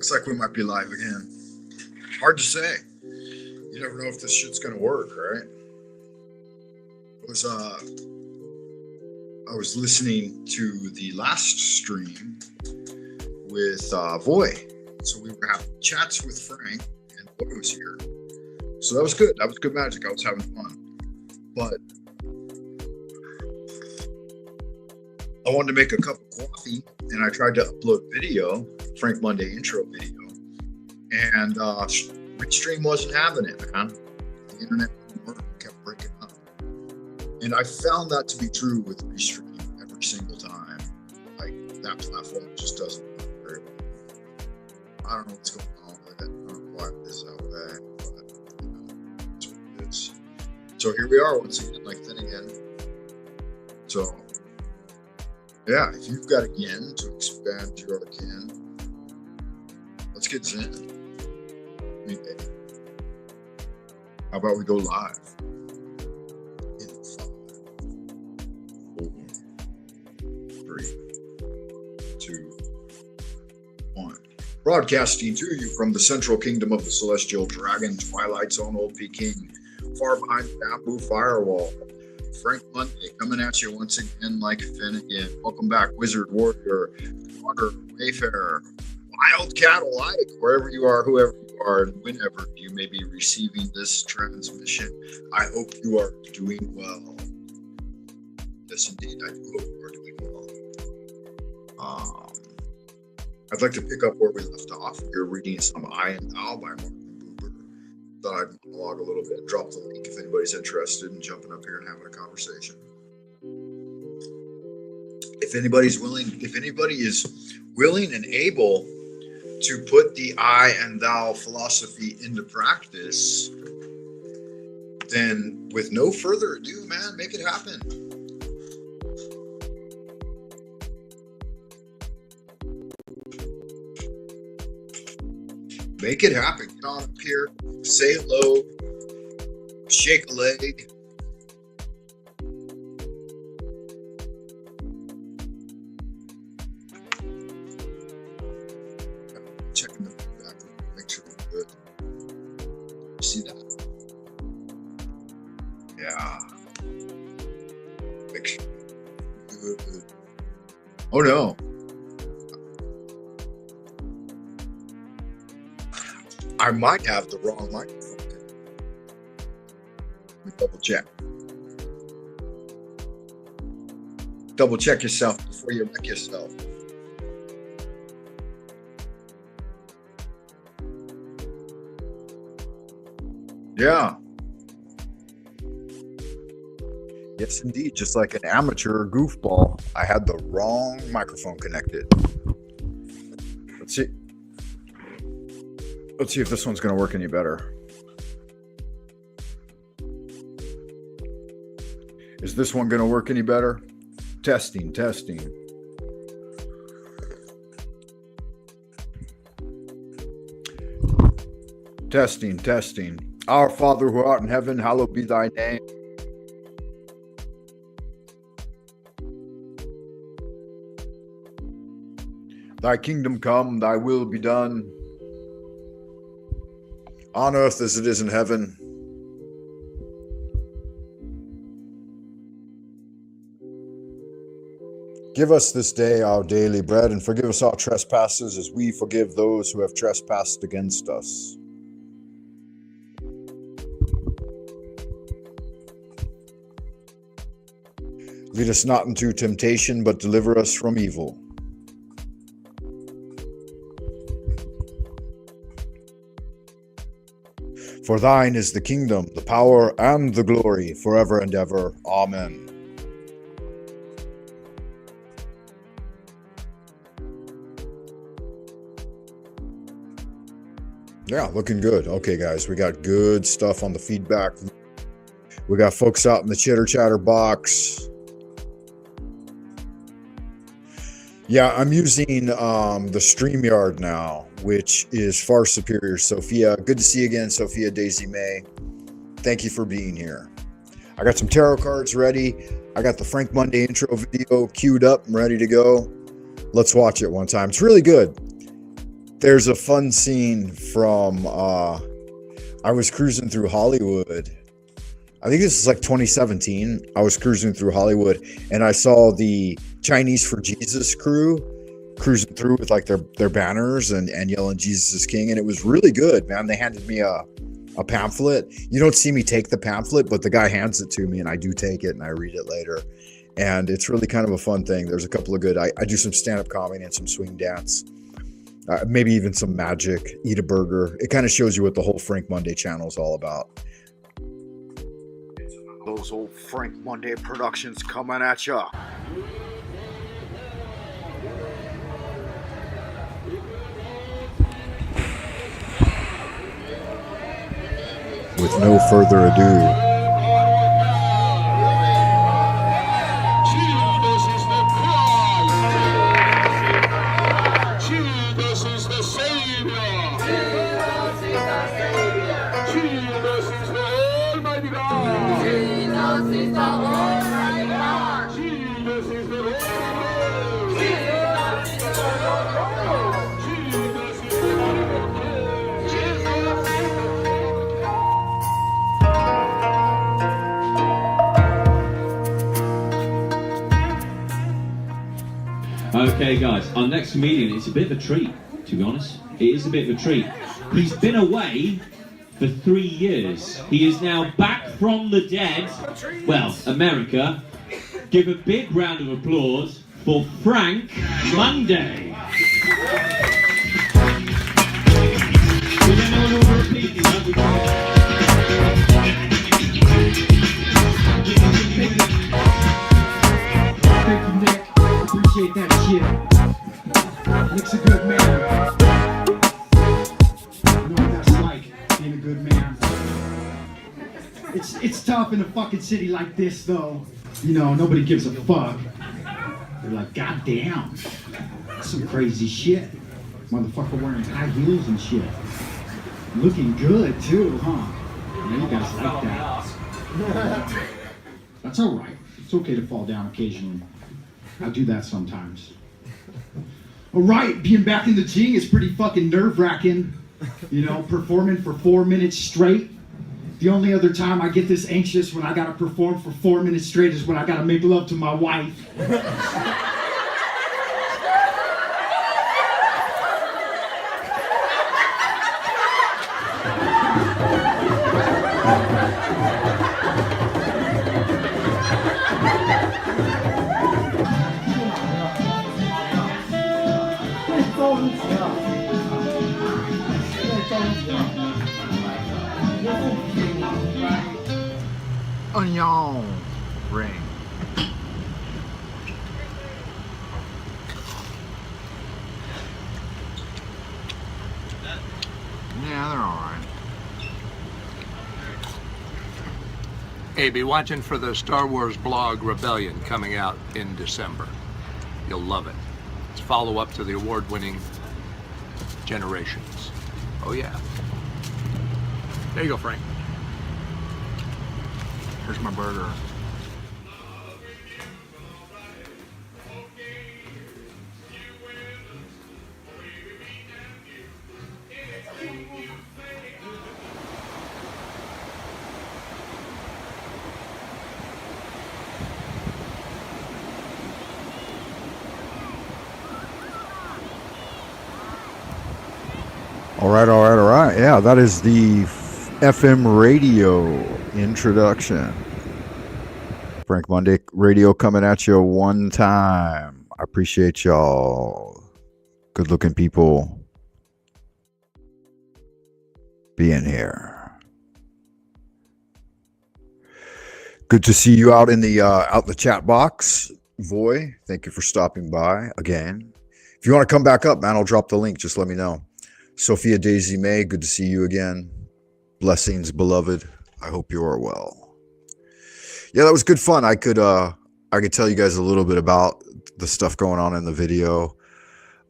Looks like we might be live again. Hard to say. You never know if this shit's gonna work, right? I was listening to the last stream with Voy. So we were having chats with Frank, and Voy was here. So that was good. That was good magic. I was having fun. But I wanted to make a cup of coffee, and I tried to upload video, Frank Monday intro video, and Restream wasn't having it, man. The internet kept breaking up. And I found that to be true with Restream every single time. Like, that platform just doesn't work very well. I don't know what's going on with it. I don't know why it is that way, but that's what it is. So here we are once again, like then again. So, yeah, if you've got a yen to expand your kin, let's get zen. Okay. How about we go live? In 5, 4, 3, 2, 1. Broadcasting to you from the central kingdom of the celestial dragon, Twilight Zone, Old Peking, far behind the bamboo firewall. Frank Monday coming at you once again like Finnegan. Welcome back, Wizard, Warrior, Water, Wayfarer, Wildcat alike, wherever you are, whoever you are, and whenever you may be receiving this transmission. I hope you are doing well. Yes, indeed, I do hope you are doing well. I'd like to pick up where we left off. We're reading some I and Thou by Martin Buber. Thought I'd monologue a little bit, drop the link if anybody's interested in jumping up here and having a conversation. If anybody is willing and able to put the I and Thou philosophy into practice, then with no further ado, man, make it happen. Make it happen. Get on up here, say hello, shake a leg. Checking the feedback, make sure we're good. You see that? Yeah. Make sure we're good. Oh no. I might have the wrong microphone. Let me double check. Double check yourself before you wreck yourself. Yeah. Yes, indeed. Just like an amateur goofball, I had the wrong microphone connected. Let's see. Let's see if this one's going to work any better. Is this one going to work any better? Testing, testing. Testing, testing. Our Father who art in heaven, hallowed be thy name. Thy kingdom come, thy will be done. On earth as it is in heaven. Give us this day our daily bread, and forgive us our trespasses as we forgive those who have trespassed against us. Lead us not into temptation, but deliver us from evil. For thine is the kingdom, the power, and the glory, forever and ever. Amen. Yeah, looking good. Okay, guys, we got good stuff on the feedback. We got folks out in the chitter chatter box. Yeah, I'm using the StreamYard now, which is far superior. Sophia, good to see you again, Sophia Daisy May. Thank you for being here. I got some tarot cards ready. I got the Frank Monday intro video queued up and ready to go. Let's watch it one time. It's really good. There's a fun scene from I was cruising through Hollywood. I think this is like 2017. I was cruising through Hollywood and I saw the Chinese for Jesus crew cruising through with like their banners and yelling Jesus is King. And it was really good, man. They handed me a pamphlet. You don't see me take the pamphlet, but the guy hands it to me and I do take it and I read it later. And it's really kind of a fun thing. There's a couple of good, I do some stand-up comedy and some swing dance. Maybe even some magic, eat a burger. It kind of shows you what the whole Frank Monday channel is all about. Those old Frank Monday productions coming at ya. With no further ado, Okay, guys, our next comedian, it's a bit of a treat, to be honest. It is a bit of a treat. He's been away for 3 years. He is now back from the dead. Well, America. Give a big round of applause for Frank Monday. Does anyone want to repeat this? Thank you, Nick. Appreciate that shit. Nick's a good man. You know what that's like, being a good man. It's tough in a fucking city like this, though. You know, nobody gives a fuck. They're like, God damn, that's some crazy shit. Motherfucker wearing high heels and shit. Looking good, too, huh? Yeah, you guys like that. That's all right. It's okay to fall down occasionally. I do that sometimes. All right, being back in the G is pretty fucking nerve-wracking. You know, performing for 4 minutes straight. The only other time I get this anxious when I gotta perform for 4 minutes straight is when I gotta make love to my wife. onion ring. Yeah, they're all right. Hey, be watching for the Star Wars blog Rebellion coming out in December. You'll love it. It's follow-up to the award-winning Generations. Oh yeah. There you go, Frank. Here's my burger. All right. Yeah, that is the FM radio introduction. Frank Monday radio coming at you one time. I appreciate y'all. Good looking people being here. Good to see you out in the chat box. Voy, thank you for stopping by again. If you want to come back up, man, I'll drop the link. Just let me know. Sophia Daisy May, good to see you again. Blessings, beloved. I hope you are well. Yeah, that was good fun. I could tell you guys a little bit about the stuff going on in the video.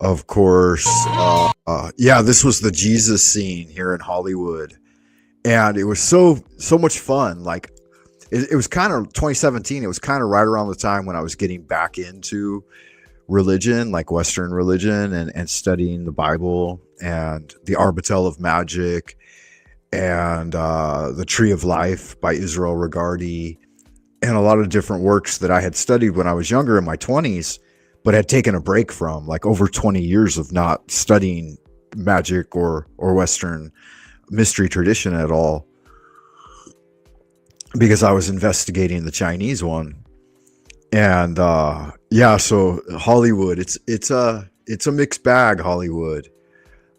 Of course, yeah, this was the Jesus scene here in Hollywood, and it was so much fun. Like, it was kind of 2017. It was kind of right around the time when I was getting back into religion, like Western religion, and studying the Bible and The Arbitel of Magic, and The Tree of Life by Israel Regardie, and a lot of different works that I had studied when I was younger in my 20s, but had taken a break from, like over 20 years of not studying magic or Western mystery tradition at all, because I was investigating the Chinese one. And yeah, so Hollywood, it's a mixed bag, Hollywood.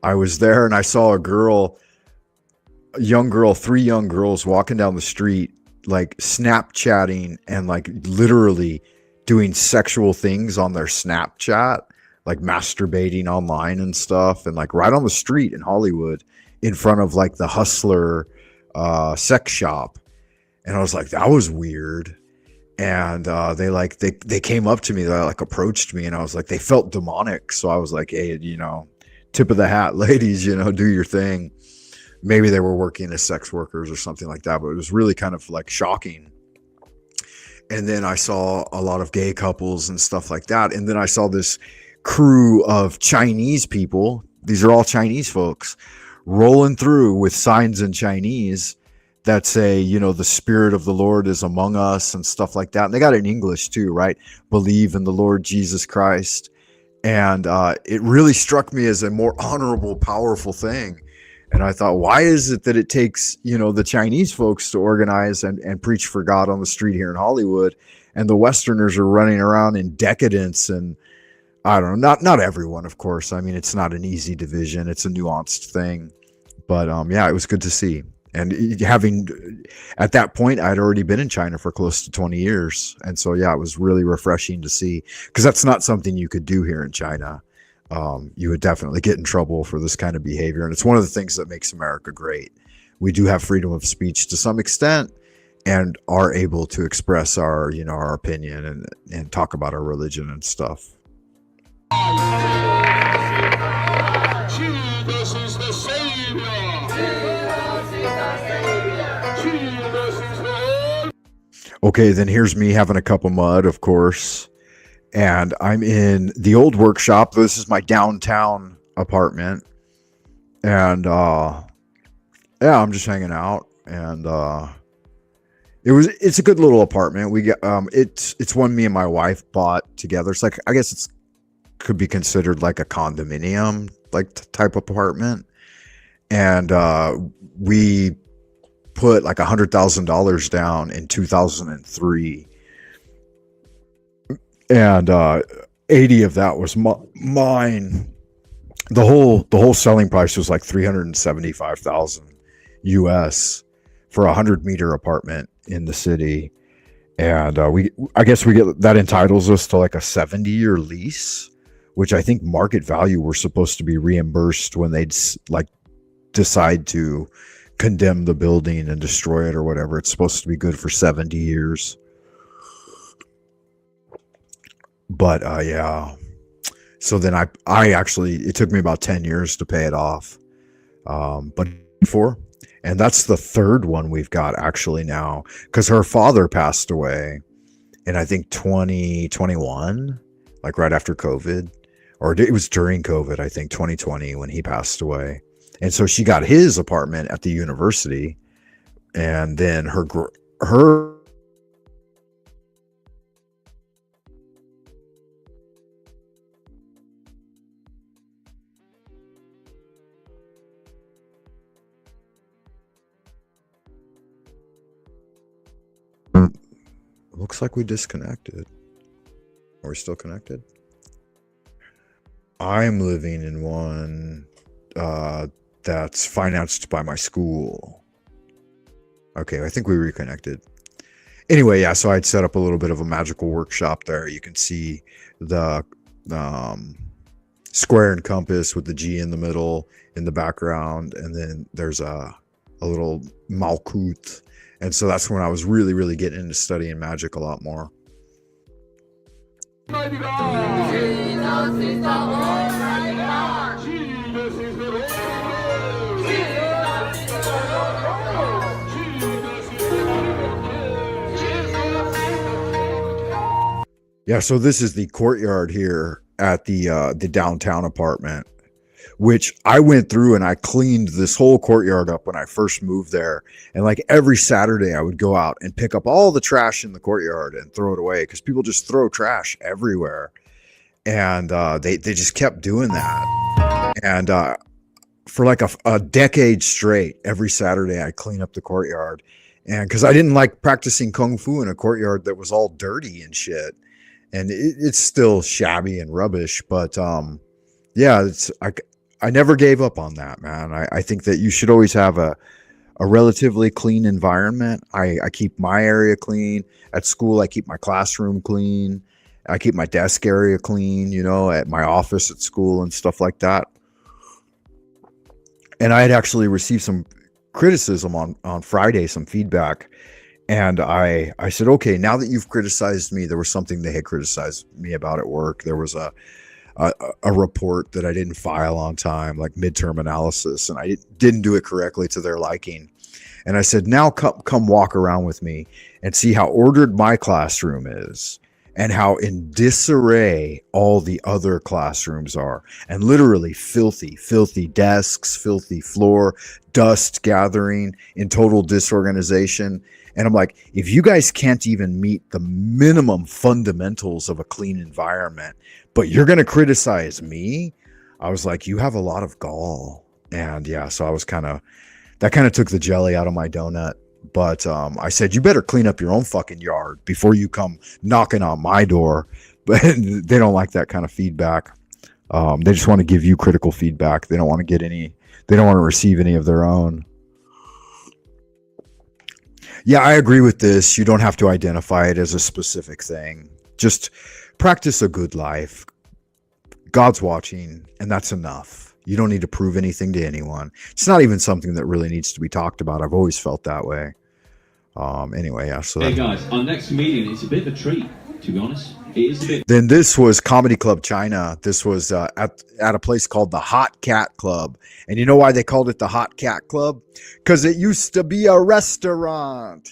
I was there and I saw a young girl, 3 young girls walking down the street, like Snapchatting and like literally doing sexual things on their Snapchat, like masturbating online and stuff, and like right on the street in Hollywood in front of like the Hustler sex shop. And I was like, that was weird. And they came up to me, they like approached me, and I was like, they felt demonic. So I was like, hey, tip of the hat, ladies, do your thing. Maybe they were working as sex workers or something like that, but it was really kind of like shocking. And then I saw a lot of gay couples and stuff like that. And then I saw this crew of Chinese people. These are all Chinese folks rolling through with signs in Chinese that say, the Spirit of the Lord is among us and stuff like that. And they got it in English too, right? Believe in the Lord Jesus Christ. And it really struck me as a more honorable, powerful thing. And I thought, why is it that it takes, the Chinese folks to organize and preach for God on the street here in Hollywood, and the Westerners are running around in decadence? And I don't know, not everyone, of course. I mean, it's not an easy division. It's a nuanced thing. But yeah, it was good to see. And at that point, I'd already been in China for close to 20 years. And so, yeah, it was really refreshing to see, because that's not something you could do here in China. You would definitely get in trouble for this kind of behavior. And it's one of the things that makes America great. We do have freedom of speech to some extent, and are able to express our opinion and talk about our religion and stuff. Jesus is the Savior. Okay, then here's me having a cup of mud, of course. And I'm in the old workshop. This is my downtown apartment. And yeah, I'm just hanging out. And it's a good little apartment. We get it's one me and my wife bought together. It's like, I guess it's could be considered like a condominium like type apartment. And we put like $100,000 down in 2003. And 80 of that was mine. The whole selling price was like $375,000 US for a 100-meter apartment in the city. And I guess we get that entitles us to like a 70-year lease, which I think market value we're supposed to be reimbursed when they'd like decide to condemn the building and destroy it or whatever. It's supposed to be good for 70 years. But yeah, so then I actually, it took me about 10 years to pay it off. But before, and that's the third one we've got actually now, because her father passed away in, I think, 2021, like right after COVID, or it was during COVID, I think 2020 when he passed away. And so she got his apartment at the university, and then her looks like we disconnected. Are we still connected? I'm living in one that's financed by my school. Okay, I think we reconnected. Anyway, yeah, so I'd set up a little bit of a magical workshop there. You can see the square and compass with the G in the middle in the background, and then there's a little Malkuth. And so that's when I was really, really getting into studying magic a lot more. Yeah, so this is the courtyard here at the downtown apartment. which I went through and I cleaned this whole courtyard up when I first moved there. And like every Saturday I would go out and pick up all the trash in the courtyard and throw it away because people just throw trash everywhere. And they just kept doing that. And for like a decade straight, every Saturday I'd clean up the courtyard. And because I didn't like practicing Kung Fu in a courtyard that was all dirty and shit. And it's still shabby and rubbish, but yeah, I never gave up on that, man. I think that you should always have a relatively clean environment. I keep my area clean. At school, I keep my classroom clean. I keep my desk area clean, you know, at my office at school and stuff like that. And I had actually received some criticism on Friday, some feedback. And I said, okay, now that you've criticized me, there was something they had criticized me about at work. There was a report that I didn't file on time, like midterm analysis, and I didn't do it correctly to their liking. And I said, now come walk around with me and see how ordered my classroom is and how in disarray all the other classrooms are. And literally filthy desks, filthy floor, dust gathering, in total disorganization. And I'm like, if you guys can't even meet the minimum fundamentals of a clean environment, but you're going to criticize me, I was like, you have a lot of gall. And yeah, so I was that kind of took the jelly out of my donut. But I said, you better clean up your own fucking yard before you come knocking on my door. But they don't like that kind of feedback. They just want to give you critical feedback. They don't want to receive any of their own. Yeah, I agree with this. You don't have to identify it as a specific thing. Just practice a good life. God's watching, and that's enough. You don't need to prove anything to anyone. It's not even something that really needs to be talked about. I've always felt that way. Anyway, yeah. So hey guys, our next comedian, it's a bit of a treat, to be honest. It is a bit. Then this was Comedy Club China. This was at a place called the Hot Cat Club. And you know why they called it the Hot Cat Club? Because it used to be a restaurant.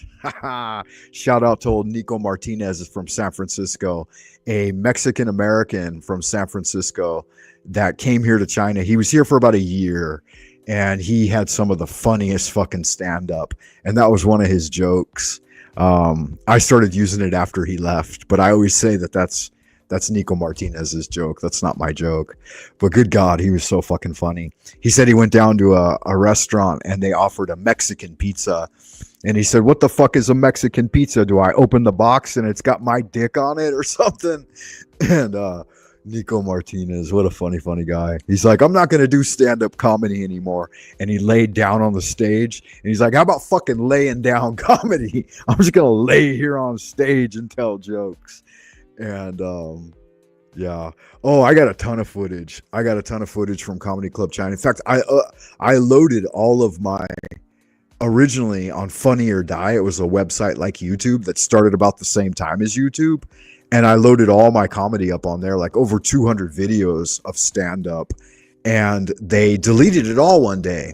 Shout out to old Nico Martinez from San Francisco, a Mexican American from San Francisco that came here to China. He was here for about a year, and he had some of the funniest fucking stand-up, and that was one of his jokes. I started using it after he left, but I always say that's Nico Martinez's joke. That's not my joke. But good God, he was so fucking funny. He said he went down to a restaurant and they offered a Mexican pizza. And he said, what the fuck is a Mexican pizza? Do I open the box and it's got my dick on it or something? And Nico Martinez, what a funny guy. He's like, I'm not going to do stand-up comedy anymore. And he laid down on the stage. And he's like, how about fucking laying down comedy? I'm just going to lay here on stage and tell jokes. And yeah. Oh, I got a ton of footage. From Comedy Club China. In fact, I loaded all of my... Originally on Funny or Die, it was a website like YouTube that started about the same time as YouTube. And I loaded all my comedy up on there, like over 200 videos of stand-up. And they deleted it all one day.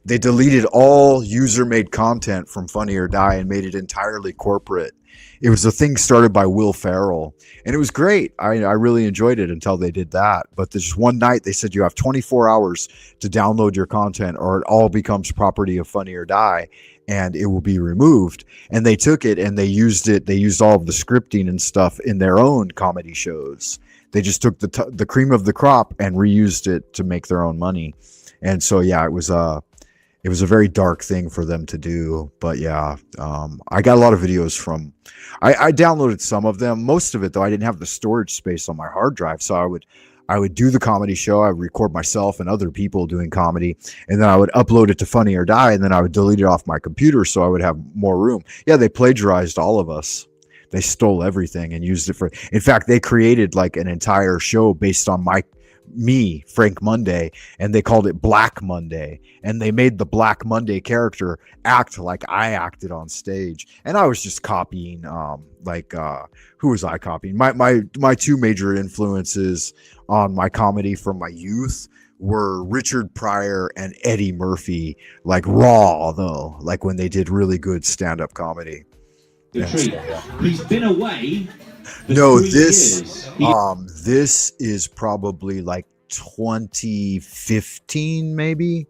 They deleted all user-made content from Funny or Die and made it entirely corporate. It was a thing started by Will Ferrell. And it was great. I really enjoyed it until they did that. But there's one night they said you have 24 hours to download your content or it all becomes property of Funny or Die and it will be removed. And they took it and they used all of the scripting and stuff in their own comedy shows. They just took the cream of the crop and reused it to make their own money. And so, yeah, it was a very dark thing for them to do. But yeah, I got a lot of videos from, I downloaded some of them. Most of it, though, I didn't have the storage space on my hard drive. So I would do the comedy show. I would record myself and other people doing comedy. And then I would upload it to Funny or Die. And then I would delete it off my computer so I would have more room. Yeah, they plagiarized all of us. They stole everything and used it for, in fact, they created like an entire show based on me, Frank Monday, and they called it Black Monday, and they made the Black Monday character act like I acted on stage, and I was just copying who was I copying? My two major influences on my comedy from my youth were Richard Pryor and Eddie Murphy, like raw though, like when they did really good stand-up comedy. The treat. He's been away. No, this is probably like 2015, maybe.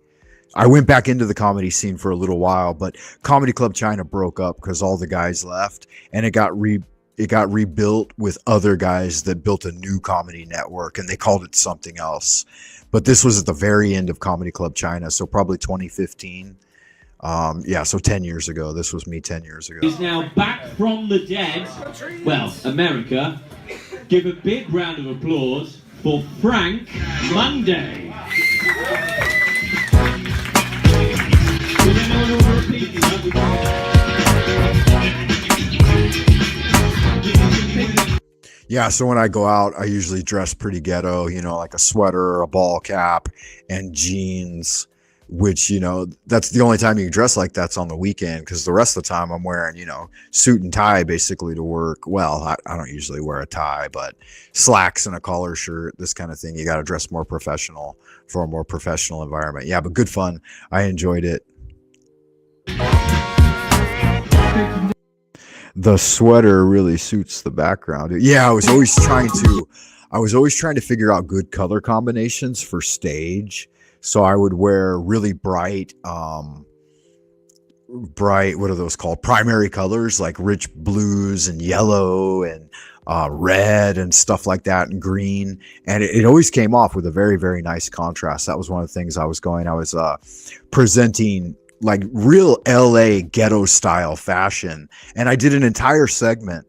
I went back into the comedy scene for a little while, but Comedy Club China broke up because all the guys left, and it got rebuilt with other guys that built a new comedy network, and they called it something else. But this was at the very end of Comedy Club China, so probably 2015. So 10 years ago. This was me 10 years ago. He's now back from the dead. Well, America. Give a big round of applause for Frank Monday. Yeah, so when I go out, I usually dress pretty ghetto, like a sweater, a ball cap, and jeans, which, that's the only time you can dress like that's on the weekend, because the rest of the time I'm wearing, suit and tie basically to work. Well, I don't usually wear a tie, but slacks and a collar shirt, this kind of thing. You got to dress more professional for a more professional environment. Yeah, but good fun. I enjoyed it. The sweater really suits the background. Yeah, I was always trying to figure out good color combinations for stage. So I would wear really bright, what are those called? Primary colors, like rich blues and yellow and red and stuff like that, and green. And it always came off with a very, very nice contrast. That was one of the things I was presenting like real LA ghetto style fashion. And I did an entire segment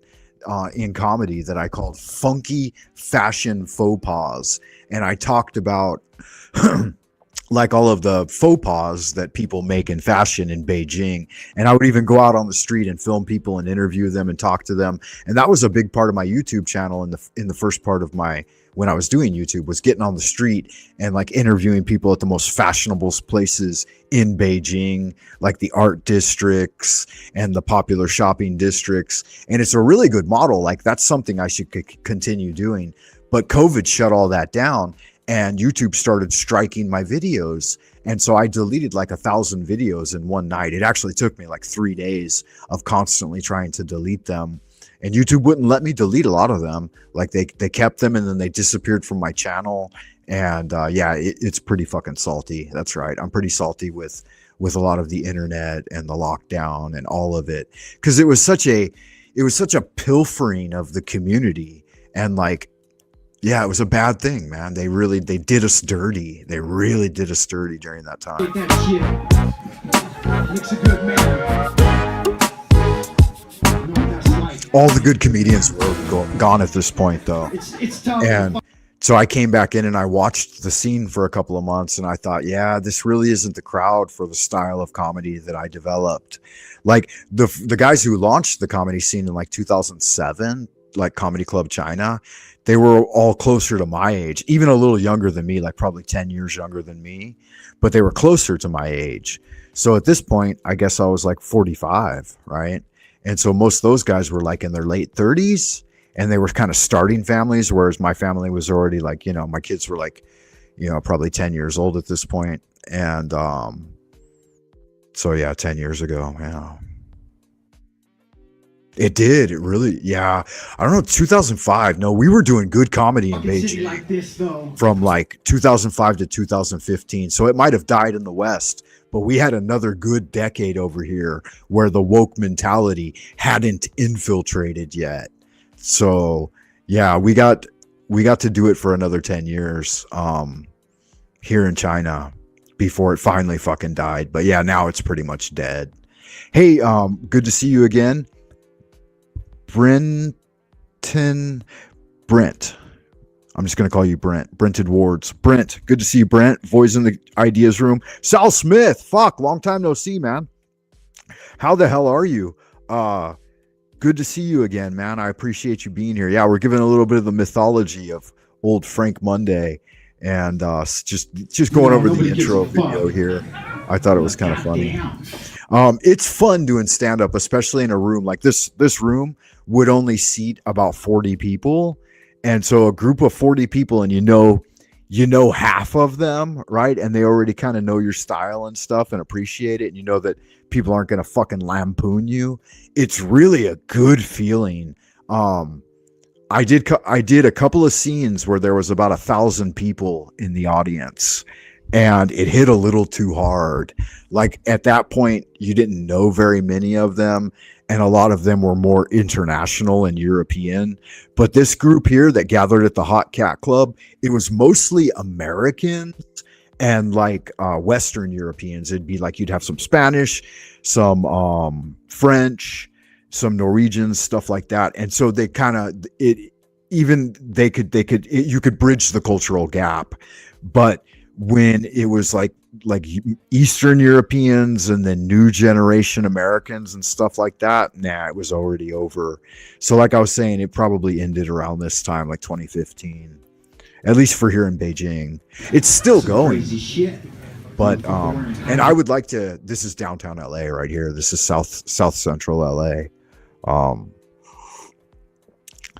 in comedy that I called Funky Fashion Faux Pas. And I talked about like all of the faux pas that people make in fashion in Beijing. And I would even go out on the street and film people and interview them and talk to them. And that was a big part of my YouTube channel in the first part of when I was doing YouTube, was getting on the street and like interviewing people at the most fashionable places in Beijing, like the art districts and the popular shopping districts. And it's a really good model. Like that's something I should continue doing. But COVID shut all that down, and YouTube started striking my videos. And so I deleted like 1,000 videos in one night. It actually took me like 3 days of constantly trying to delete them. And YouTube wouldn't let me delete a lot of them. Like they kept them, and then they disappeared from my channel. And it's pretty fucking salty. That's right. I'm pretty salty with a lot of the internet and the lockdown and all of it. Because it was such a pilfering of the community. And like, yeah, it was a bad thing, man. They did us dirty. They really did us dirty during that time. Get that shit. Makes a good man. You know what that's like. All the good comedians were gone at this point, though. It's tough. And so I came back in and I watched the scene for a couple of months, and I thought, yeah, this really isn't the crowd for the style of comedy that I developed. Like the guys who launched the comedy scene in like 2007, like Comedy Club China, they were all closer to my age, even a little younger than me, like probably 10 years younger than me, but they were closer to my age. So at this point, I guess I was like 45, right? And so most of those guys were like in their late 30s, and they were kind of starting families, whereas my family was already like, my kids were like, probably 10 years old at this point. And so yeah, 10 years ago, yeah. It did. It really, yeah. I don't know, 2005. No, we were doing good comedy in Beijing like this, though. From like 2005 to 2015. So it might have died in the West, but we had another good decade over here where the woke mentality hadn't infiltrated yet. So yeah, we got to do it for another 10 years here in China before it finally fucking died. But yeah, now it's pretty much dead. Hey, good to see you again. Brent. I'm just going to call you Brent. Brented Wards. Brent, good to see you, Brent. Voice in the Ideas Room. Sal Smith. Fuck, long time no see, man. How the hell are you? Good to see you again, man. I appreciate you being here. Yeah, we're giving a little bit of the mythology of old Frank Monday, and just going over the intro video here. I thought it was kind of funny. It's fun doing stand-up, especially in a room like this. This room would only seat about 40 people. And so a group of 40 people, and you know half of them, right? And they already kind of know your style and stuff and appreciate it. And you know that people aren't going to fucking lampoon you. It's really a good feeling. I I did a couple of scenes where there was about 1,000 people in the audience, and it hit a little too hard. Like at that point, you didn't know very many of them, and a lot of them were more international and European. But this group here that gathered at the Hot Cat Club, it was mostly Americans and like Western Europeans. It'd be like you'd have some Spanish, some French, some Norwegians, stuff like that. And so they kind of you could bridge the cultural gap. But when it was like Eastern Europeans and then new generation Americans and stuff like that, nah, it was already over. So like I was saying, it probably ended around this time, like 2015, at least for here in Beijing. It's still going. Crazy shit. But and I would like to, this is downtown LA right here. This is south central LA.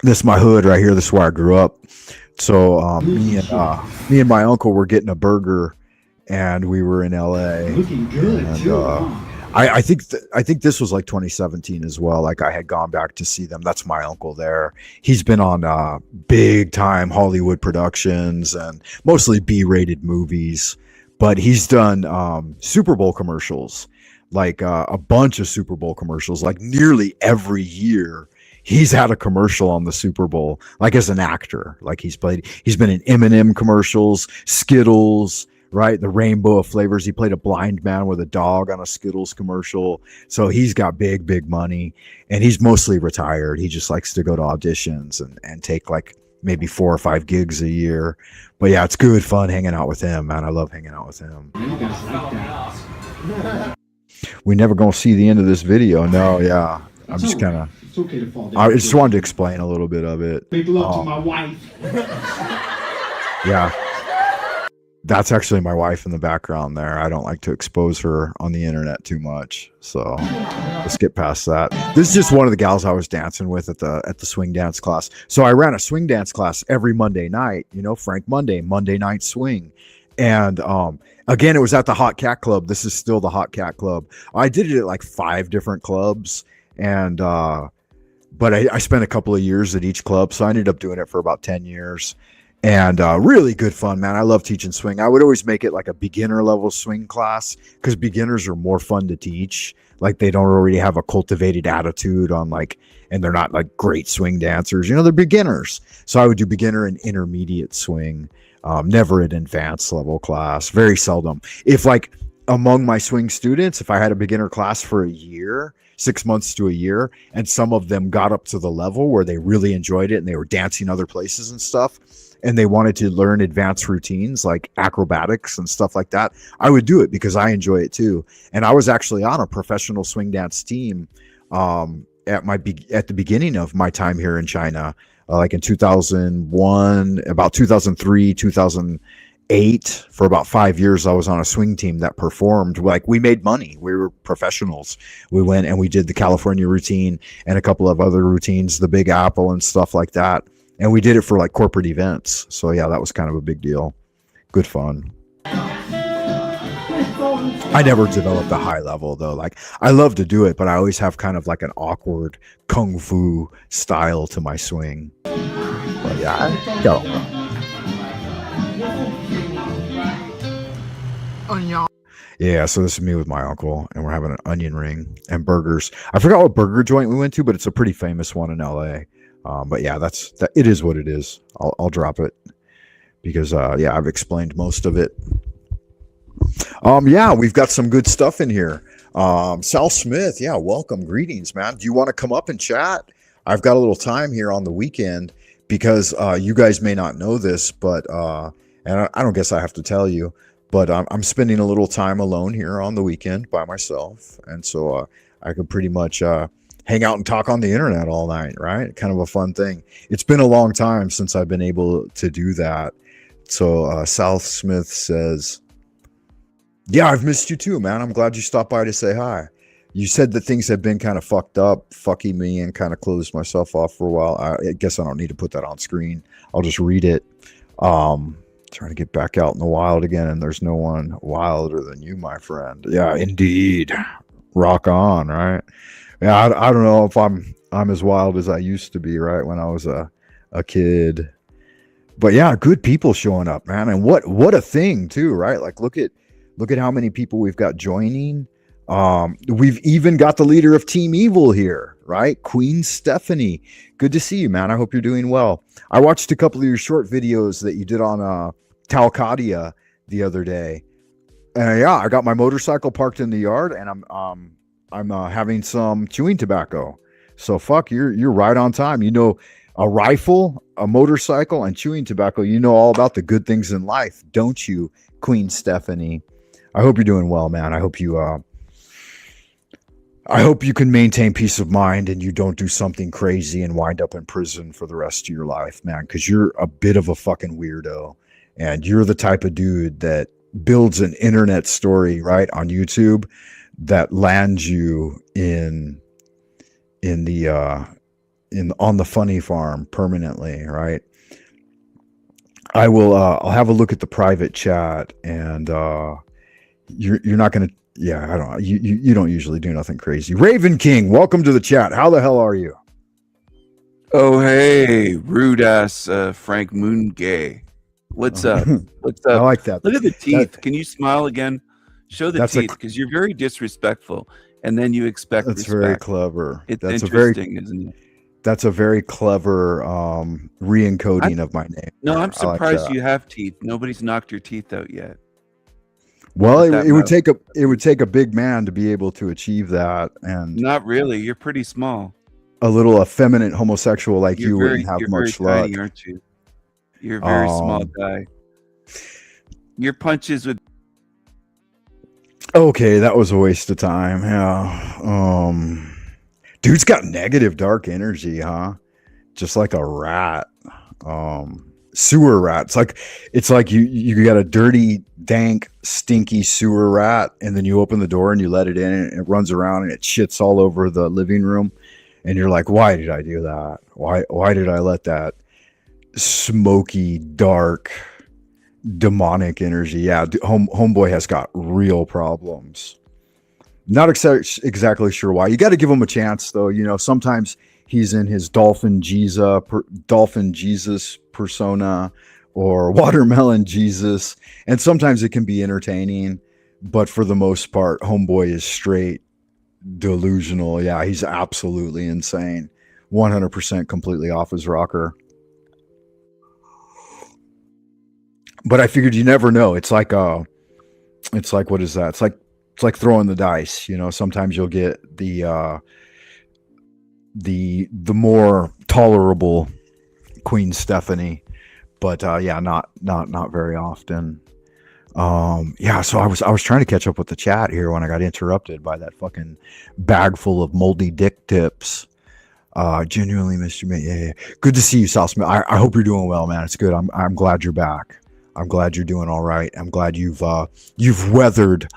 This is my hood right here. This is where I grew up. So me and my uncle were getting a burger, and we were in LA. Looking good and, too. I think this was like 2017 as well. Like I had gone back to see them. That's my uncle there. He's been on big time Hollywood productions and mostly B-rated movies, but he's done Super Bowl commercials, like a bunch of Super Bowl commercials, like nearly every year. He's had a commercial on the Super Bowl, like as an actor. Like he's been in M&M commercials, Skittles, right? The rainbow of flavors. He played a blind man with a dog on a Skittles commercial. So he's got big money, and he's mostly retired. He just likes to go to auditions and take like maybe 4 or 5 gigs a year. But yeah, it's good fun hanging out with him, man. I love hanging out with him. You guys like that. We never gonna see the end of this video. No, yeah. I'm just kind of. It's okay to fall down. I just wanted to explain a little bit of it. Big love to my wife. Yeah. That's actually my wife in the background there. I don't like to expose her on the internet too much. So let's get past that. This is just one of the gals I was dancing with at the swing dance class. So I ran a swing dance class every Monday night, Frank Monday night swing. And again, it was at the Hot Cat Club. This is still the Hot Cat Club. I did it at like 5 different clubs, and but I spent a couple of years at each club, so I ended up doing it for about 10 years. And really good fun, man. I love teaching swing. I would always make it like a beginner level swing class, because beginners are more fun to teach. Like they don't already have a cultivated attitude on and they're not like great swing dancers. They're beginners. So I would do beginner and intermediate swing. Never an advanced level class. Very seldom. If like among my swing students, if I had a beginner class for a year, 6 months to a year, and some of them got up to the level where they really enjoyed it and they were dancing other places and stuff, and they wanted to learn advanced routines like acrobatics and stuff like that, I would do it because I enjoy it too. And I was actually on a professional swing dance team at the beginning of my time here in China, like in 2001, about 2003, 2008. For about 5 years, I was on a swing team that performed. Like we made money. We were professionals. We went and we did the California routine and a couple of other routines, the Big Apple and stuff like that. And we did it for like corporate events. So yeah, that was kind of a big deal. Good fun. I never developed a high level though. Like I love to do it, but I always have kind of like an awkward kung fu style to my swing. But yeah, go. Yeah, so this is me with my uncle, and we're having an onion ring and burgers. I forgot what burger joint we went to, but it's a pretty famous one in LA. But yeah, it is what it is. I'll drop it because yeah, I've explained most of it. Yeah, we've got some good stuff in here. Sal Smith, yeah, welcome, greetings, man. Do you want to come up and chat? I've got a little time here on the weekend because you guys may not know this, but and I don't guess I have to tell you, but I'm spending a little time alone here on the weekend by myself, and so I could pretty much hang out and talk on the internet all night, right? Kind of a fun thing. It's been a long time since I've been able to do that. So South Smith says, yeah, I've missed you too, man. I'm glad you stopped by to say hi. You said that things have been kind of fucked up, fucking me, and kind of closed myself off for a while. I guess I don't need to put that on screen. I'll just read it. Trying to get back out in the wild again, and there's no one wilder than you, my friend. Yeah, indeed. Rock on, right? Yeah, I don't know if I'm as wild as I used to be, right? When I was a a kid. But yeah, good people showing up, man. And what a thing too, right? Like look at how many people we've got joining. We've even got the leader of Team Evil here, right? Queen Stephanie. Good to see you, man. I hope you're doing well. I watched a couple of your short videos that you did on Talcadia the other day. Yeah, I got my motorcycle parked in the yard, and I'm having some chewing tobacco. So fuck, you're right on time. You know, a rifle, a motorcycle, and chewing tobacco. You know all about the good things in life, don't you, Queen Stephanie? I hope you're doing well, man. I hope you can maintain peace of mind and you don't do something crazy and wind up in prison for the rest of your life, man, because you're a bit of a fucking weirdo. And you're the type of dude that builds an internet story, right, on YouTube that lands you on the funny farm permanently, right? I'll have a look at the private chat, and you're not gonna, yeah, I don't know, you don't usually do nothing crazy. Raven King, welcome to the chat. How the hell are you? Oh hey, rude ass Frank Moongay. What's up? What's up? I like that. Look at the teeth. Can you smile again? Show the teeth, because you're very disrespectful, and then you expect that's respect. very clever. It's that's interesting, isn't it? That's a very clever re-encoding of my name. No, I'm surprised like you have teeth. Nobody's knocked your teeth out yet. Well, it would take a big man to be able to achieve that, and not really. You're pretty small. A little effeminate homosexual like you wouldn't have much luck, tiny, aren't you? You're a very small guy. Your punches would. Okay, that was a waste of time. Yeah. Dude's got negative dark energy, huh? Just like a rat. Sewer rat. It's like you got a dirty, dank, stinky sewer rat, and then you open the door and you let it in, and it runs around and it shits all over the living room, and you're like, why did I do that? Why did I let that smoky, dark, demonic energy? Yeah, homeboy has got real problems. Not exactly sure why. You got to give him a chance, though. You know, sometimes he's in his Dolphin Jesus persona or Watermelon Jesus, and sometimes it can be entertaining, but for the most part, homeboy is straight delusional. Yeah, he's absolutely insane. 100% completely off his rocker. But I figured you never know. It's like what is that? It's like throwing the dice, you know. Sometimes you'll get the more tolerable Queen Stephanie, but yeah, not very often. Yeah, so I was trying to catch up with the chat here when I got interrupted by that fucking bag full of moldy dick tips. Genuinely, Mr. May, yeah. Good to see you, South Smith. I hope you're doing well, man. It's good. I'm glad you're back. I'm glad you're doing all right. I'm glad you've weathered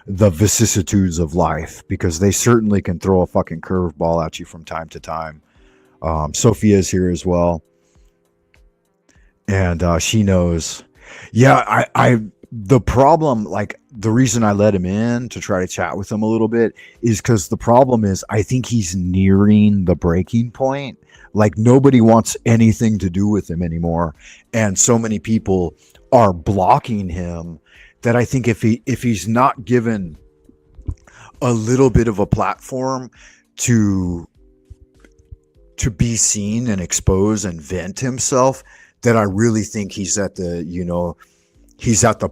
the vicissitudes of life, because they certainly can throw a fucking curveball at you from time to time. Sophia's here as well, and she knows. Yeah, the problem, like the reason I let him in to try to chat with him a little bit is because the problem is I think he's nearing the breaking point. Like nobody wants anything to do with him anymore, and so many people are blocking him that I think if he's not given a little bit of a platform to be seen and expose and vent himself, that I really think he's at the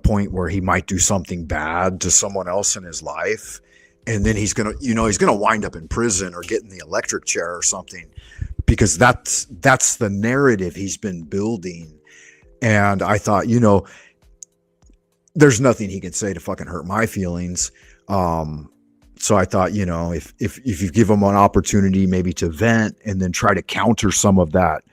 point where he might do something bad to someone else in his life, and then he's gonna wind up in prison or get in the electric chair or something, because that's the narrative he's been building. And I thought, there's nothing he can say to fucking hurt my feelings. So I thought, if you give him an opportunity maybe to vent and then try to counter some of that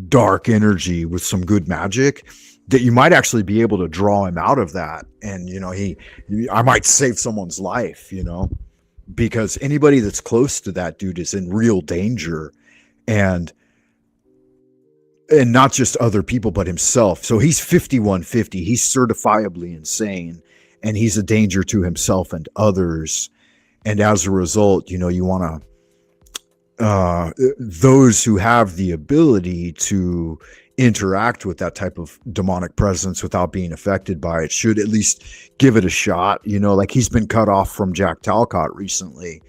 dark energy with some good magic, that you might actually be able to draw him out of that. And, I might save someone's life, because anybody that's close to that dude is in real danger, and not just other people, but himself. So he's 5150. He's certifiably insane, and he's a danger to himself and others. And as a result, you want those who have the ability to interact with that type of demonic presence without being affected by it should at least give it a shot. You know, like he's been cut off from Jack Talcott recently,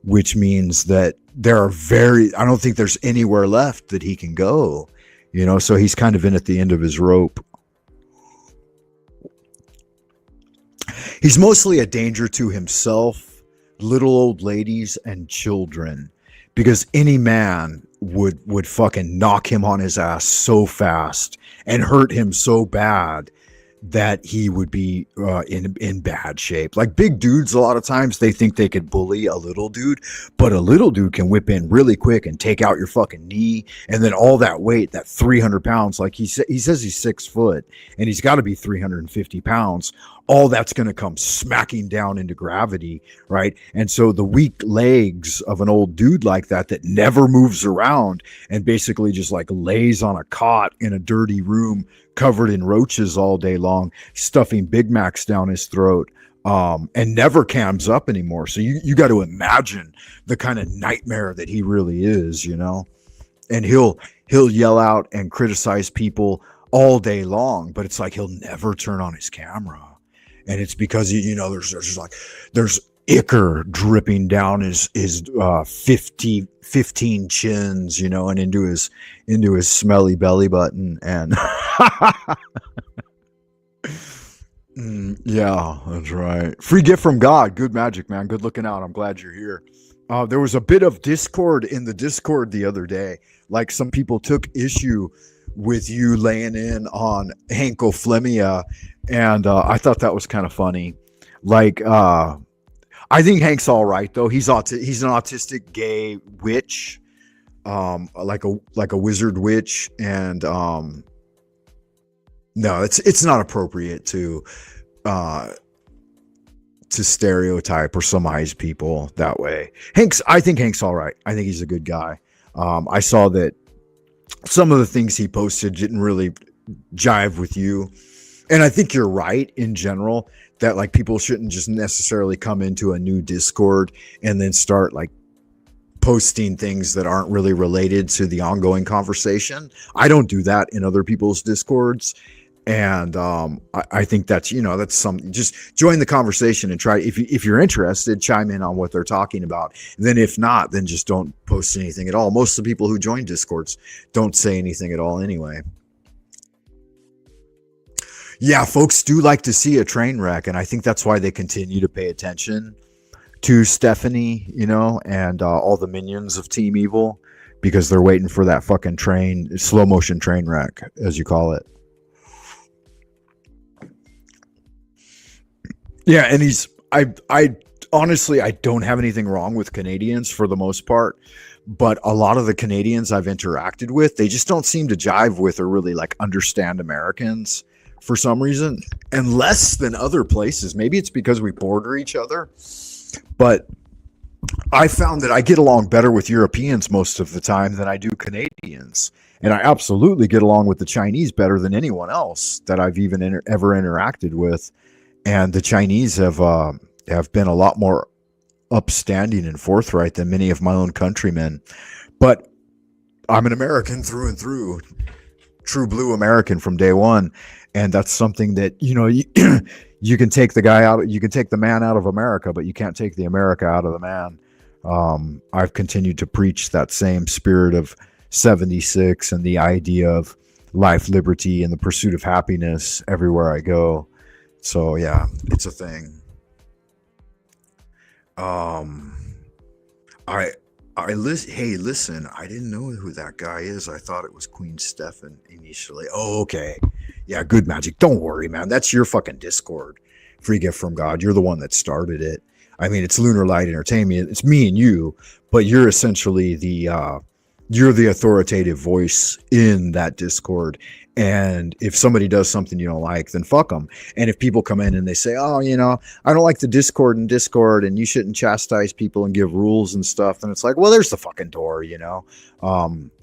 which means that there are I don't think there's anywhere left that he can go, you know, so he's kind of in at the end of his rope. He's mostly a danger to himself, little old ladies, and children, because any man would fucking knock him on his ass so fast and hurt him so bad that he would be in bad shape. Like big dudes, a lot of times they think they could bully a little dude, but a little dude can whip in really quick and take out your fucking knee, and then all that weight, that 300 pounds, like he says he's 6 foot and he's got to be 350 pounds. All that's going to come smacking down into gravity, right? And so the weak legs of an old dude like that never moves around and basically just like lays on a cot in a dirty room covered in roaches all day long, stuffing Big Macs down his throat, and never cams up anymore. So you got to imagine the kind of nightmare that he really is, you know? And he'll yell out and criticize people all day long, but it's like he'll never turn on his camera. And it's because, you know, there's ichor dripping down his 15 chins, you know, and into his smelly belly button. And yeah, that's right. Free gift from God. Good magic, man. Good looking out. I'm glad you're here. There was a bit of discord in the Discord the other day. Like some people took issue with you laying in on Hankoflemia, and I thought that was kind of funny. Like, I think Hank's all right though. He's an autistic gay witch, like a wizard witch, and no, it's not appropriate to stereotype or surmise people that way. I think Hank's all right. I think he's a good guy. I saw that some of the things he posted didn't really jive with you. And I think you're right in general that like people shouldn't just necessarily come into a new Discord and then start like posting things that aren't really related to the ongoing conversation. I don't do that in other people's Discords. And I think that's, you know, that's something. Just join the conversation and try. If you're interested, chime in on what they're talking about. And then if not, then just don't post anything at all. Most of the people who join Discords don't say anything at all anyway. Yeah, folks do like to see a train wreck, and I think that's why they continue to pay attention to Stephanie, you know, and all the minions of Team Evil, because they're waiting for that fucking train, slow motion train wreck, as you call it. Yeah, and I honestly, I don't have anything wrong with Canadians for the most part, but a lot of the Canadians I've interacted with, they just don't seem to jive with or really like understand Americans for some reason, and less than other places. Maybe it's because we border each other, but I found that I get along better with Europeans most of the time than I do Canadians. And I absolutely get along with the Chinese better than anyone else that I've even ever interacted with. And the Chinese have been a lot more upstanding and forthright than many of my own countrymen. But I'm an American through and through, true blue American from day one. And that's something that, you know, you can take the guy out, you can take the man out of America, but you can't take the America out of the man. I've continued to preach that same spirit of 76 and the idea of life, liberty, and the pursuit of happiness everywhere I go. So yeah, it's a thing. Hey, listen, I didn't know who that guy is. I thought it was Queen Stefan initially. Oh, okay. Yeah, good magic. Don't worry, man. That's your fucking Discord. Free gift from God. You're the one that started it. I mean, it's Lunar Light Entertainment. It's me and you, but you're essentially you're the authoritative voice in that Discord. And if somebody does something you don't like, then fuck them. And if people come in and they say, oh, you know, I don't like the Discord and you shouldn't chastise people and give rules and stuff, then it's like, well, there's the fucking door, you know.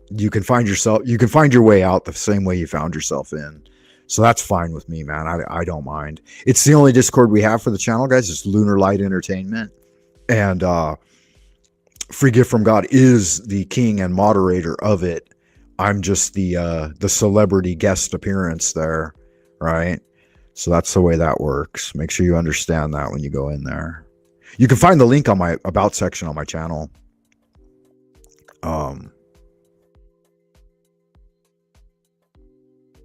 You can find your way out the same way you found yourself in. So that's fine with me, man. I don't mind. It's the only Discord we have for the channel, guys. It's Lunar Light Entertainment. And Free Gift from God is the king and moderator of it. I'm just the celebrity guest appearance there, right? So that's the way that works. Make sure you understand that when you go in there. You can find the link on my about section on my channel.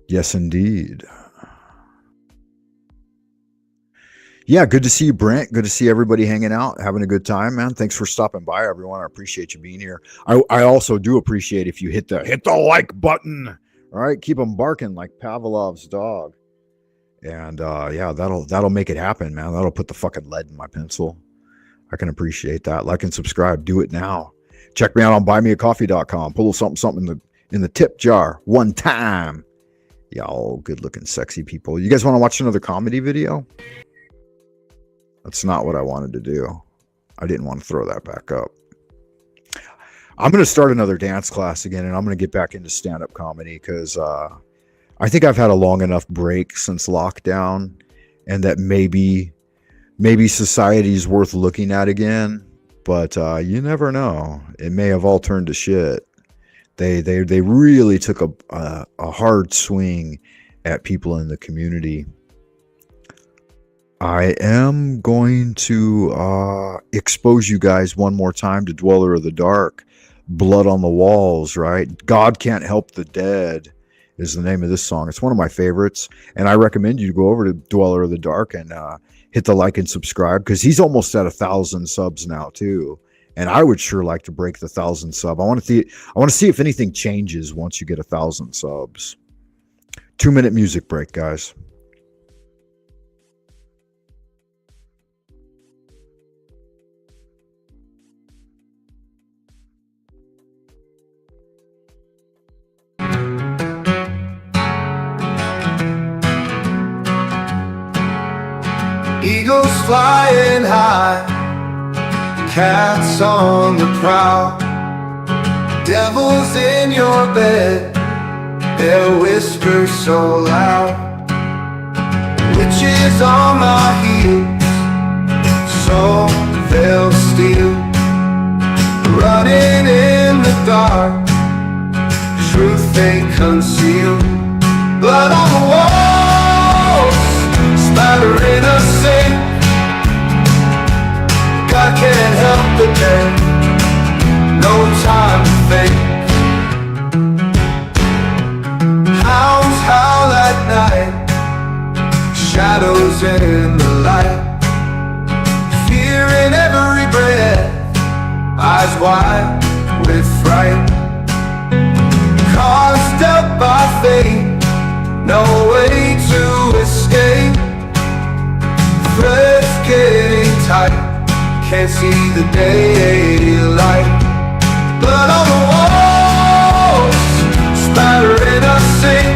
Yes, indeed. Yeah, good to see you, Brent. Good to see everybody hanging out, having a good time, man. Thanks for stopping by, everyone. I appreciate you being here. I also do appreciate if you hit the like button. All right, keep them barking like Pavlov's dog. And yeah, that'll make it happen, man. That'll put the fucking lead in my pencil. I can appreciate that. Like and subscribe. Do it now. Check me out on buymeacoffee.com. Pull something in the tip jar one time. Y'all good looking sexy people. You guys want to watch another comedy video? That's not what I wanted to do. I didn't want to throw that back up. I'm going to start another dance class again, and I'm going to get back into stand-up comedy because I think I've had a long enough break since lockdown, and that maybe society's worth looking at again. But you never know. It may have all turned to shit. They really took a hard swing at people in the community. I am going to expose you guys one more time to Dweller of the Dark, Blood on the Walls, right? God Can't Help the Dead is the name of this song. It's one of my favorites, and I recommend you to go over to Dweller of the Dark and hit the like and subscribe, because he's almost at 1,000 subs now too, and I would sure like to break the 1,000 sub. I want to see if anything changes once you get 1,000 subs. 2-minute music break, guys. Eagles flying high, cats on the prowl, devils in your bed, their whispers so loud, witches on my heels, so they'll steal, running in the dark, truth they conceal, blood on the walls, spattering a sink. God can't help the dead, no time to think. Hounds howl at night, shadows in the light, fear in every breath, eyes wide with fright. Cards dealt by fate, no way to escape. Threads getting tight, can't see the daylight. Blood on the walls, spattering a sink.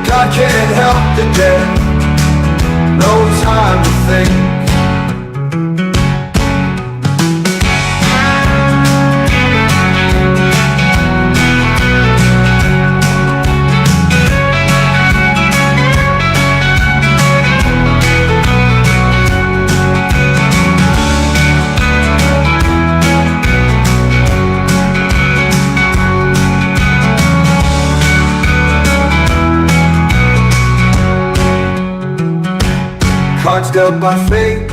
God can't help the dead, no time to think. Cards dealt by fate,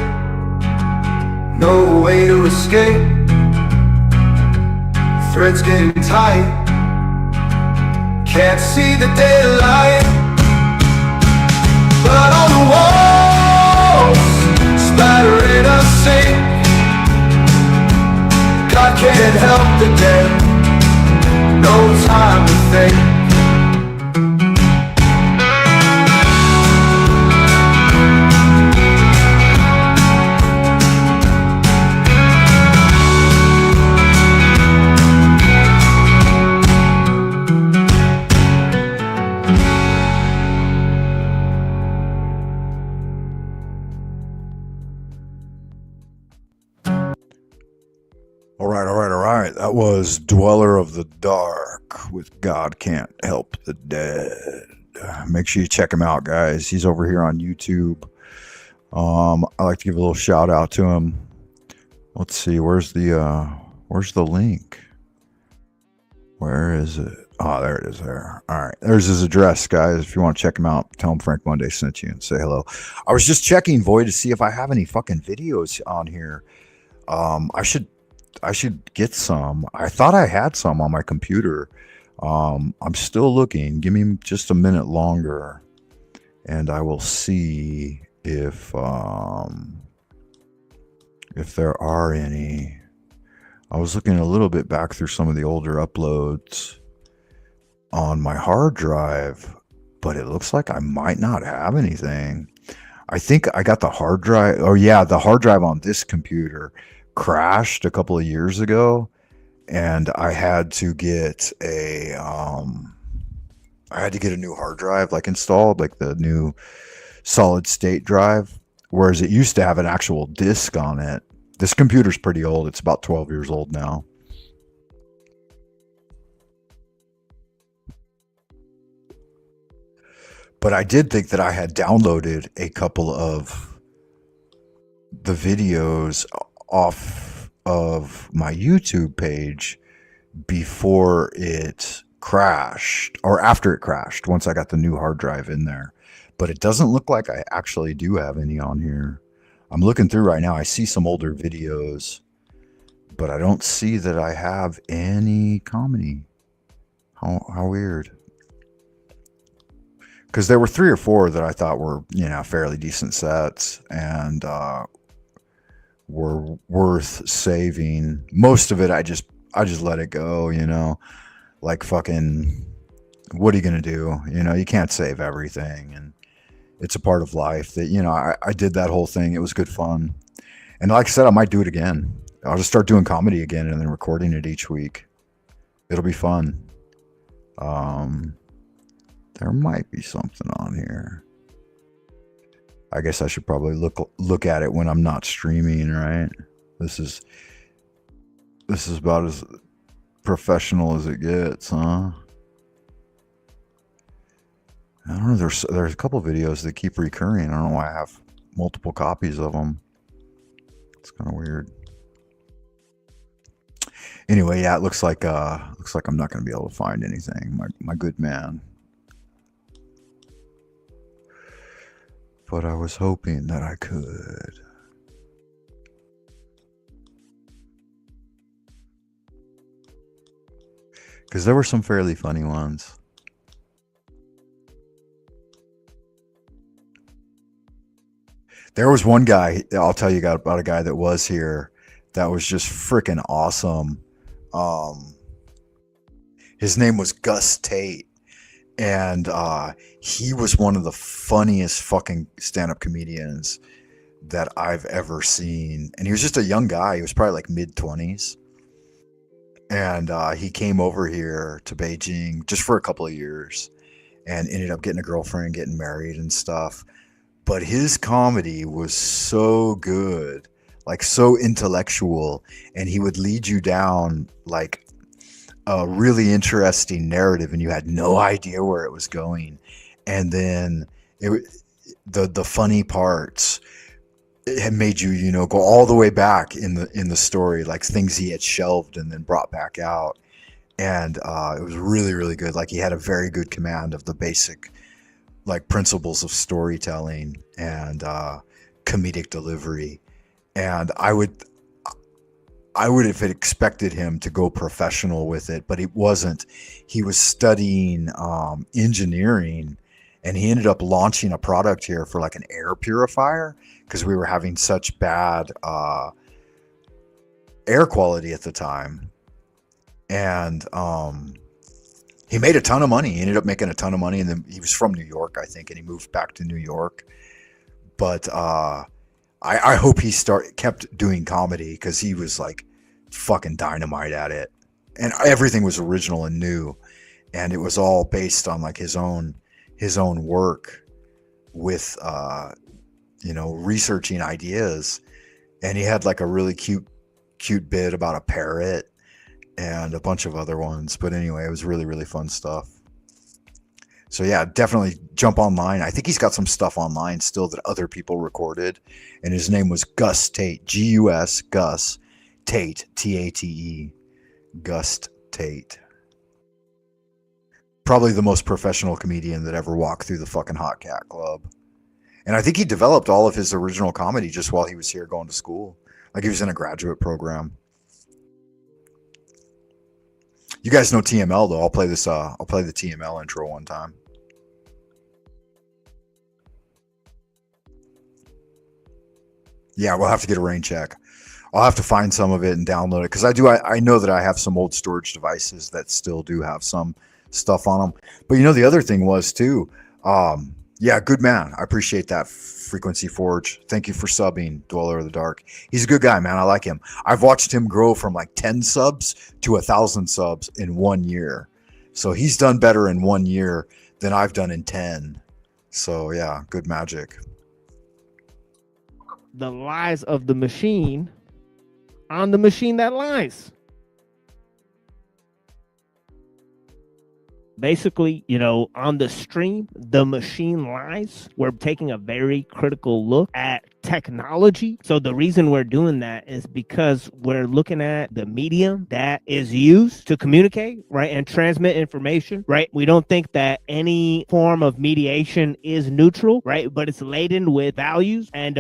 no way to escape. Threads getting tight, can't see the daylight. Blood on the walls, spattering a sink. God can't help the dead, no time to think. All right. That was Dweller of the Dark with God Can't Help the Dead. Make sure you check him out, guys. He's over here on YouTube. I like to give a little shout out to him. Let's see. Where's the link? Where is it? Oh, there it is there. All right. There's his address, guys. If you want to check him out, tell him Frank Monday sent you and say hello. I was just checking Void to see if I have any fucking videos on here. I should get some. I thought I had some on my computer. I'm still looking. Give me just a minute longer and I will see if there are any. I was looking a little bit back through some of the older uploads on my hard drive, but it looks like I might not have anything. I think I got the hard drive. Oh yeah, the hard drive on this computer crashed a couple of years ago, and I had to get a new hard drive like installed, like the new solid state drive, whereas it used to have an actual disk on it. This computer's pretty old. It's about 12 years old now. But I did think that I had downloaded a couple of the videos off of my YouTube page before it crashed, or after it crashed, once I got the new hard drive in there. But it doesn't look like I actually do have any on here. I'm looking through right now. I see some older videos, but I don't see that I have any comedy. How weird. Because there were 3 or 4 that I thought were, fairly decent sets and were worth saving. Most of it, I just let it go, like fucking, what are you going to do? You can't save everything, and it's a part of life that, I did that whole thing. It was good fun. And like I said, I might do it again. I'll just start doing comedy again and then recording it each week. It'll be fun. There might be something on here. I guess I should probably look at it when I'm not streaming, right? This is about as professional as it gets, huh? I don't know. There's a couple videos that keep recurring. I don't know why I have multiple copies of them. It's kind of weird. Anyway, yeah, it looks like I'm not going to be able to find anything. My good man. But I was hoping that I could. Because there were some fairly funny ones. There was one guy, I'll tell you about a guy that was here that was just freaking awesome. His name was Gus Tate. And he was one of the funniest fucking stand-up comedians that I've ever seen. And he was just a young guy. He was probably like mid-20s. And he came over here to Beijing just for a couple of years and ended up getting a girlfriend, getting married and stuff. But his comedy was so good, like so intellectual, and he would lead you down like a really interesting narrative, and you had no idea where it was going. And then the funny parts, it had made you, go all the way back in the story, like things he had shelved and then brought back out. And it was really, really good. Like he had a very good command of the basic like principles of storytelling and comedic delivery. And I would have expected him to go professional with it, but he wasn't. He was studying engineering, and he ended up launching a product here for like an air purifier because we were having such bad air quality at the time. And he made a ton of money. He ended up making a ton of money, and then he was from New York, I think, and he moved back to New York. But I hope he kept doing comedy because he was like fucking dynamite at it, and everything was original and new, and it was all based on like his own work with researching ideas. And he had like a really cute bit about a parrot and a bunch of other ones. But anyway, it was really, really fun stuff. So yeah, definitely jump online. I think he's got some stuff online still that other people recorded. And his name was Gus Tate, Gus, Tate, Tate, Gust Tate. Probably the most professional comedian that ever walked through the fucking Hot Cat Club. And I think he developed all of his original comedy just while he was here going to school. Like he was in a graduate program. You guys know TML though. I'll play the TML intro one time. Yeah, we'll have to get a rain check. I'll have to find some of it and download it because I know that I have some old storage devices that still do have some stuff on them. But you know, the other thing was too, yeah, good man. I appreciate that, Frequency Forge. Thank you for subbing, Dweller of the Dark. He's a good guy, man. I like him. I've watched him grow from like 10 subs to 1,000 subs in 1 year. So he's done better in 1 year than I've done in 10. So yeah, good magic. The lies of the machine on the machine that lies. Basically, you know, on the stream, The Machine Lies, we're taking a very critical look at technology. So the reason we're doing that is because we're looking at the medium that is used to communicate, right, and transmit information, right? We don't think that any form of mediation is neutral, right, but it's laden with values. And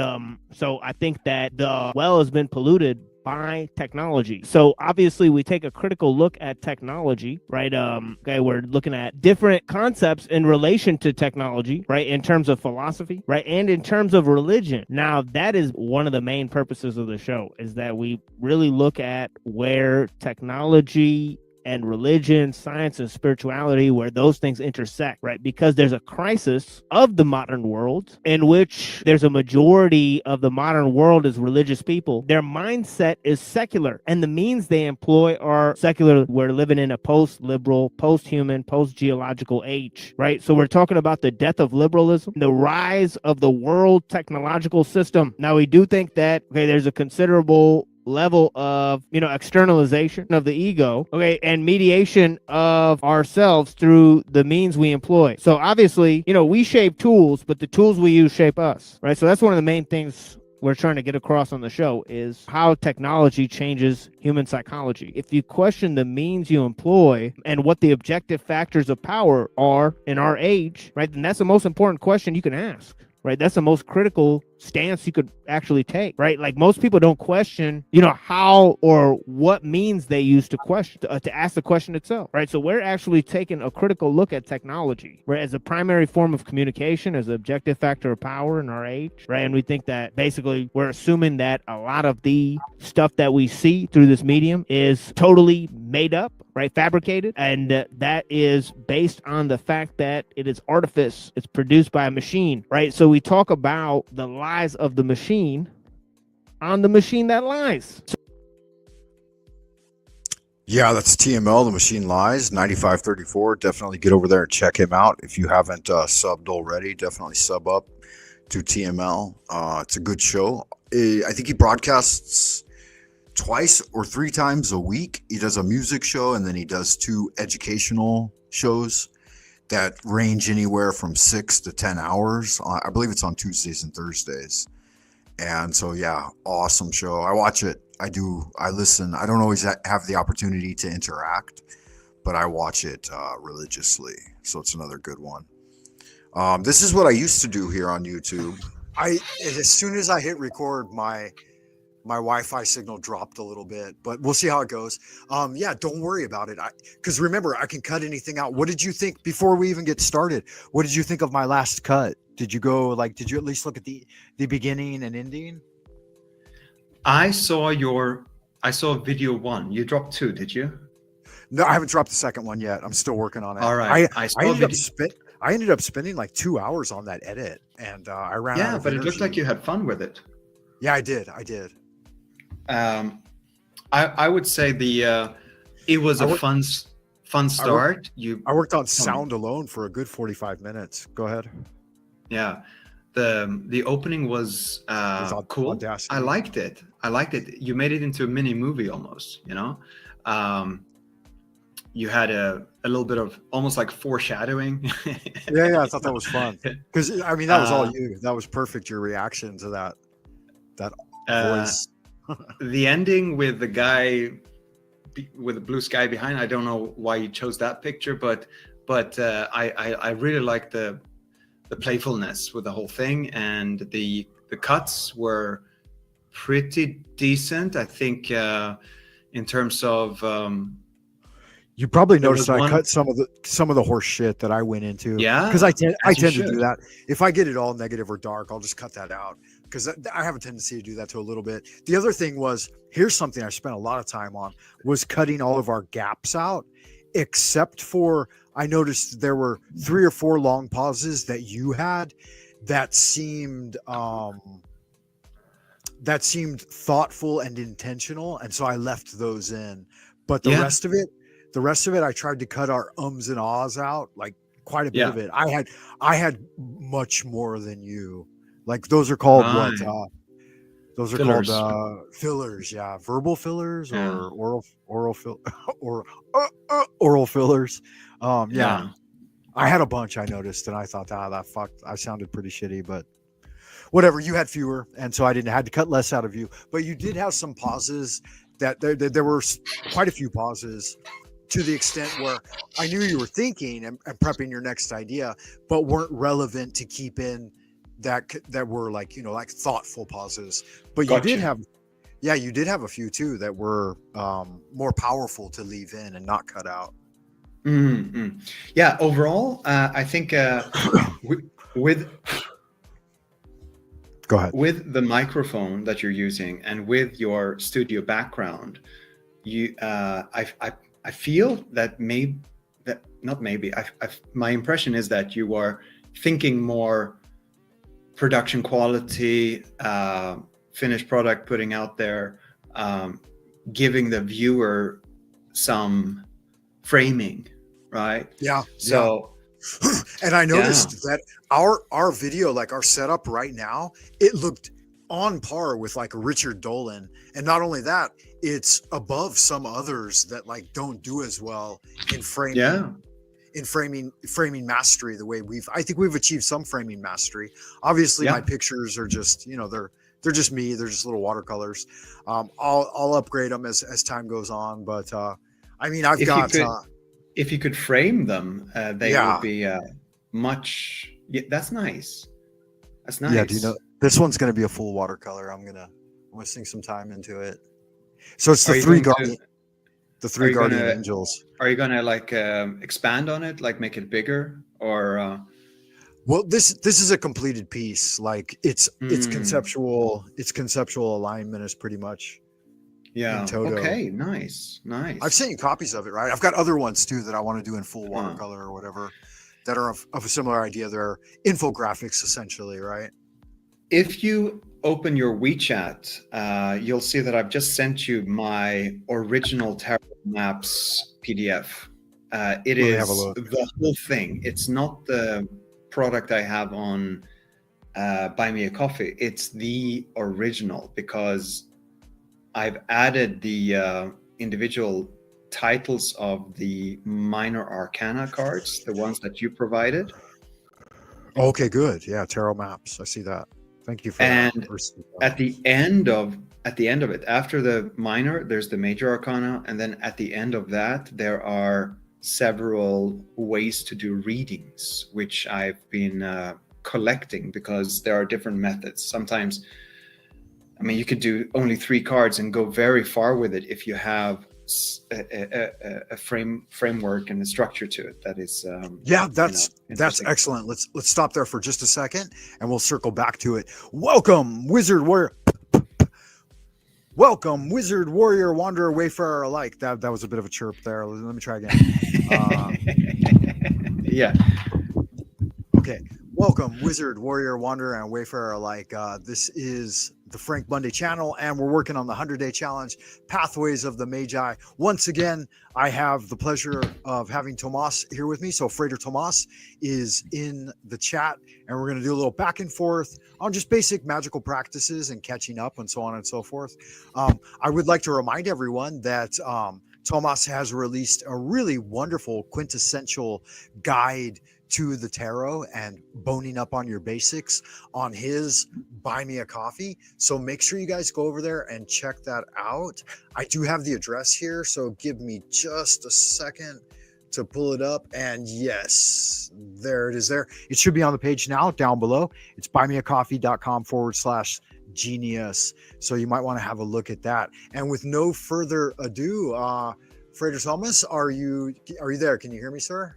so I think that the well has been polluted by technology. So obviously we take a critical look at technology, right? Okay, we're looking at different concepts in relation to technology, right? In terms of philosophy, right? And in terms of religion. Now, that is one of the main purposes of the show, is that we really look at where technology and religion, science, and spirituality, where those things intersect, right? Because there's a crisis of the modern world in which there's a majority of the modern world is religious people. Their mindset is secular, and the means they employ are secular. We're living in a post-liberal, post-human, post-geological age, right? So we're talking about the death of liberalism, the rise of the world technological system. Now, we do think that, okay, there's a considerable level of, you know, externalization of the ego, okay, and mediation of ourselves through the means we employ. So obviously, you know, we shape tools, but the tools we use shape us, right? So that's one of the main things we're trying to get across on the show, is how technology changes human psychology. If you question the means you employ and what the objective factors of power are in our age, right, then that's the most important question you can ask. Right, that's the most critical stance you could actually take, right? Like, most people don't question, you know, how or what means they use to question, to ask the question itself, right? So we're actually taking a critical look at technology, right, as a primary form of communication, as an objective factor of power in our age, right? And we think that basically we're assuming that a lot of the stuff that we see through this medium is totally made up, right, fabricated, and that is based on the fact that it is artifice. It's produced by a machine, right? So we talk about the lies of the machine on the machine that lies. Yeah, that's TML, The Machine Lies, 9534. Definitely get over there and check him out. If you haven't subbed already, definitely sub up to TML. It's a good show. I think he broadcasts twice or three times a week. He does a music show, and then he does 2 educational shows that range anywhere from 6 to 10 hours. I believe it's on Tuesdays and Thursdays. And so, yeah, awesome show. I watch it. I listen. I don't always have the opportunity to interact, but I watch it religiously. So it's another good one. This is what I used to do here on YouTube. As soon as I hit record, my Wi-Fi signal dropped a little bit, but we'll see how it goes. Yeah, don't worry about it. Because remember, I can cut anything out. What did you think before we even get started? What did you think of my last cut? Did you at least look at the beginning and ending? I saw video 1. You dropped 2, did you? No, I haven't dropped the second one yet. I'm still working on it. All right. I ended up spending like 2 hours on that edit, and I ran out of but energy. It looked like you had fun with it. Yeah, I did. I would say it was a fun start. I worked on sound alone for a good 45 minutes. Go ahead. Yeah, the opening was cool. Audacity. I liked it. You made it into a mini movie almost. You know, you had a little bit of almost like foreshadowing. yeah, I thought that was fun because I mean that was all you. That was perfect. Your reaction to that voice. the ending with the guy with the blue sky behind, I don't know why you chose that picture, but I really like the playfulness with the whole thing, and the cuts were pretty decent. I think in terms of you probably there noticed was I one- cut some of the horse shit that I went into. Yeah, because I tend as you to do should. that. If I get it all negative or dark, I'll just cut that out because I have a tendency to do that to a little bit. The other thing was, here's something I spent a lot of time on, was cutting all of our gaps out, except for I noticed there were 3 or 4 long pauses that you had that seemed thoughtful and intentional, and so I left those in. But the Yeah. rest of it, I tried to cut our ums and ahs out, like quite a bit Yeah. of it. I had much more than you. Like those are called what? Right. Those are Fillers. called fillers. Yeah, verbal fillers Yeah. or oral fillers. Yeah. I had a bunch I noticed, and I thought, I sounded pretty shitty, but whatever. You had fewer, and so I had to cut less out of you. But you did have some pauses that there were quite a few pauses, to the extent where I knew you were thinking and prepping your next idea, but weren't relevant to keep in that were like, like thoughtful pauses. But Gotcha. you did have a few too that were more powerful to leave in and not cut out. Mm-hmm. Yeah, overall, I think with Go ahead. with the microphone that you're using and with your studio background, I feel that my impression is that you are thinking more production quality, finished product putting out there, giving the viewer some framing, right? Yeah. So And I noticed that our video, like our setup right now, it looked on par with like a Richard Dolan. And not only that, it's above some others that like don't do as well in framing. In framing mastery, the way I think we've achieved some framing mastery. Obviously, my pictures are just, they're just me. They're just little watercolors. I'll upgrade them as time goes on. But I mean, if you could frame them, they Yeah. would be much. Yeah, that's nice. That's nice. Yeah, do you know this one's going to be a full watercolor? I'm gonna sink some time into it. So it's Are the you three going to- guardian, the three you guardian gonna- angels. Are you gonna like expand on it, like make it bigger, or? Well, this is a completed piece. Like it's Mm. conceptual. Its conceptual alignment is pretty much. Yeah. in toto. Okay. Nice. Nice. I've sent you copies of it, right? I've got other ones too that I want to do in full watercolor or whatever, that are of a similar idea. They're infographics essentially, right? If you open your WeChat, you'll see that I've just sent you my original Tarot Maps PDF. It Let me is have a look. the whole thing. It's not the product I have on Buy Me a Coffee. It's the original, because I've added the individual titles of the minor arcana cards, the ones that you provided. Okay, good. Yeah, tarot maps. I see that. Thank you for And that. at the end of it, after the minor, there's the major arcana, and then at the end of that, there are several ways to do readings, which I've been collecting, because there are different methods. Sometimes, I mean, you could do only 3 cards and go very far with it if you have a framework and a structure to it. That is, Yeah, that's interesting. excellent. Let's stop there for just a second, and we'll circle back to it. Welcome, Wizard Warrior. Welcome, Wizard Warrior, Wanderer, Wayfarer alike. That was a bit of a chirp there. Let me try again. Yeah. Okay. Welcome, Wizard, Warrior, Wanderer, and Wayfarer alike. This is the Frank Monday channel, and we're working on the 100-day challenge, Pathways of the Magi. Once again, I have the pleasure of having Tomas here with me. So Frater Tomas is in the chat, and we're going to do a little back and forth on just basic magical practices and catching up and so on and so forth. I would like to remind everyone that Tomas has released a really wonderful quintessential guide to the tarot and boning up on your basics on his Buy Me a Coffee. So make sure you guys go over there and check that out. I do have the address here, so give me just a second to pull it up. And yes, there it is there. It should be on the page now down below. It's buymeacoffee.com/genius. So you might want to have a look at that. And with no further ado, Frater Thomas, are you there? Can you hear me, sir?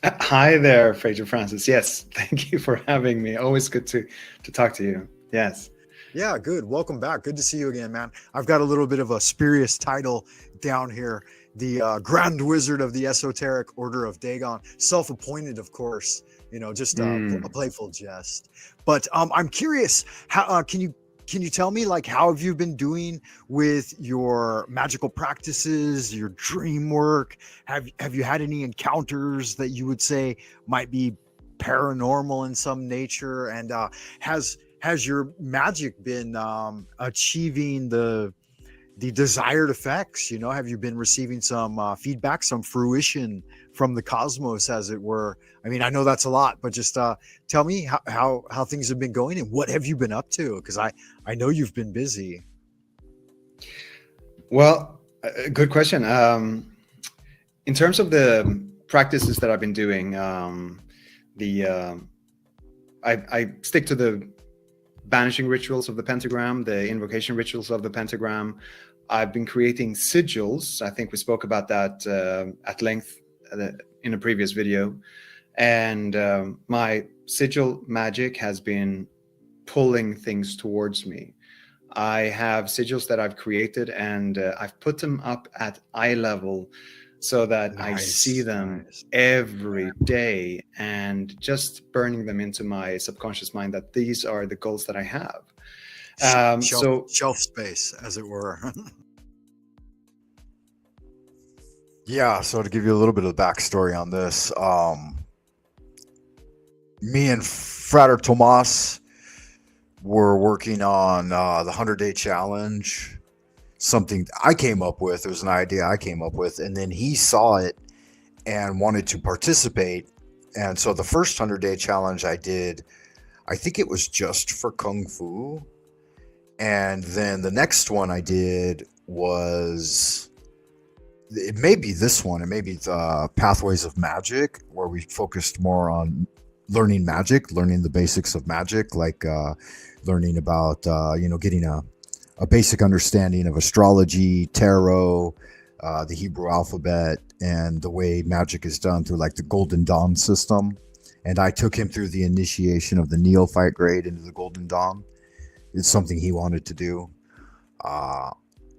Hi there, Fraser Francis. Yes, thank you for having me. Always good to talk to you. Yes. Yeah, good. Welcome back. Good to see you again, man. I've got a little bit of a spurious title down here. The Grand Wizard of the Esoteric Order of Dagon. Self-appointed, of course. You know, just a playful jest. But I'm curious, how can you tell me, like, how have you been doing with your magical practices, your dream work? Have you had any encounters that you would say might be paranormal in some nature? And has your magic been achieving the desired effects? You know, have you been receiving some feedback, some fruition from the cosmos, as it were? I mean, I know that's a lot, but just tell me how things have been going and what have you been up to? Because I know you've been busy. Well, good question. In terms of the practices that I've been doing, I stick to the banishing rituals of the pentagram, the invocation rituals of the pentagram. I've been creating sigils. I think we spoke about that at length in a previous video. And my sigil magic has been pulling things towards me. I have sigils that I've created, and I've put them up at eye level so that I see them every day, and just burning them into my subconscious mind that these are the goals that I have. Shelf space, as it were. Yeah, so to give you a little bit of the backstory on this, me and Frater Tomas were working on the 100-day challenge, something I came up with. It was an idea I came up with, and then he saw it and wanted to participate. And so the first 100-day challenge I did, I think it was just for Kung Fu. And then the next one I did was, it may be this one, it may be the Pathways of Magic, where we focused more on learning magic, learning the basics of magic, like learning about, getting a basic understanding of astrology, tarot, the Hebrew alphabet, and the way magic is done through like the Golden Dawn system. And I took him through the initiation of the neophyte grade into the Golden Dawn. It's something he wanted to do.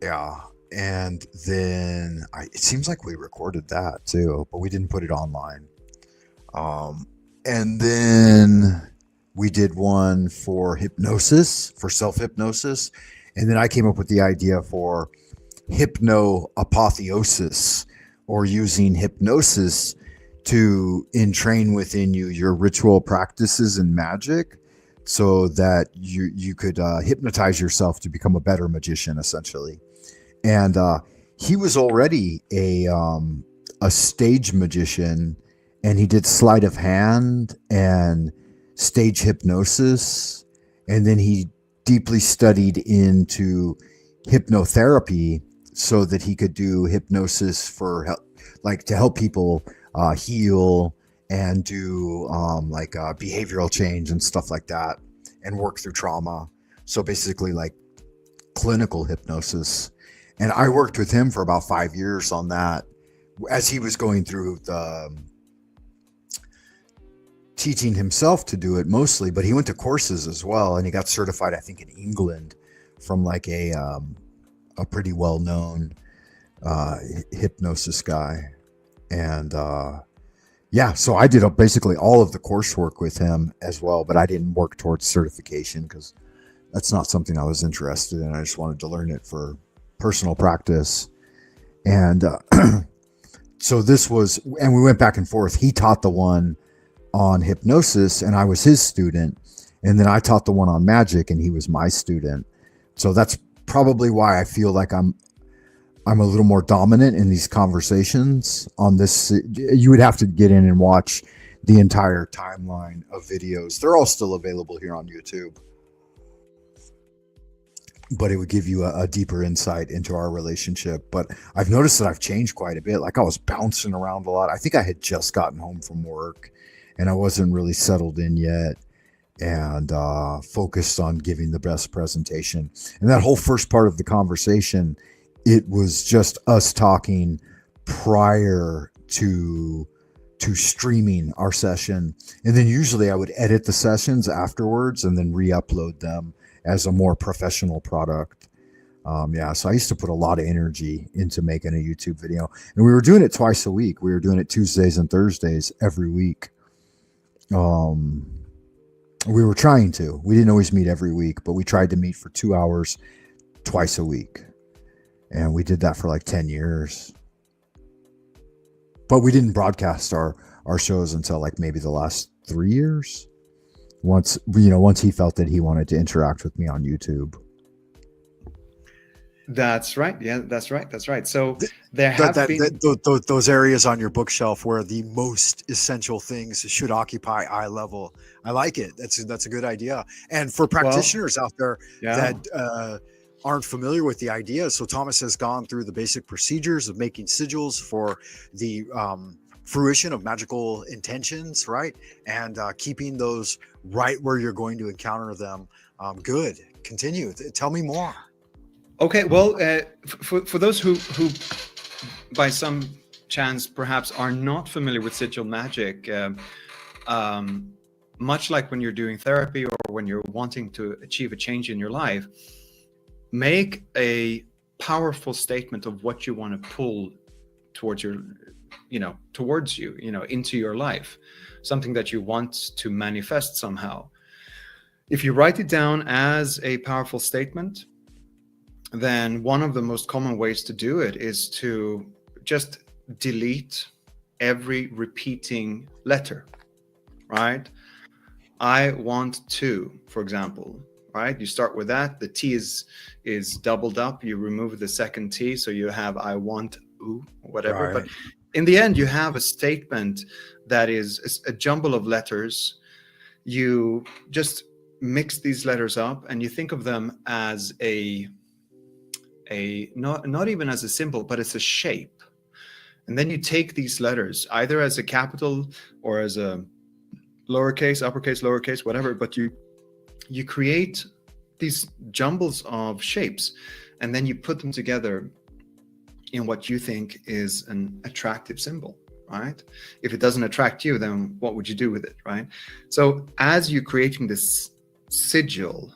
Yeah. And then it seems like we recorded that too, but we didn't put it online. And then we did one for hypnosis, for self-hypnosis. And then I came up with the idea for hypno-apotheosis, or using hypnosis to entrain within you your ritual practices and magic, so that you could hypnotize yourself to become a better magician, essentially. And he was already a stage magician, and he did sleight of hand and stage hypnosis. And then he deeply studied into hypnotherapy so that he could do hypnosis for to help people heal and do behavioral change and stuff like that, and work through trauma. So basically like clinical hypnosis. And I worked with him for about 5 years on that, as he was going through the teaching himself to do it mostly, but he went to courses as well, and he got certified, I think, in England from like a pretty well-known hypnosis guy. And so I did basically all of the coursework with him as well, but I didn't work towards certification because that's not something I was interested in. I just wanted to learn it for personal practice. And so this was, and we went back and forth. He taught the one on hypnosis and I was his student, and then I taught the one on magic and he was my student. So that's probably why I feel like I'm a little more dominant in these conversations on this. You would have to get in and watch the entire timeline of videos. They're all still available here on YouTube, but it would give you a deeper insight into our relationship. But I've noticed that I've changed quite a bit. Like, I was bouncing around a lot. I think I had just gotten home from work and I wasn't really settled in yet, and focused on giving the best presentation. And that whole first part of the conversation, it was just us talking prior to streaming our session. And then usually I would edit the sessions afterwards and then re-upload them as a more professional product. So I used to put a lot of energy into making a YouTube video, and we were doing it twice a week. We were doing it Tuesdays and Thursdays every week. We were trying to. We didn't always meet every week, but we tried to meet for 2 hours twice a week. And we did that for like 10 years. But we didn't broadcast our shows until like maybe the last 3 years. Once he felt that he wanted to interact with me on YouTube. That's right. Yeah, that's right. So there have been those areas on your bookshelf where the most essential things should occupy eye level. I like it. That's a good idea. And for practitioners out there that aren't familiar with the idea, so Thomas has gone through the basic procedures of making sigils for the fruition of magical intentions, right? And keeping those right where you're going to encounter them. Good. Continue. Tell me more. Okay, well, for those who by some chance perhaps are not familiar with sigil magic, much like when you're doing therapy or when you're wanting to achieve a change in your life, make a powerful statement of what you want to pull towards you, into your life, something that you want to manifest somehow. If you write it down as a powerful statement, then one of the most common ways to do it is to just delete every repeating letter, right? I want to, for example, right? You start with that. The T is doubled up. You remove the second T, so you have I want, ooh, whatever. Right. But in the end, you have a statement that is a jumble of letters. You just mix these letters up and you think of them as not even as a symbol, but as a shape. And then you take these letters either as a capital or as a lowercase, uppercase, lowercase, whatever, but you create these jumbles of shapes and then you put them together in what you think is an attractive symbol, right? If it doesn't attract you, then what would you do with it, right? So as you're creating this sigil,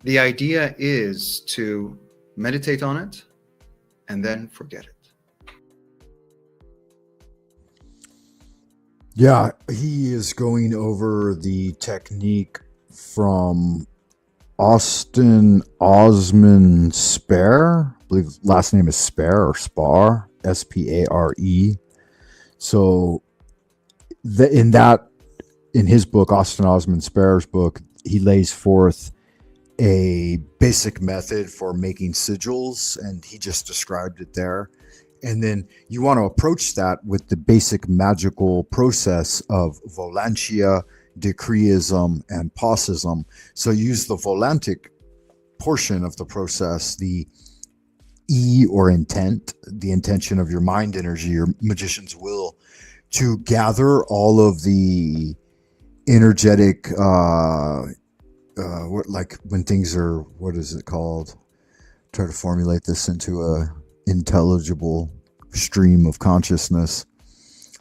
the idea is to meditate on it and then forget it. Yeah, he is going over the technique from Austin Osman Spare. I believe last name is Spare or Spar, S-P-A-R-E. So in his book, Austin Osman Spare's book, he lays forth a basic method for making sigils, and he just described it there. And then you want to approach that with the basic magical process of volantia, decreeism, and paucism. So use the volantic portion of the process, the E or intent, the intention of your mind energy, your magician's will, to gather all of the energetic like when things are, what is it called? Try to formulate this into a intelligible stream of consciousness,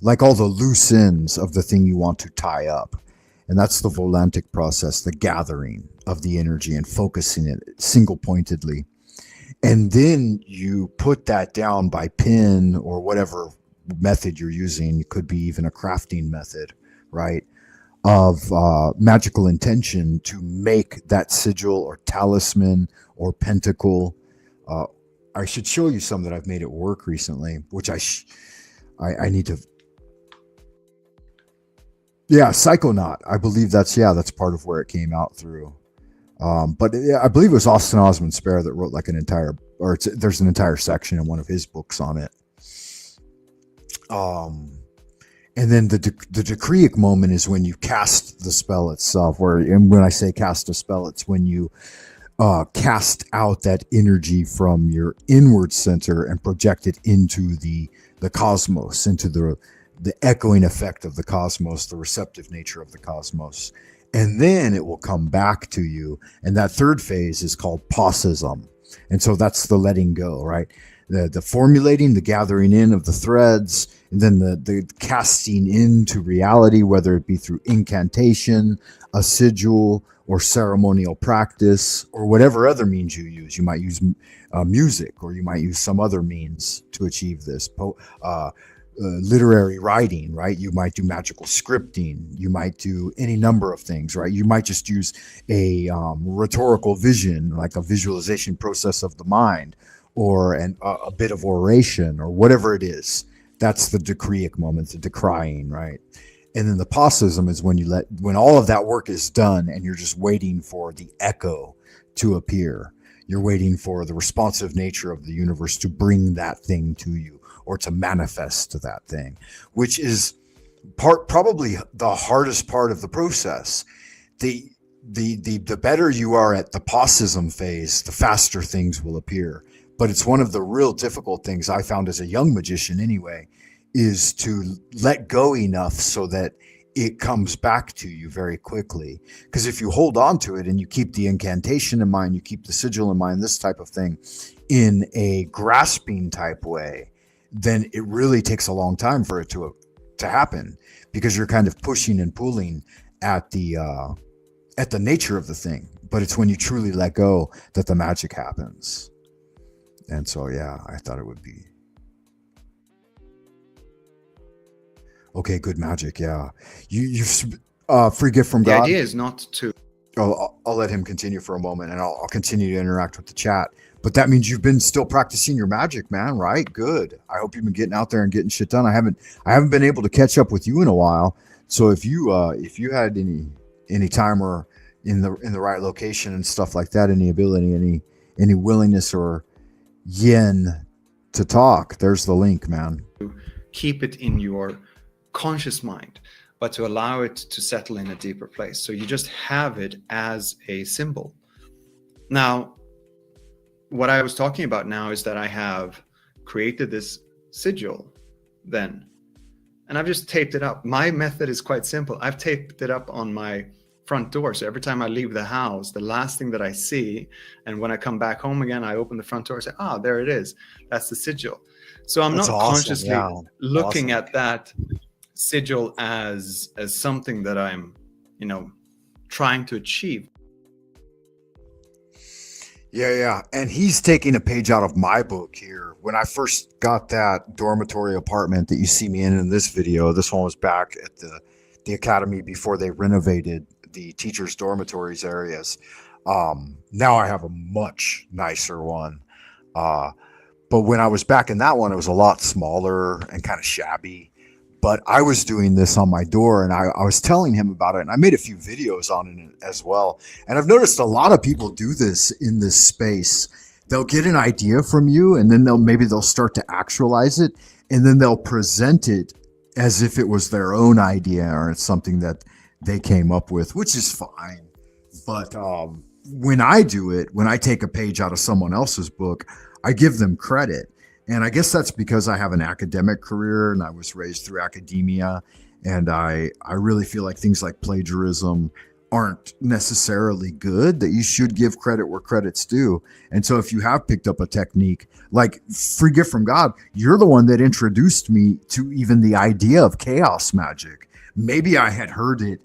like all the loose ends of the thing you want to tie up. And that's the volantic process, the gathering of the energy and focusing it single pointedly. And then you put that down by pen or whatever method you're using. It could be even a crafting method, right? Of magical intention to make that sigil or talisman or pentacle. I should show you some that I've made at work recently, which I need to. Yeah, Psychonaut. I believe that's part of where it came out through. But I believe it was Austin Osman Spare that wrote like there's an entire section in one of his books on it. And then the decreic moment is when you cast the spell itself. And when I say cast a spell, it's when you cast out that energy from your inward center and project it into the cosmos, into the echoing effect of the cosmos, the receptive nature of the cosmos. And then it will come back to you. And that third phase is called paucism. And so that's the letting go, right? The formulating, the gathering in of the threads, and then the casting into reality, whether it be through incantation, a sigil, or ceremonial practice, or whatever other means you use. You might use music, or you might use some other means to achieve this. Literary writing, right? You might do magical scripting. You might do any number of things, right? You might just use a rhetorical vision, like a visualization process of the mind, or a bit of oration, or whatever it is. That's the decreic moment, the decrying, right? And then the paucism is when all of that work is done and you're just waiting for the echo to appear. You're waiting for the responsive nature of the universe to bring that thing to you, or to manifest that thing, which is probably the hardest part of the process. The better you are at the paucism phase, the faster things will appear. But it's one of the real difficult things I found as a young magician anyway, is to let go enough so that it comes back to you very quickly. Because if you hold on to it and you keep the incantation in mind, you keep the sigil in mind, this type of thing, in a grasping type way, then it really takes a long time for it to happen, because you're kind of pushing and pulling at the nature of the thing. But it's when you truly let go that the magic happens. And so, yeah, I thought it would be. Okay, good magic. Yeah. You've free gift from God. The idea is not to. I'll let him continue for a moment, and I'll continue to interact with the chat. But that means you've been still practicing your magic, man, right? Good. I hope you've been getting out there and getting shit done. I haven't been able to catch up with you in a while. So if you had any time or in the right location and stuff like that, any ability, any willingness or yin to talk, there's the link, man. Keep it in your conscious mind, but to allow it to settle in a deeper place. So you just have it as a symbol. Now, what I was talking about now is that I have created this sigil then, and I've just taped it up. My method is quite simple. I've taped it up on my front door. So every time I leave the house, the last thing that I see, and when I come back home again, I open the front door and say, there it is. That's the sigil. So I'm not consciously looking at that sigil as something that I'm, trying to achieve. Yeah. And he's taking a page out of my book here. When I first got that dormitory apartment that you see me in this video, this one was back at the academy before they renovated the teachers' dormitories areas. Now I have a much nicer one. But when I was back in that one, it was a lot smaller and kind of shabby. But I was doing this on my door, and I was telling him about it, and I made a few videos on it as well. And I've noticed a lot of people do this in this space. They'll get an idea from you, and then they'll start to actualize it, and then they'll present it as if it was their own idea or it's something that they came up with, which is fine. But when I do it, when I take a page out of someone else's book, I give them credit. And I guess that's because I have an academic career and I was raised through academia. And I really feel like things like plagiarism aren't necessarily good, that you should give credit where credit's due. And so if you have picked up a technique like free gift from God, you're the one that introduced me to even the idea of chaos magic. Maybe I had heard it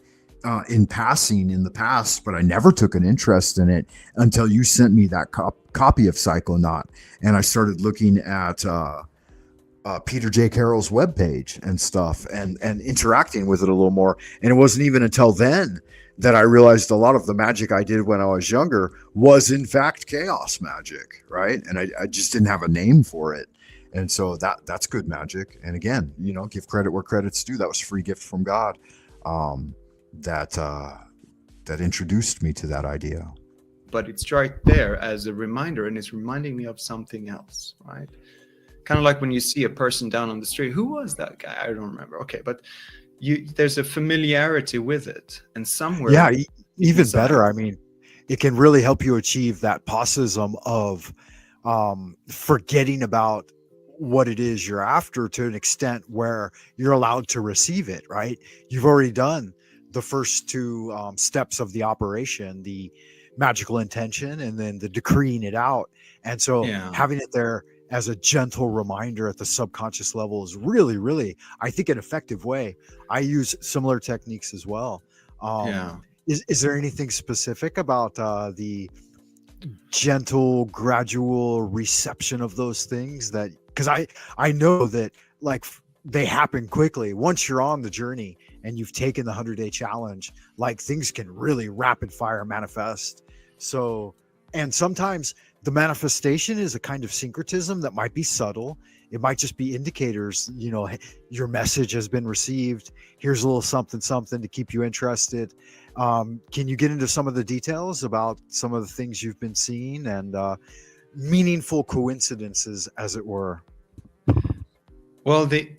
in passing in the past, but I never took an interest in it until you sent me that copy of Psychonaut, and I started looking at Peter J. Carroll's webpage and stuff, and interacting with it a little more. And it wasn't even until then that I realized a lot of the magic I did when I was younger was in fact chaos magic, right? And I just didn't have a name for it. And so that's good magic. And again, give credit where credit's due. That was free gift from God. That introduced me to that idea. But it's right there as a reminder, and it's reminding me of something else, right? Kind of like when you see a person down on the street. Who was that guy? I don't remember. Okay, but there's a familiarity with it, and somewhere. Yeah, even better. I mean, it can really help you achieve that paucism of forgetting about what it is you're after to an extent where you're allowed to receive it, right? You've already done the first two steps of the operation, the magical intention and then the decreeing it out. And so having it there as a gentle reminder at the subconscious level is really, really, I think, an effective way. I use similar techniques as well. Is there anything specific about the gentle, gradual reception of those things that, because I know that like they happen quickly once you're on the journey and you've taken the 100-day challenge, like things can really rapid fire manifest. So, and sometimes the manifestation is a kind of syncretism that might be subtle. It might just be indicators, you know, your message has been received. Here's a little something to keep you interested. Can you get into some of the details about some of the things you've been seeing and meaningful coincidences, as it were? Well, the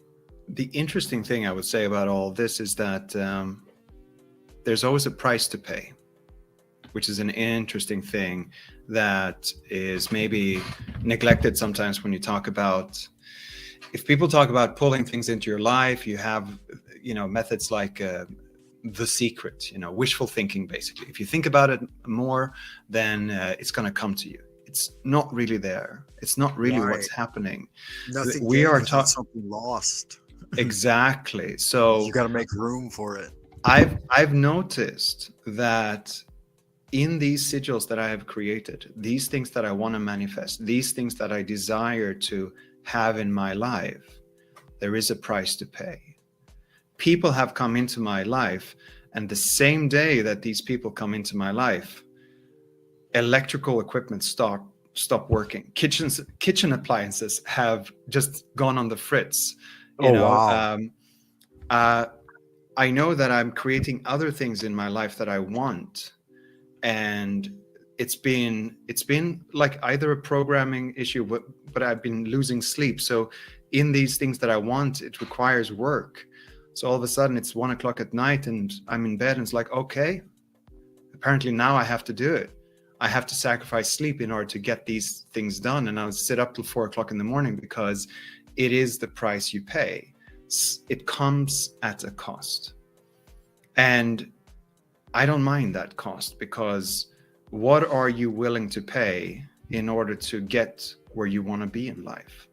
interesting thing I would say about all of this is that there's always a price to pay, which is an interesting thing that is maybe neglected sometimes when you talk about, if people talk about pulling things into your life, you have, you know, methods like The Secret, you know, wishful thinking, basically. If you think about it more, then it's going to come to you. It's not really there. It's not really what's happening. Nothing. We are talking something lost. Exactly. So you got to make room for it. I've noticed that in these sigils that I have created, these things that I want to manifest, these things that I desire to have in my life, there is a price to pay. People have come into my life, and the same day that these people come into my life, electrical equipment stop working. Kitchen appliances have just gone on the fritz. Wow. I know that I'm creating other things in my life that I want, and it's been like either a programming issue, but I've been losing sleep. So in these things that I want, it requires work. So all of a sudden it's 1 o'clock at night and I'm in bed, and it's like, okay, apparently now I have to do it. I have to sacrifice sleep in order to get these things done. And I'll sit up till 4 o'clock in the morning, because it is the price you pay. It comes at a cost. And I don't mind that cost, because what are you willing to pay in order to get where you want to be in life?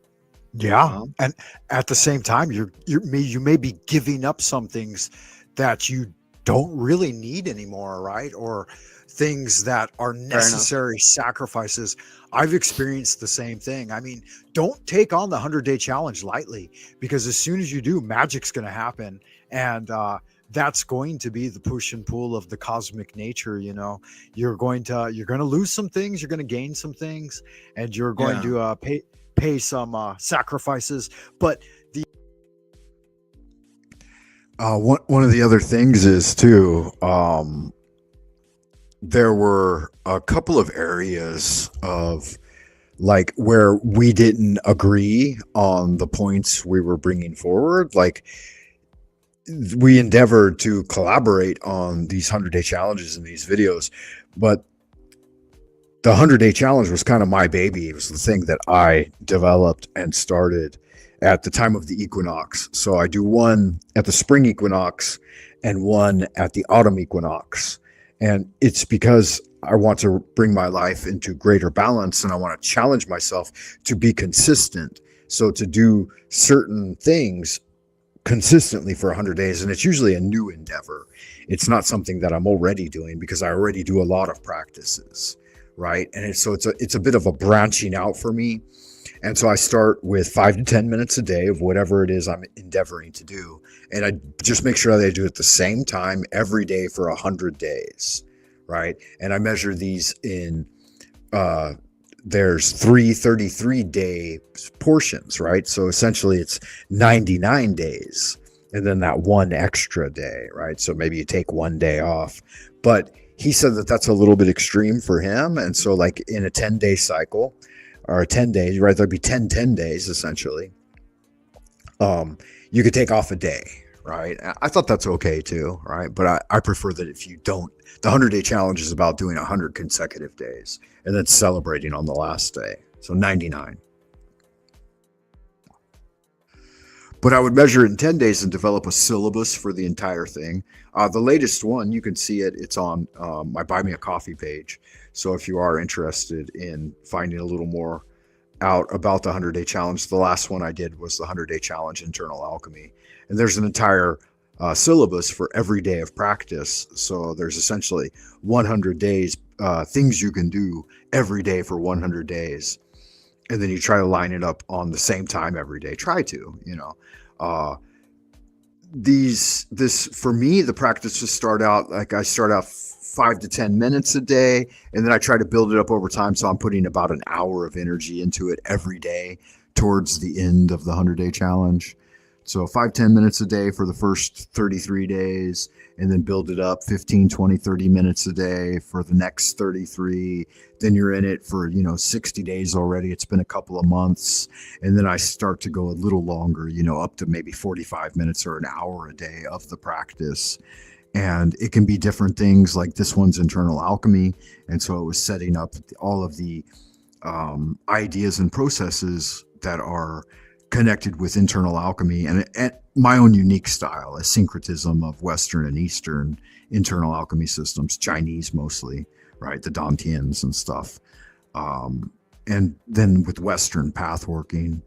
Yeah. And at the same time, you may be giving up some things that you don't really need anymore, right? Or things that are necessary sacrifices. I've experienced the same thing. I mean, don't take on the 100-day challenge lightly, because as soon as you do, magic's going to happen. And that's going to be the push and pull of the cosmic nature. You know, you're going to lose some things, you're going to gain some things, and you're going to pay some sacrifices. But the one of the other things is too, there were a couple of areas of like where we didn't agree on the points we were bringing forward. Like, we endeavored to collaborate on these 100-day challenges in these videos, but the 100-day challenge was kind of my baby. It was the thing that I developed and started at the time of the equinox. So I do one at the spring equinox and one at the autumn equinox. And it's because I want to bring my life into greater balance, and I want to challenge myself to be consistent. So to do certain things consistently for 100 days, and it's usually a new endeavor. It's not something that I'm already doing, because I already do a lot of practices, right? And it's a bit of a branching out for me. And so I start with 5 to 10 minutes a day of whatever it is I'm endeavoring to do. And I just make sure that I do it the same time every day for 100 days, right? And I measure these in, there's 33-day portions, right? So essentially it's 99 days and then that one extra day, right? So maybe you take one day off. But he said that that's a little bit extreme for him. And so like in a 10-day cycle, or 10 days, right? There'd be 10 days essentially. You could take off a day, right? I thought that's okay too, right? But I prefer that if you don't, the 100-day challenge is about doing 100 consecutive days and then celebrating on the last day. So 99. But I would measure it in 10 days and develop a syllabus for the entire thing. The latest one, you can see it. It's on my Buy Me a Coffee page. So if you are interested in finding a little more out about the 100-day challenge, the last one I did was the 100-day challenge internal alchemy. And there's an entire syllabus for every day of practice. So there's essentially 100 days, things you can do every day for 100 days. And then you try to line it up on the same time every day. Try to, you know, for me, the practice just start out like I start out 5 to 10 minutes a day, and then I try to build it up over time. So I'm putting about an hour of energy into it every day towards the end of the 100-day challenge. So 5-10 minutes a day for the first 33 days, and then build it up 15, 20, 30 minutes a day for the next 33. Then you're in it for, 60 days already. It's been a couple of months. And then I start to go a little longer, up to maybe 45 minutes or an hour a day of the practice. And it can be different things, like this one's internal alchemy. And so it was setting up all of the ideas and processes that are connected with internal alchemy and my own unique style, a syncretism of Western and Eastern internal alchemy systems, Chinese mostly, right? The Dantians and stuff. And then with Western path working,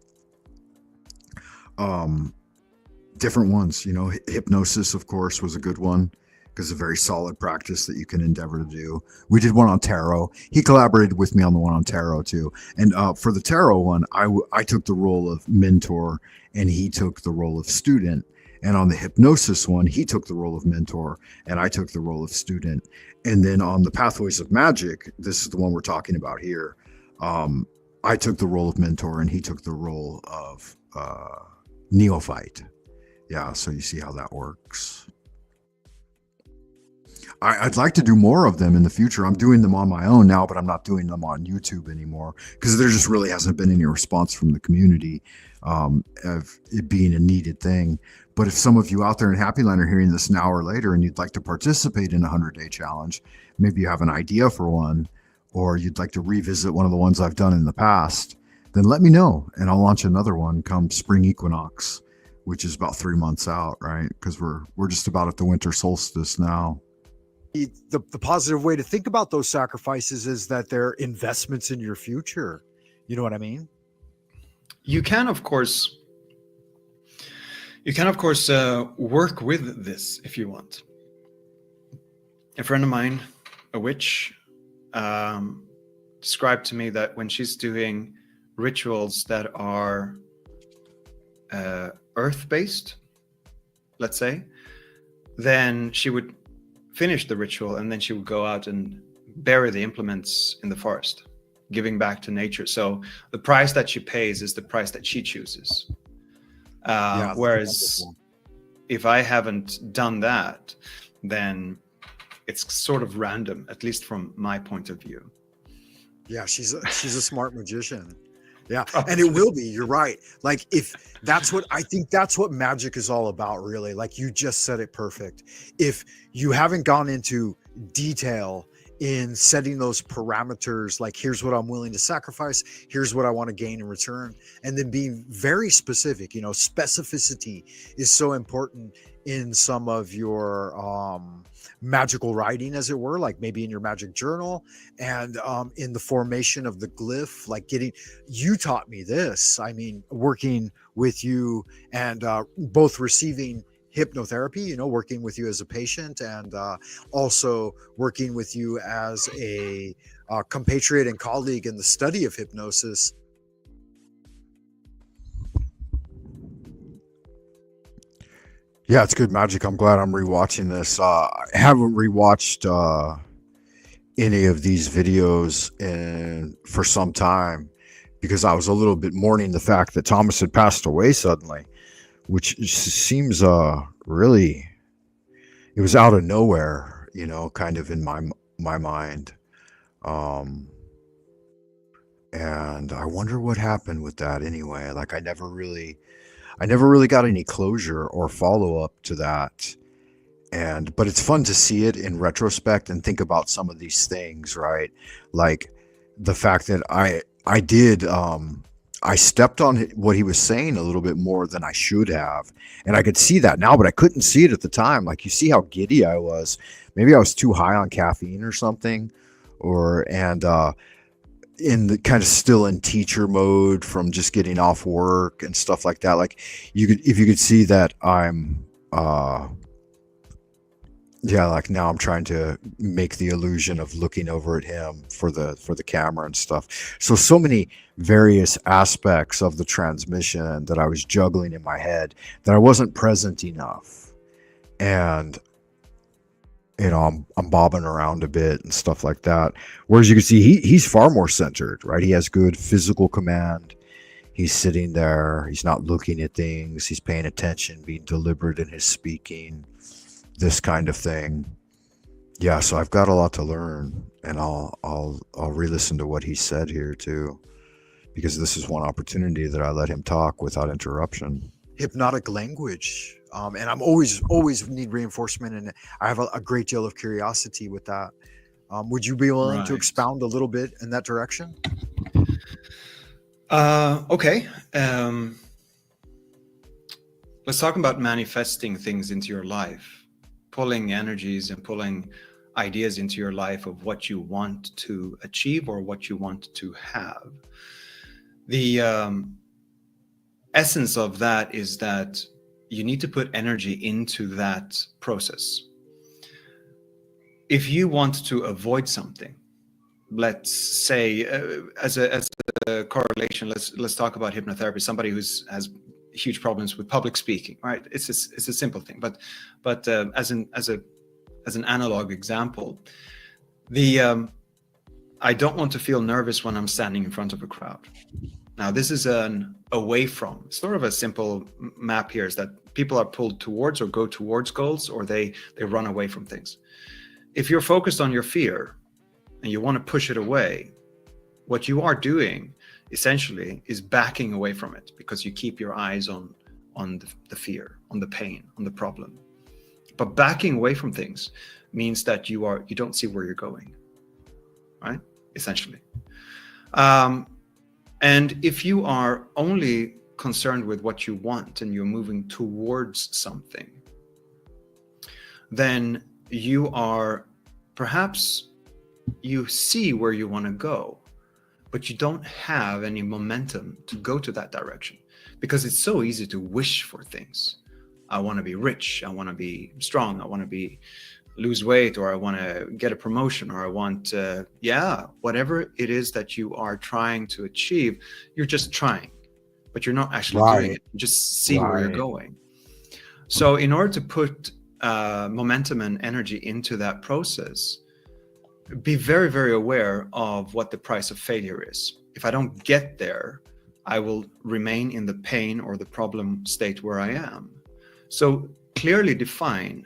different ones, hypnosis, of course, was a good one because it's a very solid practice that you can endeavor to do. We did one on tarot. He collaborated with me on the one on tarot too. And for the tarot one, I took the role of mentor and he took the role of student. And on the hypnosis one, he took the role of mentor and I took the role of student. And then on the Pathways of Magic, this is the one we're talking about here. I took the role of mentor and he took the role of neophyte. Yeah, so you see how that works. I'd like to do more of them in the future. I'm doing them on my own now, but I'm not doing them on YouTube anymore because there just really hasn't been any response from the community of it being a needed thing. But if some of you out there in Happy Land are hearing this now or later and you'd like to participate in a 100-day challenge, maybe you have an idea for one, or you'd like to revisit one of the ones I've done in the past, then let me know and I'll launch another one come spring equinox, which is about 3 months out, right? Because we're just about at the winter solstice now. The positive way to think about those sacrifices is that they're investments in your future. You know what I mean? You can, of course, work with this if you want. A friend of mine, a witch, described to me that when she's doing rituals that are earth-based, let's say, then she would finish the ritual and then she would go out and bury the implements in the forest, giving back to nature. So the price that she pays is the price that she chooses. Whereas if I haven't done that, then it's sort of random, at least from my point of view. Yeah, she's a smart magician. Yeah, and it will be. You're right. Like if that's what I think, that's what magic is all about, really. Like you just said it perfect. If you haven't gone into detail in setting those parameters, like here's what I'm willing to sacrifice, here's what I want to gain in return, and then being very specific. Specificity is so important in some of your magical writing, as it were, like maybe in your magic journal and in the formation of the glyph, like you taught me this. I mean, working with you and both receiving hypnotherapy, working with you as a patient and also working with you as a compatriot and colleague in the study of hypnosis. Yeah, it's good magic. I'm glad I'm rewatching this. I haven't rewatched any of these videos for some time because I was a little bit mourning the fact that Thomas had passed away suddenly, which seems really, it was out of nowhere, kind of in my mind. And I wonder what happened with that anyway. Like I never really got any closure or follow up to that. But it's fun to see it in retrospect and think about some of these things, right? Like the fact that I stepped on what he was saying a little bit more than I should have. And I could see that now, but I couldn't see it at the time. Like you see how giddy I was. Maybe I was too high on caffeine or something, in the kind of still in teacher mode from just getting off work and stuff like that. Like if you could see that I'm, like now I'm trying to make the illusion of looking over at him for the camera and stuff. So many various aspects of the transmission that I was juggling in my head that I wasn't present enough. And I'm bobbing around a bit and stuff like that. Whereas you can see he's far more centered, right? He has good physical command. He's sitting there. He's not looking at things. He's paying attention, being deliberate in his speaking, this kind of thing. Yeah, so I've got a lot to learn, and I'll re-listen to what he said here too, because this is one opportunity that I let him talk without interruption. Hypnotic language. And I'm always need reinforcement, and I have a great deal of curiosity with that. Would you be willing to expound a little bit in that direction? Okay. Let's talk about manifesting things into your life, pulling energies and pulling ideas into your life of what you want to achieve or what you want to have. The essence of that is that you need to put energy into that process. If you want to avoid something, let's say as a correlation, let's talk about hypnotherapy. Somebody has huge problems with public speaking, right? It's a simple thing, but as an analog example, I don't want to feel nervous when I'm standing in front of a crowd. Now, this is an away from, sort of a simple map here, is that people are pulled towards or go towards goals, or they run away from things. If you're focused on your fear and you want to push it away, what you are doing essentially is backing away from it, because you keep your eyes on the fear, on the pain, on the problem. But backing away from things means that you don't see where you're going, right? Essentially. And if you are only concerned with what you want and you're moving towards something, then you see where you want to go, but you don't have any momentum to go to that direction, because it's so easy to wish for things. I want to be rich. I want to be strong. I want to lose weight, or I want to get a promotion, or I want, whatever it is that you are trying to achieve, you're just trying, but you're not actually doing it. You just see where you're going. So in order to put momentum and energy into that process, be very, very aware of what the price of failure is. If I don't get there, I will remain in the pain or the problem state where I am. So clearly define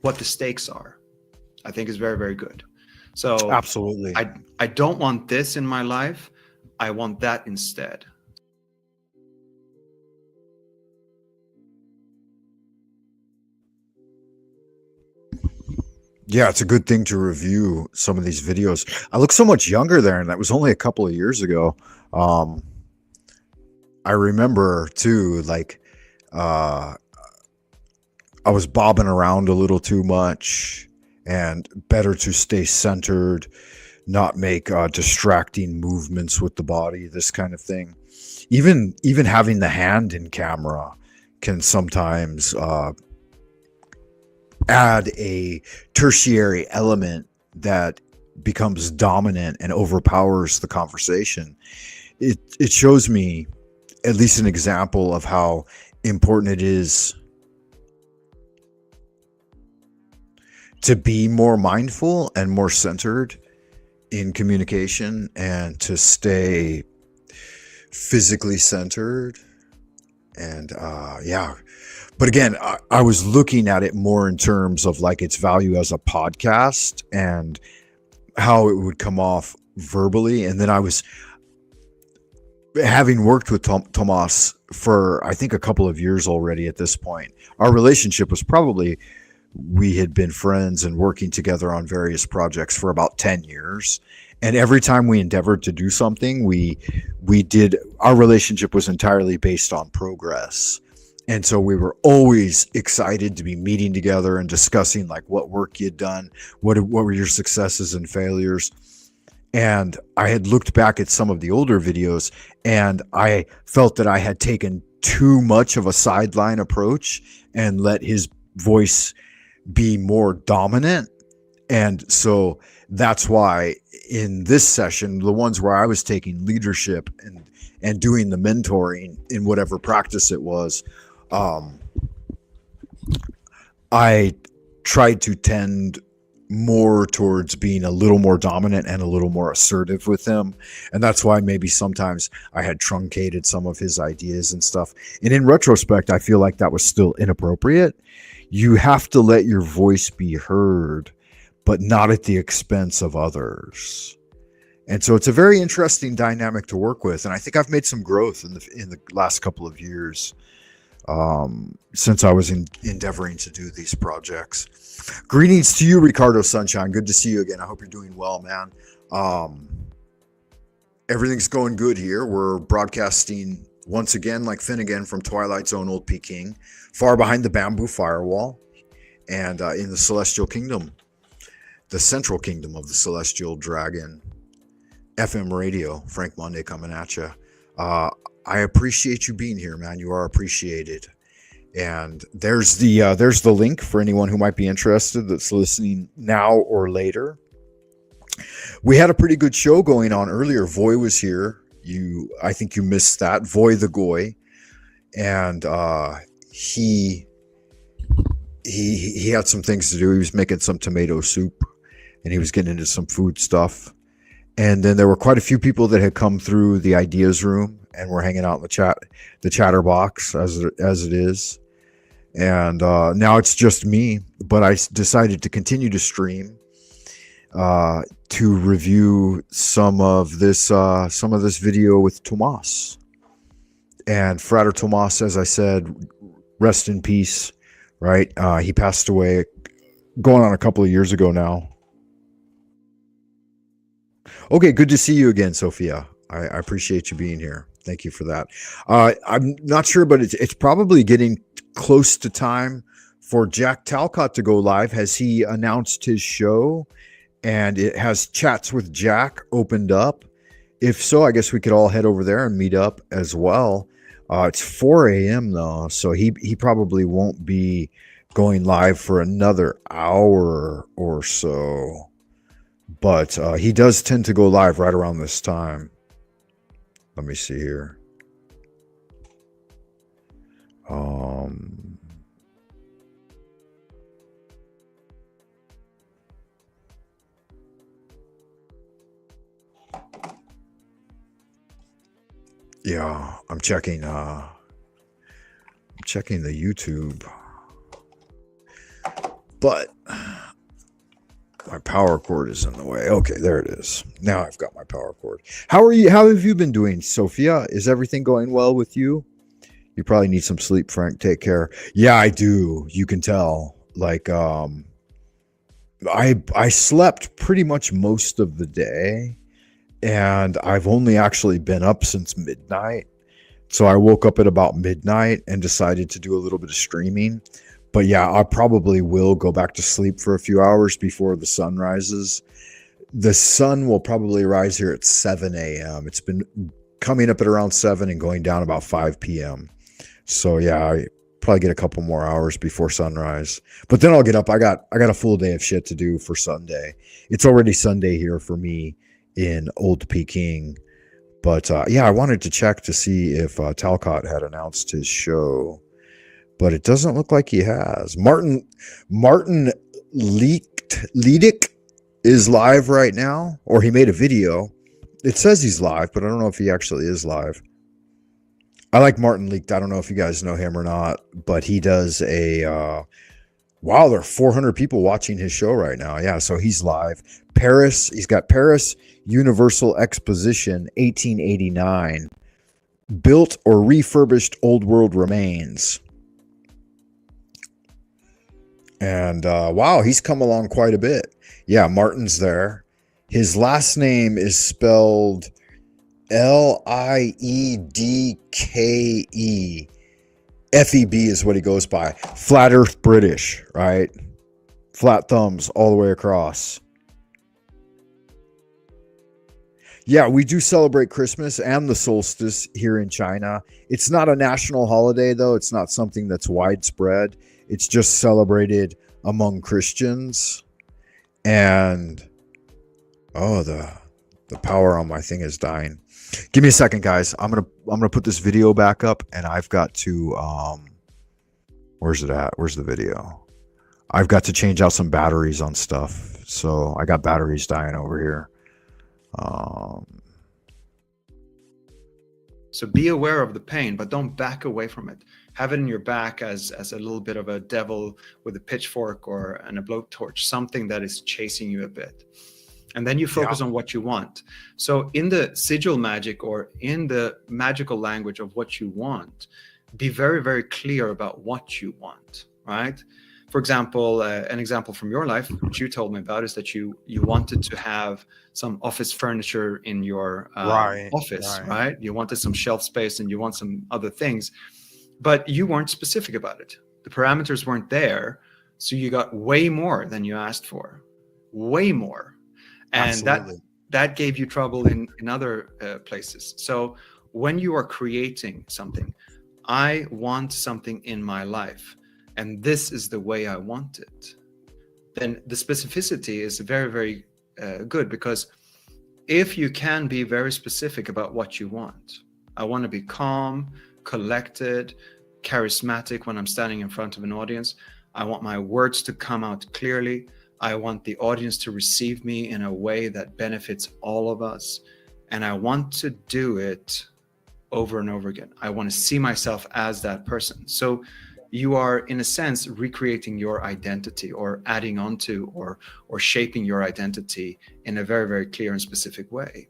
what the stakes are, I think is very, very good. So absolutely, I don't want this in my life. I want that instead. Yeah, it's a good thing to review some of these videos. I look so much younger there, and that was only a couple of years ago. I remember too, like, I was bobbing around a little too much, and better to stay centered, not make distracting movements with the body, this kind of thing. Even having the hand in camera can sometimes add a tertiary element that becomes dominant and overpowers the conversation. It shows me at least an example of how important it is to be more mindful and more centered in communication, and to stay physically centered. And but again, I was looking at it more in terms of like its value as a podcast and how it would come off verbally. And then I was having worked with Tomas for, I think, a couple of years already at this point. Our relationship was probably, we had been friends and working together on various projects for about 10 years. And every time we endeavored to do something, we did, our relationship was entirely based on progress. And so we were always excited to be meeting together and discussing like what work you'd done, what were your successes and failures. And I had looked back at some of the older videos and I felt that I had taken too much of a sideline approach and let his voice be more dominant. And so that's why in this session, the ones where I was taking leadership and doing the mentoring in whatever practice it was, I tried to tend more towards being a little more dominant and a little more assertive with him. And that's why maybe sometimes I had truncated some of his ideas and stuff. And in retrospect, I feel like that was still inappropriate. You have to let your voice be heard, but not at the expense of others. And so it's a very interesting dynamic to work with. And I think I've made some growth in the last couple of years since I was endeavoring to do these projects. Greetings to you, Ricardo Sunshine. Good to see you again. I hope you're doing well, man. Everything's going good here. We're broadcasting once again, like Finnegan, from Twilight Zone, Old Peking, far behind the bamboo firewall, and in the Celestial Kingdom, the central kingdom of the Celestial Dragon. FM radio, Frank Monday coming at you. I appreciate you being here, man. You are appreciated. And there's the link for anyone who might be interested that's listening now or later. We had a pretty good show going on earlier. Voy was here. I think you missed that. Voy the Goy. And he had some things to do. He was making some tomato soup and he was getting into some food stuff. And then there were quite a few people that had come through the ideas room and were hanging out in the chatterbox as it is. And now it's just me, but I decided to continue to stream to review some of this video with Tomas. And Frater Tomas, as I said, rest in peace, right? He passed away going on a couple of years ago now. Okay, good to see you again, Sophia. I appreciate you being here. Thank you for that. I'm not sure, but it's probably getting close to time for Jack Talcott to go live. Has he announced his show? And it has Chats with Jack opened up. If so, I guess we could all head over there and meet up as well. It's 4 a.m. though, so he probably won't be going live for another hour or so. But he does tend to go live right around this time. Let me see here. Yeah, I'm checking the YouTube. But my power cord is in the way. Okay, there it is. Now I've got my power cord. How are you? How have you been doing, Sophia? Is everything going well with you? You probably need some sleep, Frank. Take care. Yeah, I do. You can tell. Like, I slept pretty much most of the day, and I've only actually been up since midnight. So I woke up at about midnight and decided to do a little bit of streaming. But yeah, I probably will go back to sleep for a few hours before the sun rises. The sun will probably rise here at 7 a.m. It's been coming up at around 7 and going down about 5 p.m. So yeah, I probably get a couple more hours before sunrise. But then I'll get up. I got a full day of shit to do for Sunday. It's already Sunday here for me in Old Peking. But yeah, I wanted to check to see if Talcott had announced his show. But it doesn't look like he has. Martin Leedick is live right now, or he made a video. It says he's live, but I don't know if he actually is live. I like Martin Leaked. I don't know if you guys know him or not, but he does a wow, there are 400 people watching his show right now. Yeah, so he's live. Paris. He's got Paris Universal Exposition 1889. Built or refurbished old world remains. And wow, he's come along quite a bit. Yeah, Martin's there. His last name is spelled Liedke. FEB is what he goes by. Flat Earth British, right? Flat thumbs all the way across. Yeah, we do celebrate Christmas and the solstice here in China. It's not a national holiday, though. It's not something that's widespread. It's just celebrated among Christians. And oh, the power on my thing is dying. Give me a second, guys. I'm gonna put this video back up, and I've got to where's it at? Where's the video? I've got to change out some batteries on stuff. So I got batteries dying over here. So be aware of the pain, but don't back away from it. Have it in your back as a little bit of a devil with a pitchfork and a blowtorch, something that is chasing you a bit. And then you focus on what you want. So in the sigil magic, or in the magical language of what you want, be very, very clear about what you want, right? For example, an example from your life, which you told me about, is that you wanted to have some office furniture in your office, right? You wanted some shelf space and you want some other things, but you weren't specific about it. The parameters weren't there, so you got way more than you asked for, way more. And that gave you trouble in other places. So when you are creating something, I want something in my life, and this is the way I want it, then the specificity is very, very good, because if you can be very specific about what you want, I want to be calm, collected, charismatic when I'm standing in front of an audience. I want my words to come out clearly. I want the audience to receive me in a way that benefits all of us. And I want to do it over and over again. I want to see myself as that person. So you are, in a sense, recreating your identity, or adding on to, or shaping your identity in a very, very clear and specific way.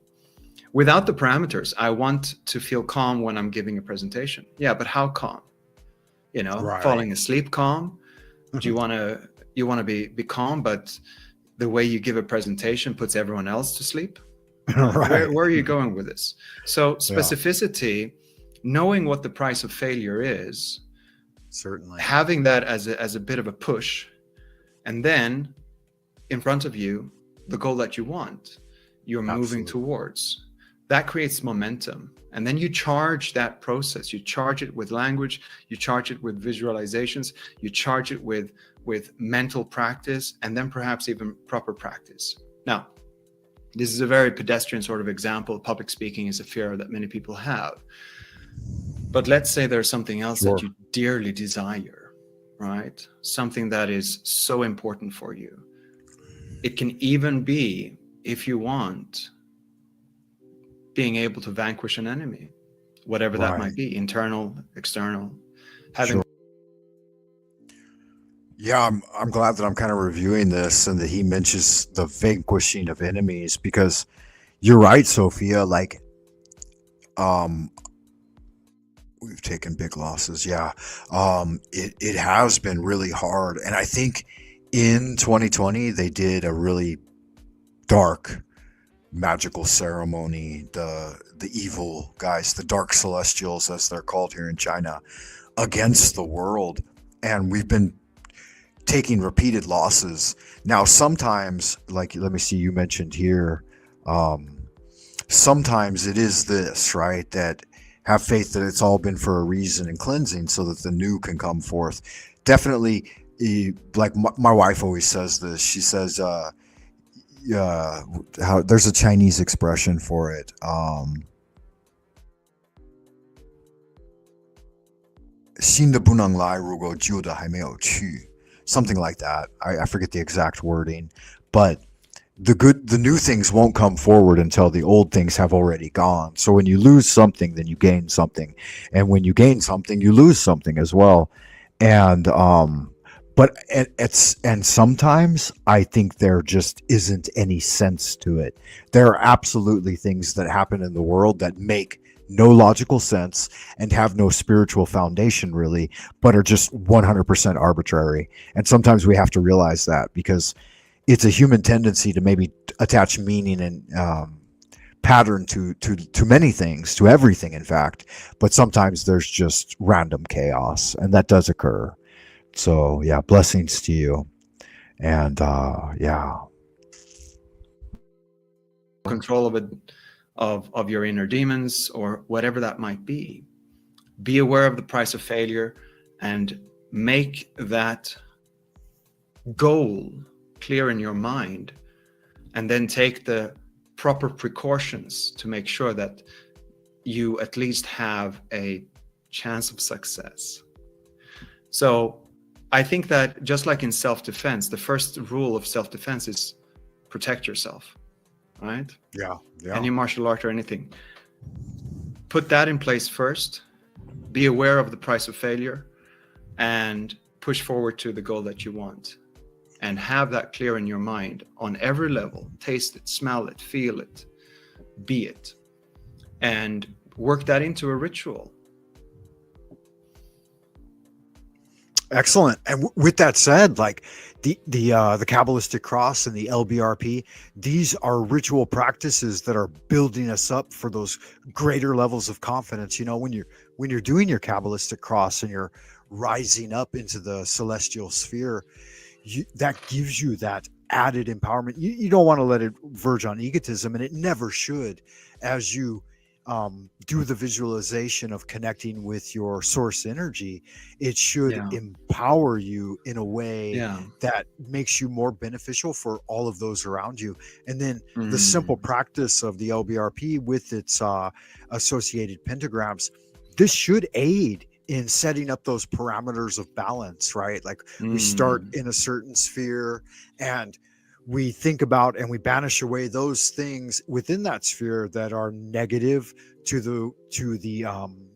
Without the parameters, I want to feel calm when I'm giving a presentation. Yeah, but how calm? You know, falling asleep calm? Do you want to be calm, but the way you give a presentation puts everyone else to sleep? Where are you going with this? So specificity, knowing what the price of failure is, certainly having that as a bit of a push, and then in front of you, the goal that you want, you're moving towards. That creates momentum. And then you charge that process. You charge it with language, you charge it with visualizations, you charge it with mental practice, and then perhaps even proper practice. Now, this is a very pedestrian sort of example. Public speaking is a fear that many people have. But let's say there's something else that you dearly desire, right? Something that is so important for you. It can even be, if you want, being able to vanquish an enemy, whatever that might be, internal, external. Yeah, I'm glad that I'm kind of reviewing this and that he mentions the vanquishing of enemies, because you're right, Sophia. Like, we've taken big losses. Yeah, it has been really hard, and I think in 2020 they did a really dark magical ceremony. The evil guys, the Dark Celestials, as they're called here in China, against the world, and we've been taking repeated losses. Now, sometimes, like, let me see, you mentioned here, sometimes it is this, right, that have faith that it's all been for a reason and cleansing so that the new can come forth. Definitely, like my wife always says this. She says, how there's a Chinese expression for it. Something like that. I forget the exact wording, but the new things won't come forward until the old things have already gone. So when you lose something, then you gain something, and when you gain something, you lose something as well. And but and sometimes I think there just isn't any sense to it. There are absolutely things that happen in the world that make no logical sense and have no spiritual foundation really, but are just 100% arbitrary. And sometimes we have to realize that, because it's a human tendency to maybe attach meaning and pattern to many things, to everything, in fact. But sometimes there's just random chaos, and that does occur. So yeah, blessings to you. And yeah. Control of it, of your inner demons or whatever that might be. Be aware of the price of failure and make that goal clear in your mind, and then take the proper precautions to make sure that you at least have a chance of success. So I think that just like in self-defense, the first rule of self-defense is protect yourself, right? Yeah. Any martial art or anything. Put that in place first. Be aware of the price of failure and push forward to the goal that you want. And have that clear in your mind on every level. Taste it, smell it, feel it, be it. And work that into a ritual. Excellent. And with that said, like the Kabbalistic cross and the LBRP, these are ritual practices that are building us up for those greater levels of confidence. You know, when you're doing your Kabbalistic cross and you're rising up into the celestial sphere, that gives you that added empowerment. You don't want to let it verge on egotism, and it never should. As you do the visualization of connecting with your source energy, it should empower you in a way that makes you more beneficial for all of those around you. And then the simple practice of the LBRP with its associated pentagrams, this should aid in setting up those parameters of balance, right? Like we start in a certain sphere and we think about and we banish away those things within that sphere that are negative to the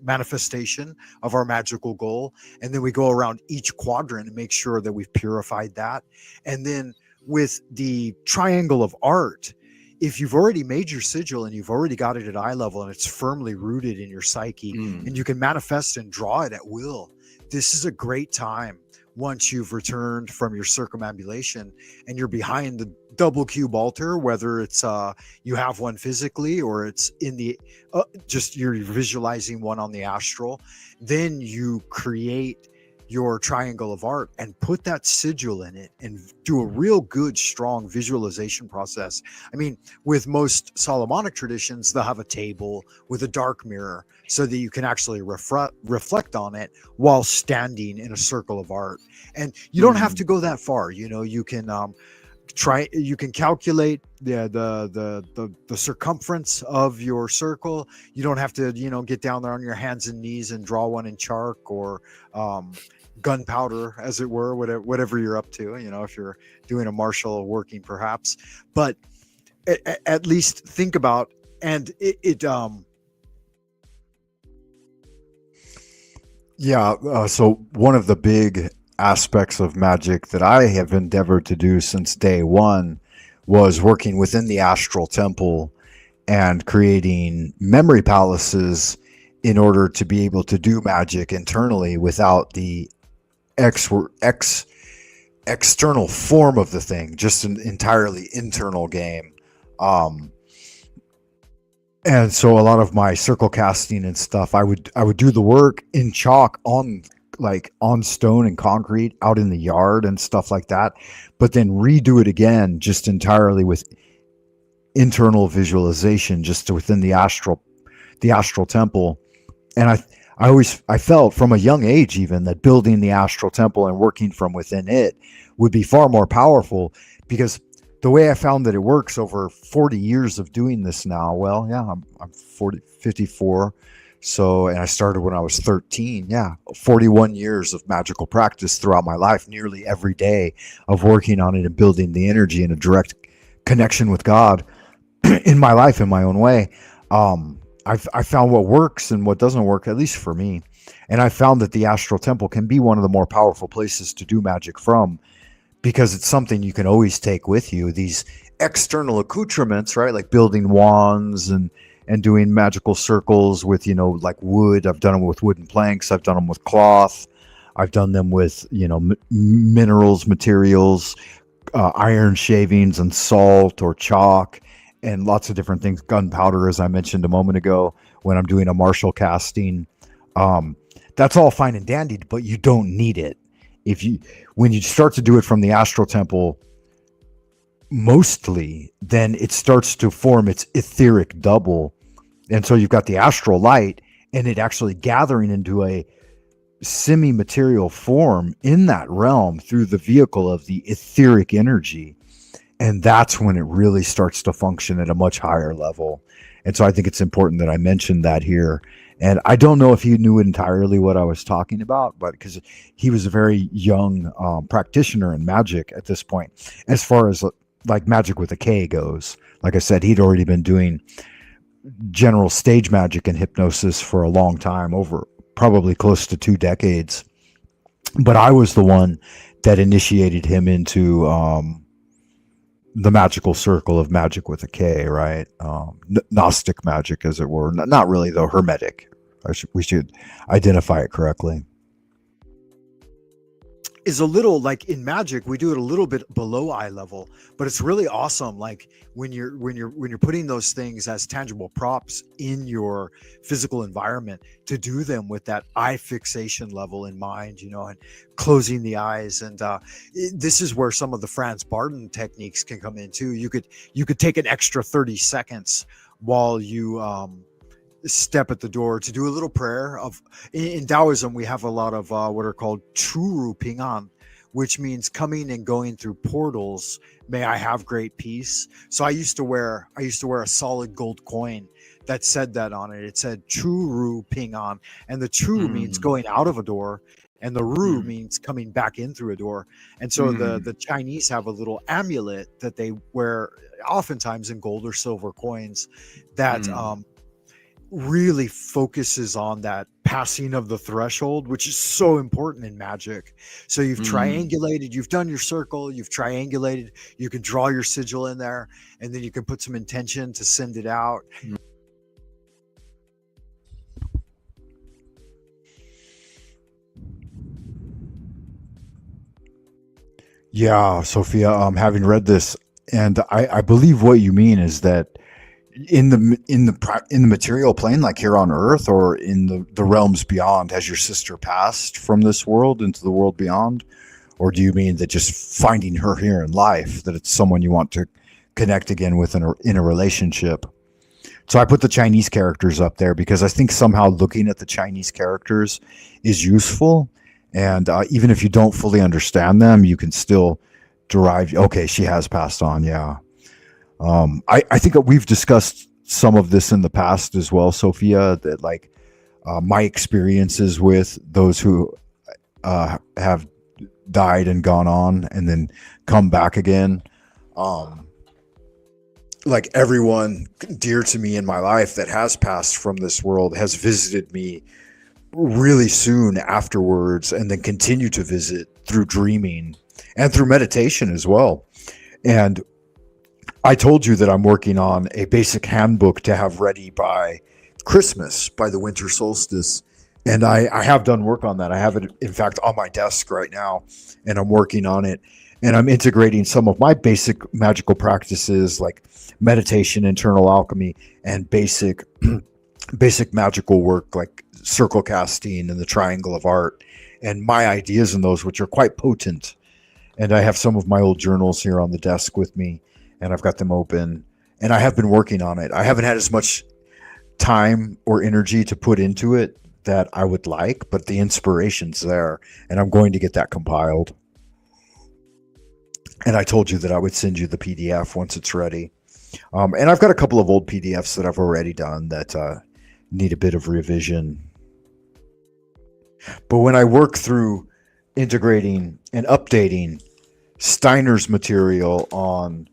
manifestation of our magical goal. And then we go around each quadrant and make sure that we've purified that. And then with the triangle of art, if you've already made your sigil and you've already got it at eye level and it's firmly rooted in your psyche and you can manifest and draw it at will, this is a great time once you've returned from your circumambulation and you're behind the double cube altar, whether it's you have one physically or it's in the just you're visualizing one on the astral, then you create your triangle of art and put that sigil in it and do a real good, strong visualization process. I mean, with most Solomonic traditions, they'll have a table with a dark mirror so that you can actually reflect on it while standing in a circle of art. And you don't have to go that far. You know, you can you can calculate the circumference of your circle. You don't have to, you know, get down there on your hands and knees and draw one in chalk or gunpowder, as it were, whatever you're up to, you know, if you're doing a martial working perhaps, but at least think about, and so one of the big aspects of magic that I have endeavored to do since day one was working within the astral temple and creating memory palaces in order to be able to do magic internally without the external form of the thing, just an entirely internal game. And so a lot of my circle casting and stuff, I would do the work in chalk on stone and concrete out in the yard and stuff like that, but then redo it again just entirely with internal visualization just within the astral temple. And I felt from a young age even that building the astral temple and working from within it would be far more powerful, because the way I found that it works over 40 years of doing this now, well, yeah, I'm 54. So, and I started when I was 13. Yeah. 41 years of magical practice throughout my life, nearly every day of working on it and building the energy and a direct connection with God in my life in my own way. I found what works and what doesn't work, at least for me. And I found that the astral temple can be one of the more powerful places to do magic from, because it's something you can always take with you. These external accoutrements, right? Like building wands and doing magical circles with, you know, like wood. I've done them with wooden planks. I've done them with cloth. I've done them with, you know, minerals, materials, iron shavings and salt or chalk and lots of different things. Gunpowder, as I mentioned a moment ago, when I'm doing a martial casting. That's all fine and dandy, but you don't need it. When you start to do it from the astral temple, mostly, then it starts to form its etheric double. And so you've got the astral light and it actually gathering into a semi-material form in that realm through the vehicle of the etheric energy. And that's when it really starts to function at a much higher level. And so I think it's important that I mentioned that here. And I don't know if he knew entirely what I was talking about, but because he was a very young practitioner in magic at this point, as far as like magic with a K goes. Like I said, he'd already been doing general stage magic and hypnosis for a long time, over probably close to 2 decades. But I was the one that initiated him into the magical circle of magic with a K, right? Gnostic magic, as it were. Not really, though. Hermetic. We should identify it correctly. Is a little like in magic, we do it a little bit below eye level, but it's really awesome. Like when you're putting those things as tangible props in your physical environment, to do them with that eye fixation level in mind, you know, and closing the eyes. And this is where some of the Franz Barton techniques can come in too. You could take an extra 30 seconds while you step at the door to do a little prayer. In Taoism, we have a lot of what are called Churu Pingan, which means coming and going through portals. May I have great peace. So I used to wear a solid gold coin that said that on it. It said Churu Pingan, and the Chu means going out of a door, and the Ru means coming back in through a door. And so the Chinese have a little amulet that they wear, oftentimes in gold or silver coins, that really focuses on that passing of the threshold, which is so important in magic. So you've triangulated, you've done your circle, you've triangulated, you can draw your sigil in there, and then you can put some intention to send it out. Yeah, Sophia, having read this, and I believe what you mean is that in the material plane, like here on Earth or in the realms beyond, has your sister passed from this world into the world beyond? Or do you mean that just finding her here in life, that it's someone you want to connect again with in a relationship? So I put the Chinese characters up there because I think somehow looking at the Chinese characters is useful. And even if you don't fully understand them, you can still derive, okay, she has passed on, yeah. I think that we've discussed some of this in the past as well, Sophia, that like my experiences with those who have died and gone on and then come back again. Like everyone dear to me in my life that has passed from this world has visited me really soon afterwards, and then continue to visit through dreaming and through meditation as well. And I told you that I'm working on a basic handbook to have ready by Christmas, by the winter solstice. And I have done work on that. I have it, in fact, on my desk right now, and I'm working on it. And I'm integrating some of my basic magical practices like meditation, internal alchemy, and basic magical work like circle casting and the triangle of art, and my ideas in those, which are quite potent. And I have some of my old journals here on the desk with me, and I've got them open, and I have been working on it. I haven't had as much time or energy to put into it that I would like, but the inspiration's there, and I'm going to get that compiled. And I told you that I would send you the PDF once it's ready. And I've got a couple of old PDFs that I've already done that need a bit of revision. But when I work through integrating and updating Steiner's material on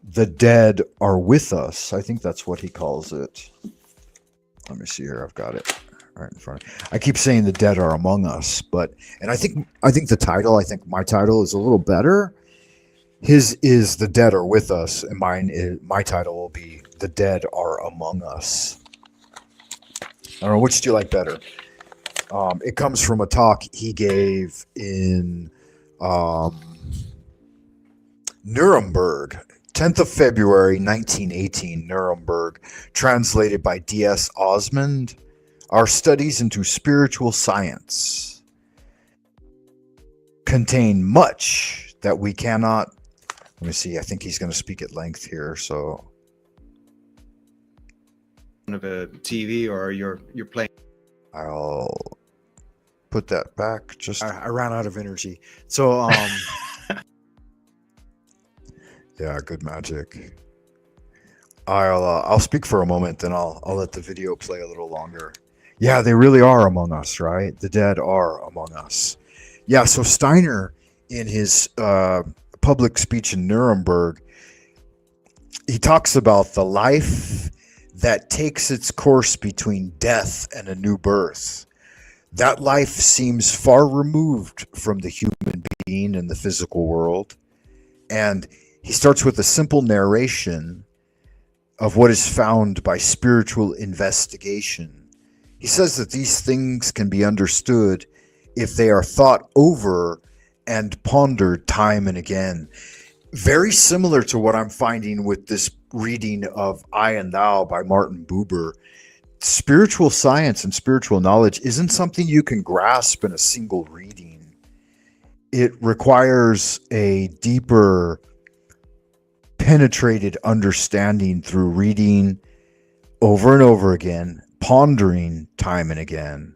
The Dead Are With Us, I think that's what he calls it. Let me see here. I've got it right in front. I keep saying the dead are among us, and I think the title, I think my title is a little better. His is the dead are with us, and my title will be the dead are among us. I don't know, which do you like better? It comes from a talk he gave in Nuremberg, 10th of February, 1918, Nuremberg, translated by D.S. Osmond, Our Studies into Spiritual Science, contain much that we cannot. Let me see, I think he's going to speak at length here, so. Of a TV or you're playing. I'll put that back. I ran out of energy. So, yeah, good magic. I'll speak for a moment, then I'll let the video play a little longer. Yeah, they really are among us, right? The dead are among us. Yeah, so Steiner, in his public speech in Nuremberg, he talks about the life that takes its course between death and a new birth. That life seems far removed from the human being in the physical world. And he starts with a simple narration of what is found by spiritual investigation. He says that these things can be understood if they are thought over and pondered time and again. Very similar to what I'm finding with this reading of I and Thou by Martin Buber. Spiritual science and spiritual knowledge isn't something you can grasp in a single reading. It requires a deeper, penetrated understanding through reading over and over again, pondering time and again,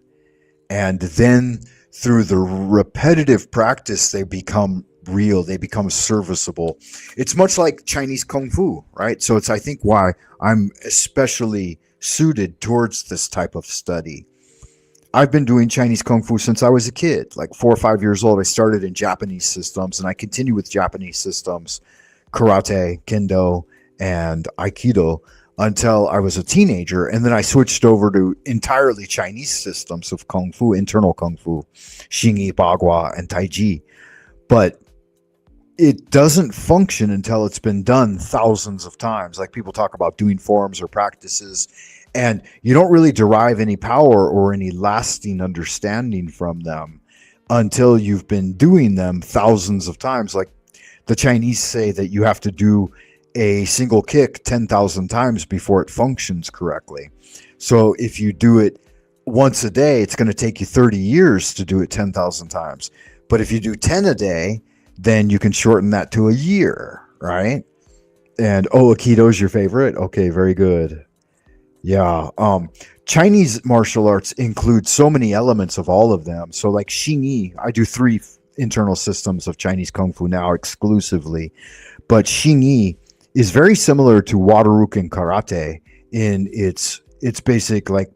and then through the repetitive practice, they become real, they become serviceable. It's much like Chinese Kung Fu, right? So it's, I think, why I'm especially suited towards this type of study. I've been doing Chinese Kung Fu since I was a kid, like 4 or 5 years old. I started in Japanese systems, and I continue with Japanese systems, karate, kendo, and aikido until I was a teenager. And then I switched over to entirely Chinese systems of Kung Fu, internal Kung Fu, Xingyi, Bagua, and Taiji. But it doesn't function until it's been done thousands of times. Like people talk about doing forms or practices, and you don't really derive any power or any lasting understanding from them until you've been doing them thousands of times. Like the Chinese say that you have to do a single kick 10,000 times before it functions correctly. So if you do it once a day, it's going to take you 30 years to do it 10,000 times. But if you do 10 a day, then you can shorten that to a year, right? And Aikido's your favorite? Okay, very good. Yeah. Chinese martial arts include so many elements of all of them. So like Xingyi, I do 3 internal systems of Chinese Kung Fu now exclusively. But Xingyi is very similar to Wataruken Karate in its basic like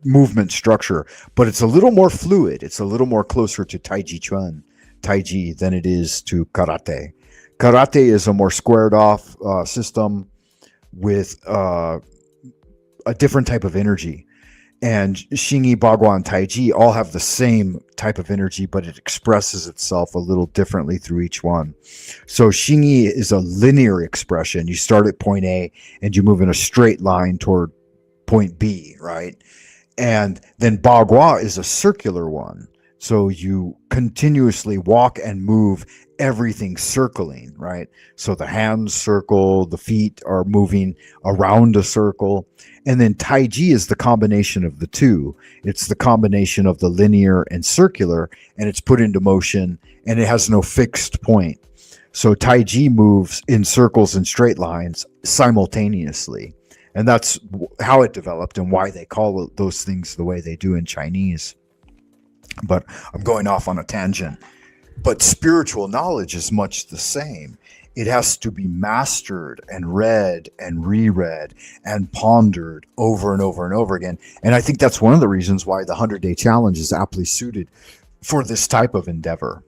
movement structure, but it's a little more fluid. It's a little more closer to Taiji Chuan, Taiji, than it is to Karate. Karate is a more squared off system with a different type of energy. And Xingyi, Bagua, and Taiji all have the same type of energy, but it expresses itself a little differently through each one. So Xingyi is a linear expression. You start at point A and you move in a straight line toward point B, right? And then Bagua is a circular one. So you continuously walk and move, everything circling, right? So the hands circle, the feet are moving around a circle. And then Taiji is the combination of the two. It's the combination of the linear and circular, and it's put into motion, and it has no fixed point. So Taiji moves in circles and straight lines simultaneously. And that's how it developed and why they call those things the way they do in Chinese. But I'm going off on a tangent. But spiritual knowledge is much the same. It has to be mastered and read and reread and pondered over and over and over again. And I think that's one of the reasons why the 100-Day Challenge is aptly suited for this type of endeavor.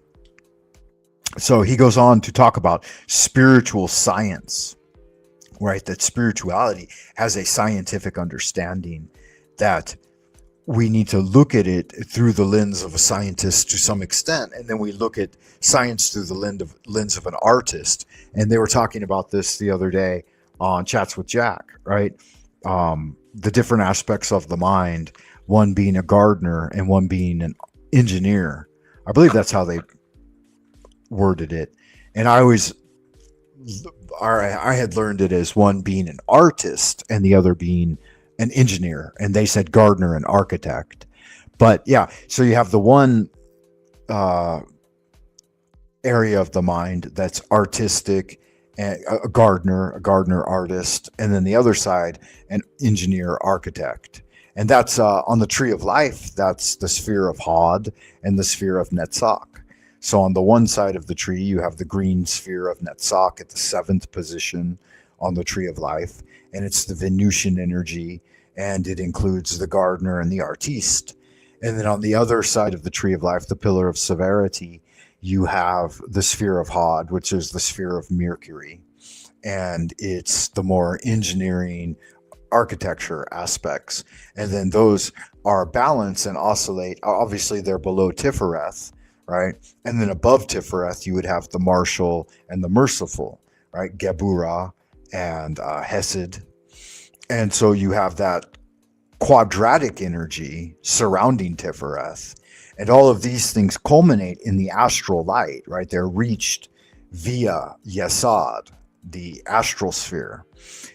So he goes on to talk about spiritual science, right? That spirituality has a scientific understanding that we need to look at it through the lens of a scientist to some extent, and then we look at science through the lens of an artist. And they were talking about this the other day on Chats with Jack, right? The different aspects of the mind, one being a gardener and one being an engineer. I believe that's how they worded it. And I had learned it as one being an artist and the other being an engineer, and they said gardener and architect. But yeah, so you have the one area of the mind that's artistic, and a gardener artist, and then the other side, an engineer architect. And that's on the tree of life, that's the sphere of Hod and the sphere of Netzach. So on the one side of the tree, you have the green sphere of Netzach at the 7th position on the tree of life, and it's the Venusian energy, and it includes the gardener and the artiste. And then on the other side of the tree of life, the pillar of severity, you have the sphere of Hod, which is the sphere of Mercury, and it's the more engineering architecture aspects. And then those are balanced and oscillate. Obviously, they're below Tifereth, right? And then above Tifereth, you would have the martial and the merciful, right? Geburah and Hesed. And so you have that quadratic energy surrounding Tifereth. And all of these things culminate in the astral light, right? They're reached via Yesod, the astral sphere.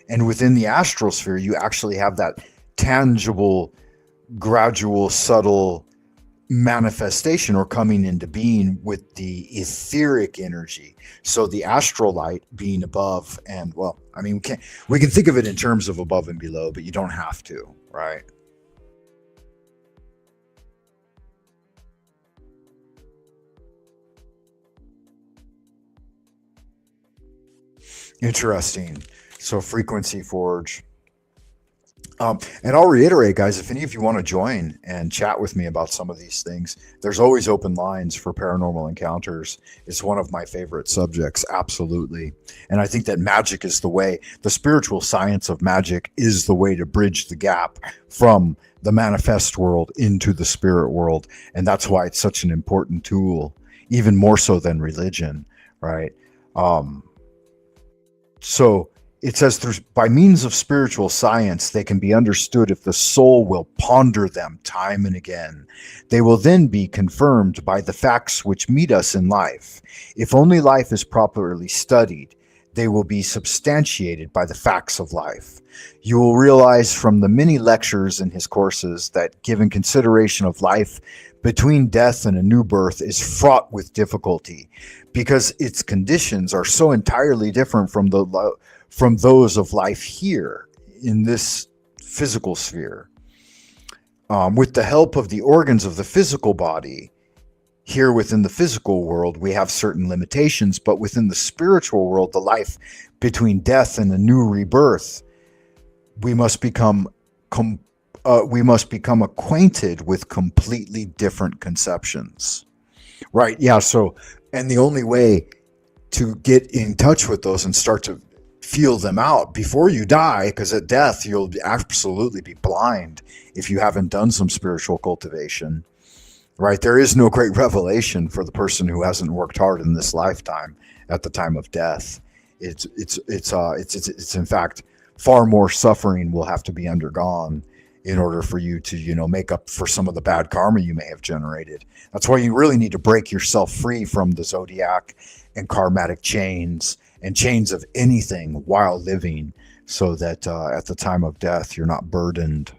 And within the astral sphere, you actually have that tangible, gradual, subtle manifestation or coming into being with the etheric energy. So the astral light being above and, well, I mean, we can think of it in terms of above and below, but you don't have to, right? Interesting. So Frequency Forge. And I'll reiterate, guys, if any of you want to join and chat with me about some of these things, there's always open lines for paranormal encounters. It's one of my favorite subjects, absolutely. And I think that magic is the way, the spiritual science of magic is the way to bridge the gap from the manifest world into the spirit world. And that's why it's such an important tool, even more so than religion, right? So it says, by means of spiritual science, they can be understood if the soul will ponder them time and again. They will then be confirmed by the facts which meet us in life. If only life is properly studied, they will be substantiated by the facts of life. You will realize from the many lectures in his courses that giving consideration of life between death and a new birth is fraught with difficulty, because its conditions are so entirely different from those of life here in this physical sphere. With the help of the organs of the physical body, here within the physical world, we have certain limitations, but within the spiritual world, the life between death and a new rebirth, we must become acquainted with completely different conceptions. Right, yeah, so, and the only way to get in touch with those and start to feel them out before you die, because at death you'll absolutely be blind if you haven't done some spiritual cultivation, right? There is no great revelation for the person who hasn't worked hard in this lifetime at the time of death. It's in fact far more suffering will have to be undergone in order for you to, make up for some of the bad karma you may have generated. That's why you really need to break yourself free from the zodiac and karmatic chains and chains of anything while living, so that at the time of death you're not burdened.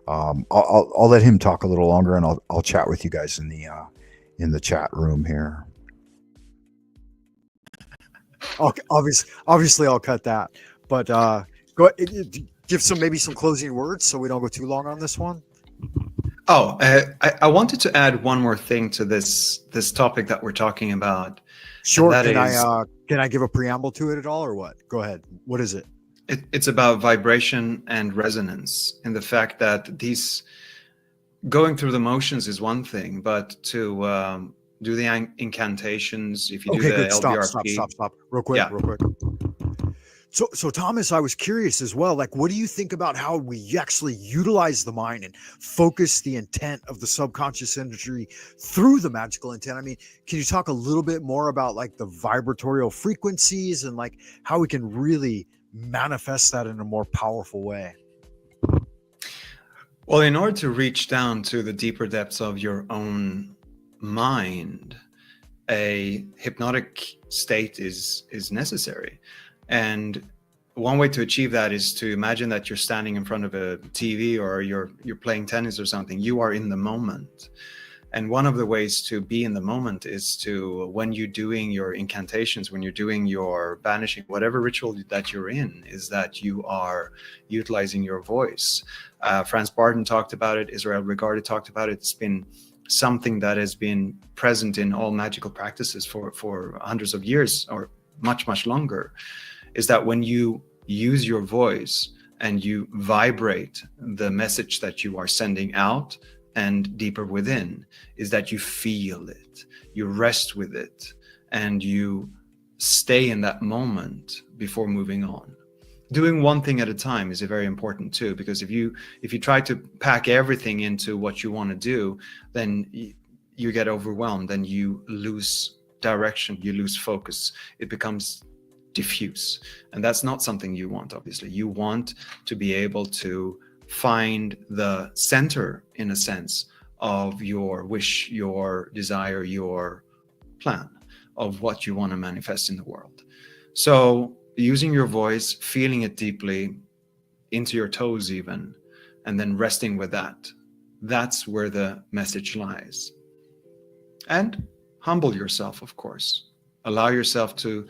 I'll let him talk a little longer, and I'll chat with you guys in the chat room here. Obviously, I'll cut that. But go give maybe some closing words so we don't go too long on this one. Oh, I wanted to add one more thing to this topic that we're talking about. Sure. Can I give a preamble to it at all, or what? Go ahead. What is it? It's about vibration and resonance, and the fact that these going through the motions is one thing, but to do the incantations, if you do the good. LBRP. Stop. Real quick. So Thomas, I was curious as well. Like, what do you think about how we actually utilize the mind and focus the intent of the subconscious energy through the magical intent? I mean, can you talk a little bit more about like the vibratorial frequencies and like how we can really manifest that in a more powerful way? Well, in order to reach down to the deeper depths of your own mind, a hypnotic state is necessary. And one way to achieve that is to imagine that you're standing in front of a TV or you're playing tennis or something. You are in the moment. And one of the ways to be in the moment is to, when you're doing your incantations, when you're doing your banishing, whatever ritual that you're in, is that you are utilizing your voice. Franz Barden talked about it. Israel Regardie talked about it. It's been something that has been present in all magical practices for hundreds of years or much, much longer, is that when you use your voice and you vibrate the message that you are sending out and deeper within, is that you feel it, you rest with it, and you stay in that moment before moving on. Doing one thing at a time is very important too, because if you try to pack everything into what you want to do, then you get overwhelmed and you lose direction, you lose focus. It becomes diffuse, and that's not something you want. Obviously, you want to be able to find the center, in a sense, of your wish, your desire, your plan of what you want to manifest in the world. So using your voice, feeling it deeply into your toes even, and then resting with that, that's where the message lies. And humble yourself, of course. Allow yourself to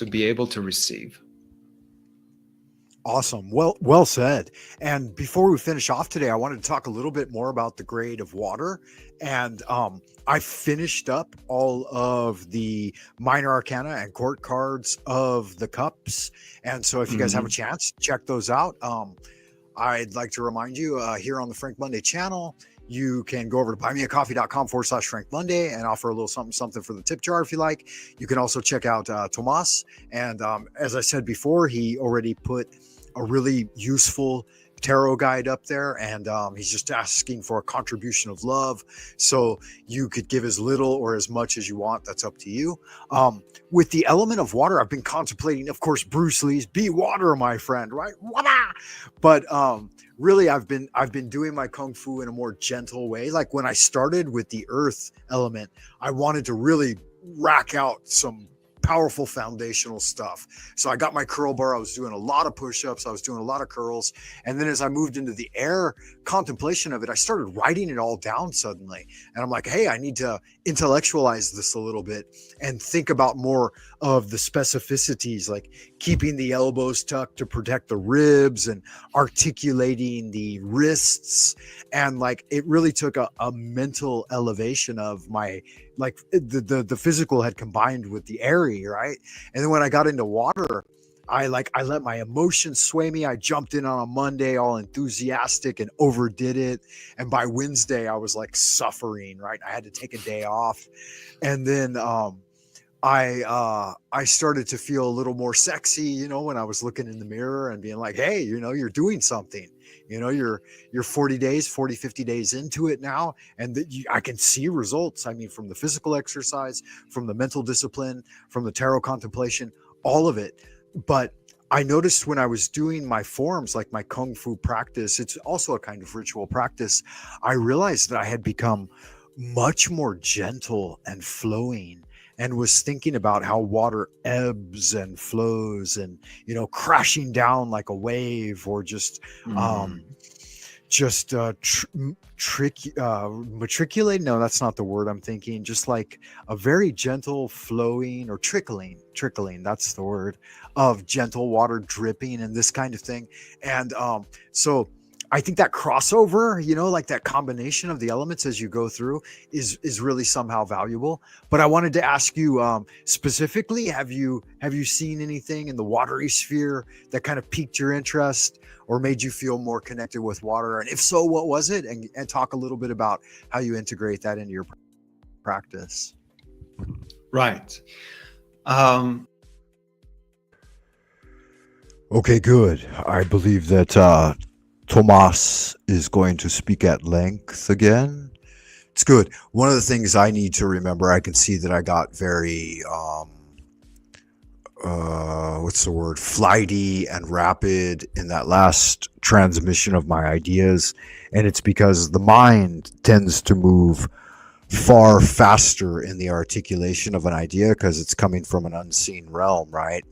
be able to receive. Awesome. Well said. And before we finish off today, I wanted to talk a little bit more about the grade of water. And I finished up all of the minor arcana and court cards of the cups. And so if you guys have a chance, check those out. I'd like to remind you here on the Frank Monday channel, you can go over to buymeacoffee.com/Frank Monday and offer a little something for the tip jar if you like. You can also check out Tomas. And as I said before, he already put a really useful tarot guide up there, and he's just asking for a contribution of love. So you could give as little or as much as you want. That's up to you. With the element of water, I've been contemplating, of course, Bruce Lee's "Be Water, my friend," right? But really, I've been doing my kung fu in a more gentle way. Like when I started with the earth element, I wanted to really rack out some powerful foundational stuff. So I got my curl bar. I was doing a lot of push-ups. I was doing a lot of curls. And then as I moved into the air contemplation of it, I started writing it all down suddenly. And I'm like, hey, I need to intellectualize this a little bit and think about more of the specificities, like keeping the elbows tucked to protect the ribs and articulating the wrists. And like, it really took a mental elevation of my, like the physical had combined with the airy, right? And then when I got into water, I let my emotions sway me. I jumped in on a Monday all enthusiastic and overdid it. And by Wednesday, I was like suffering, right? I had to take a day off. And then I started to feel a little more sexy, you know, when I was looking in the mirror and being like, hey, you know, you're doing something. You know, you're 40 days, 40, 50 days into it now. And I can see results. I mean, from the physical exercise, from the mental discipline, from the tarot contemplation, all of it. But I noticed when I was doing my forms, like my kung fu practice, it's also a kind of ritual practice. I realized that I had become much more gentle and flowing, and was thinking about how water ebbs and flows and, you know, crashing down like a wave, or just matriculate. No, that's not the word I'm thinking. Just like a very gentle flowing, or trickling. That's the word, of gentle water dripping and this kind of thing. And so I think that crossover, you know, like that combination of the elements as you go through is really somehow valuable. But I wanted to ask you specifically, have you seen anything in the watery sphere that kind of piqued your interest or made you feel more connected with water? And if so, what was it? And talk a little bit about how you integrate that into your practice. Right. Okay, good. I believe that Tomas is going to speak at length again. It's good. One of the things I need to remember, I can see that I got very, what's the word, flighty and rapid in that last transmission of my ideas. And it's because the mind tends to move far faster in the articulation of an idea because it's coming from an unseen realm, right?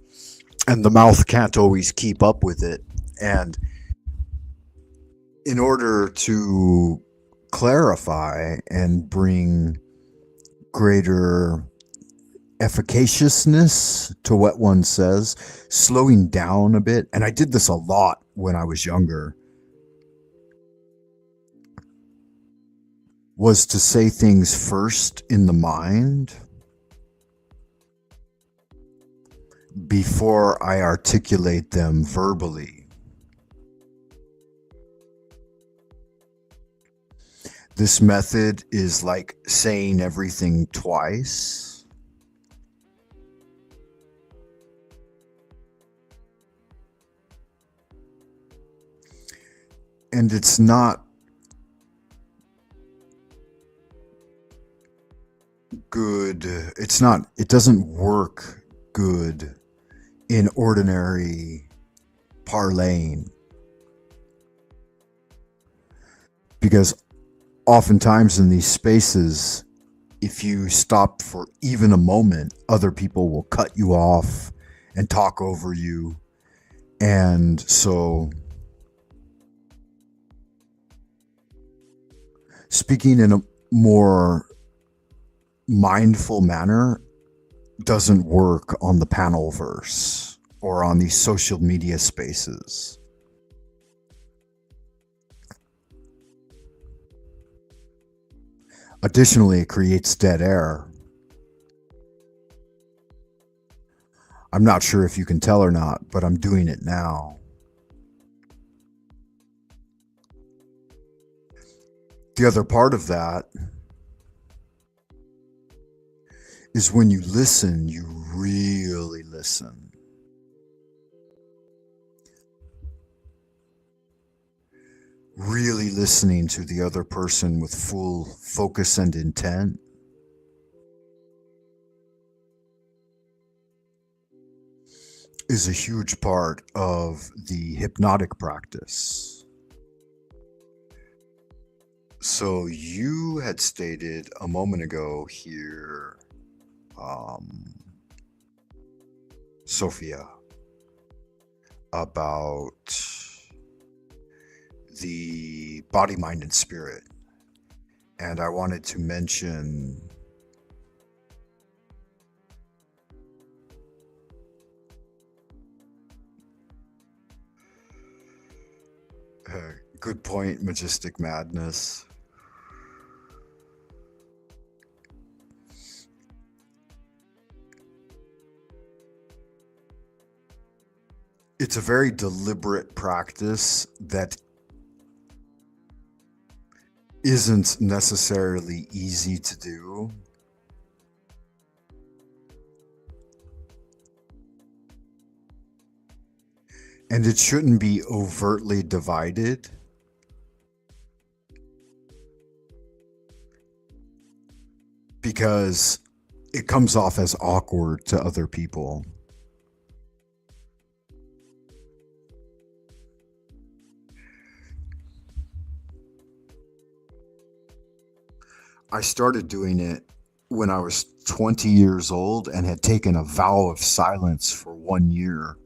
And the mouth can't always keep up with it. And in order to clarify and bring greater efficaciousness to what one says, slowing down a bit, and I did this a lot when I was younger, was to say things first in the mind before I articulate them verbally. This method is like saying everything twice. And it's not good. It doesn't work good in ordinary parlaying. Because oftentimes in these spaces, if you stop for even a moment, other people will cut you off and talk over you. And so speaking in a more mindful manner doesn't work on the panel verse or on these social media spaces. Additionally, it creates dead air. I'm not sure if you can tell or not, but I'm doing it now. The other part of that is when you listen, you really listen. Really listening to the other person with full focus and intent. Is a huge part of the hypnotic practice. So you had stated a moment ago here, Sophia, about the body, mind, and spirit. And I wanted to mention good point, Majestic Madness. It's a very deliberate practice that isn't necessarily easy to do. And it shouldn't be overtly divided. Because it comes off as awkward to other people. I started doing it when I was 20 years old and had taken a vow of silence for 1 year.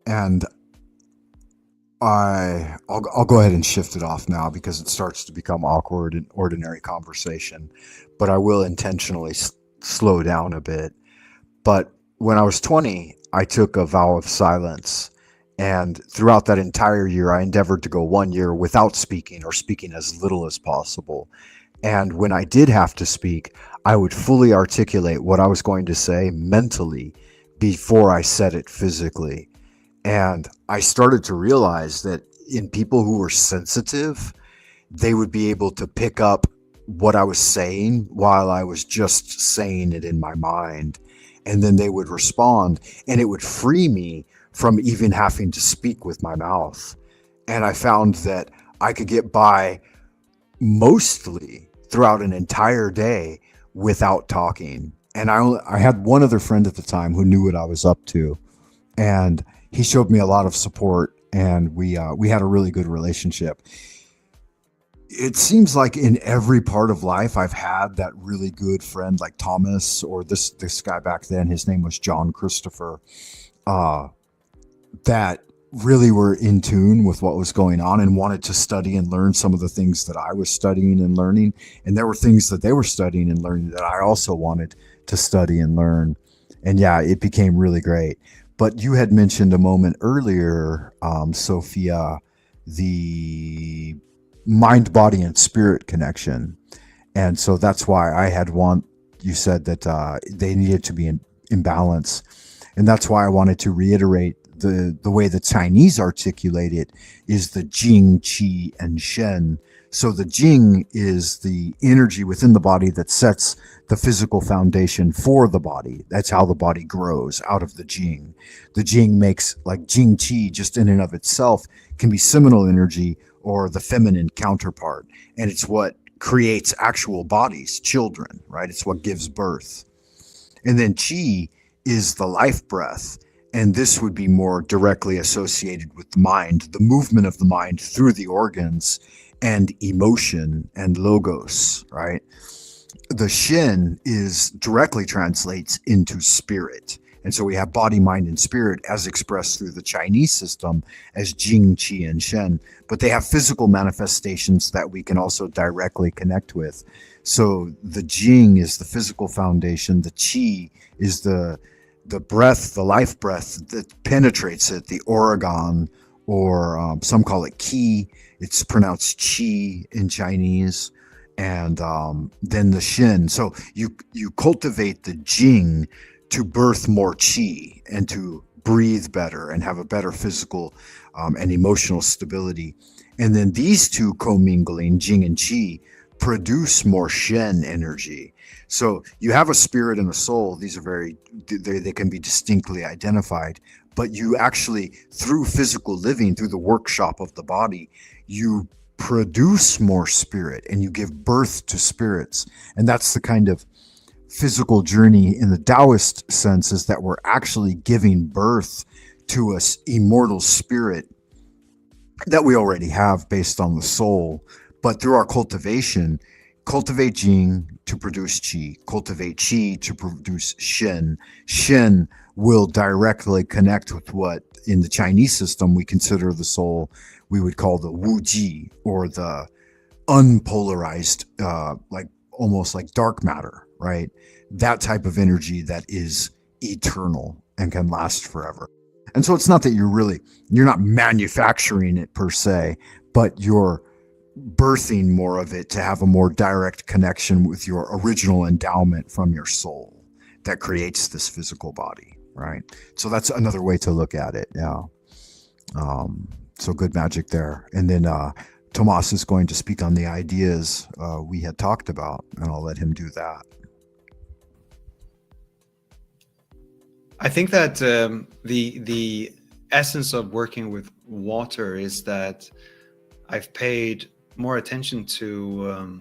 And I'll go ahead and shift it off now because it starts to become awkward in ordinary conversation, but I will intentionally slow down a bit. But when I was 20, I took a vow of silence. And throughout that entire year, I endeavored to go 1 year without speaking or speaking as little as possible. And when I did have to speak, I would fully articulate what I was going to say mentally before I said it physically. And I started to realize that in people who were sensitive, they would be able to pick up what I was saying while I was just saying it in my mind. And then they would respond, and it would free me from even having to speak with my mouth. And I found that I could get by mostly throughout an entire day without talking. And I had one other friend at the time who knew what I was up to, and he showed me a lot of support, and we had a really good relationship. It seems like in every part of life I've had that really good friend like Thomas, or this guy back then, his name was John Christopher, that really were in tune with what was going on and wanted to study and learn some of the things that I was studying and learning. And there were things that they were studying and learning that I also wanted to study and learn. And yeah, it became really great. But you had mentioned a moment earlier, Sophia, the mind, body, and spirit connection. And so that's why I had you said that they needed to be in balance. And that's why I wanted to reiterate the way the Chinese articulate it is the Jing, Qi, and Shen. So the Jing is the energy within the body that sets the physical foundation for the body. That's how the body grows, out of the Jing. The Jing makes, like Jing Qi, just in and of itself, can be seminal energy or the feminine counterpart. And it's what creates actual bodies, children, right? It's what gives birth. And then Qi is the life breath. And this would be more directly associated with the mind, the movement of the mind through the organs, and emotion and logos, right? The Shen directly translates into spirit. And so we have body, mind, and spirit as expressed through the Chinese system as Jing, Qi, and Shen. But they have physical manifestations that we can also directly connect with. So the Jing is the physical foundation. The Qi is the breath, the life breath that penetrates it, the Oregon, or some call it Qi. It's pronounced Qi in Chinese. And then the Shen. So you cultivate the Jing to birth more Qi and to breathe better and have a better physical and emotional stability. And then these two commingling, Jing and Qi, produce more Shen energy. So you have a spirit and a soul. These are they can be distinctly identified, but you actually, through physical living, through the workshop of the body, you produce more spirit and you give birth to spirits. And that's the kind of physical journey in the Taoist sense, is that we're actually giving birth to an immortal spirit that we already have based on the soul. But through our cultivate Jing to produce Qi, cultivate Qi to produce Shen. Shen will directly connect with what in the Chinese system we consider the soul. We would call the Wu Ji, or the unpolarized, almost like dark matter, right? That type of energy that is eternal and can last forever. And so it's not that you're not manufacturing it per se, but you're birthing more of it to have a more direct connection with your original endowment from your soul that creates this physical body, right? So that's another way to look at it. Yeah. So good magic there. And then Tomas is going to speak on the ideas we had talked about, and I'll let him do that. I think that the essence of working with water is that I've paid more attention to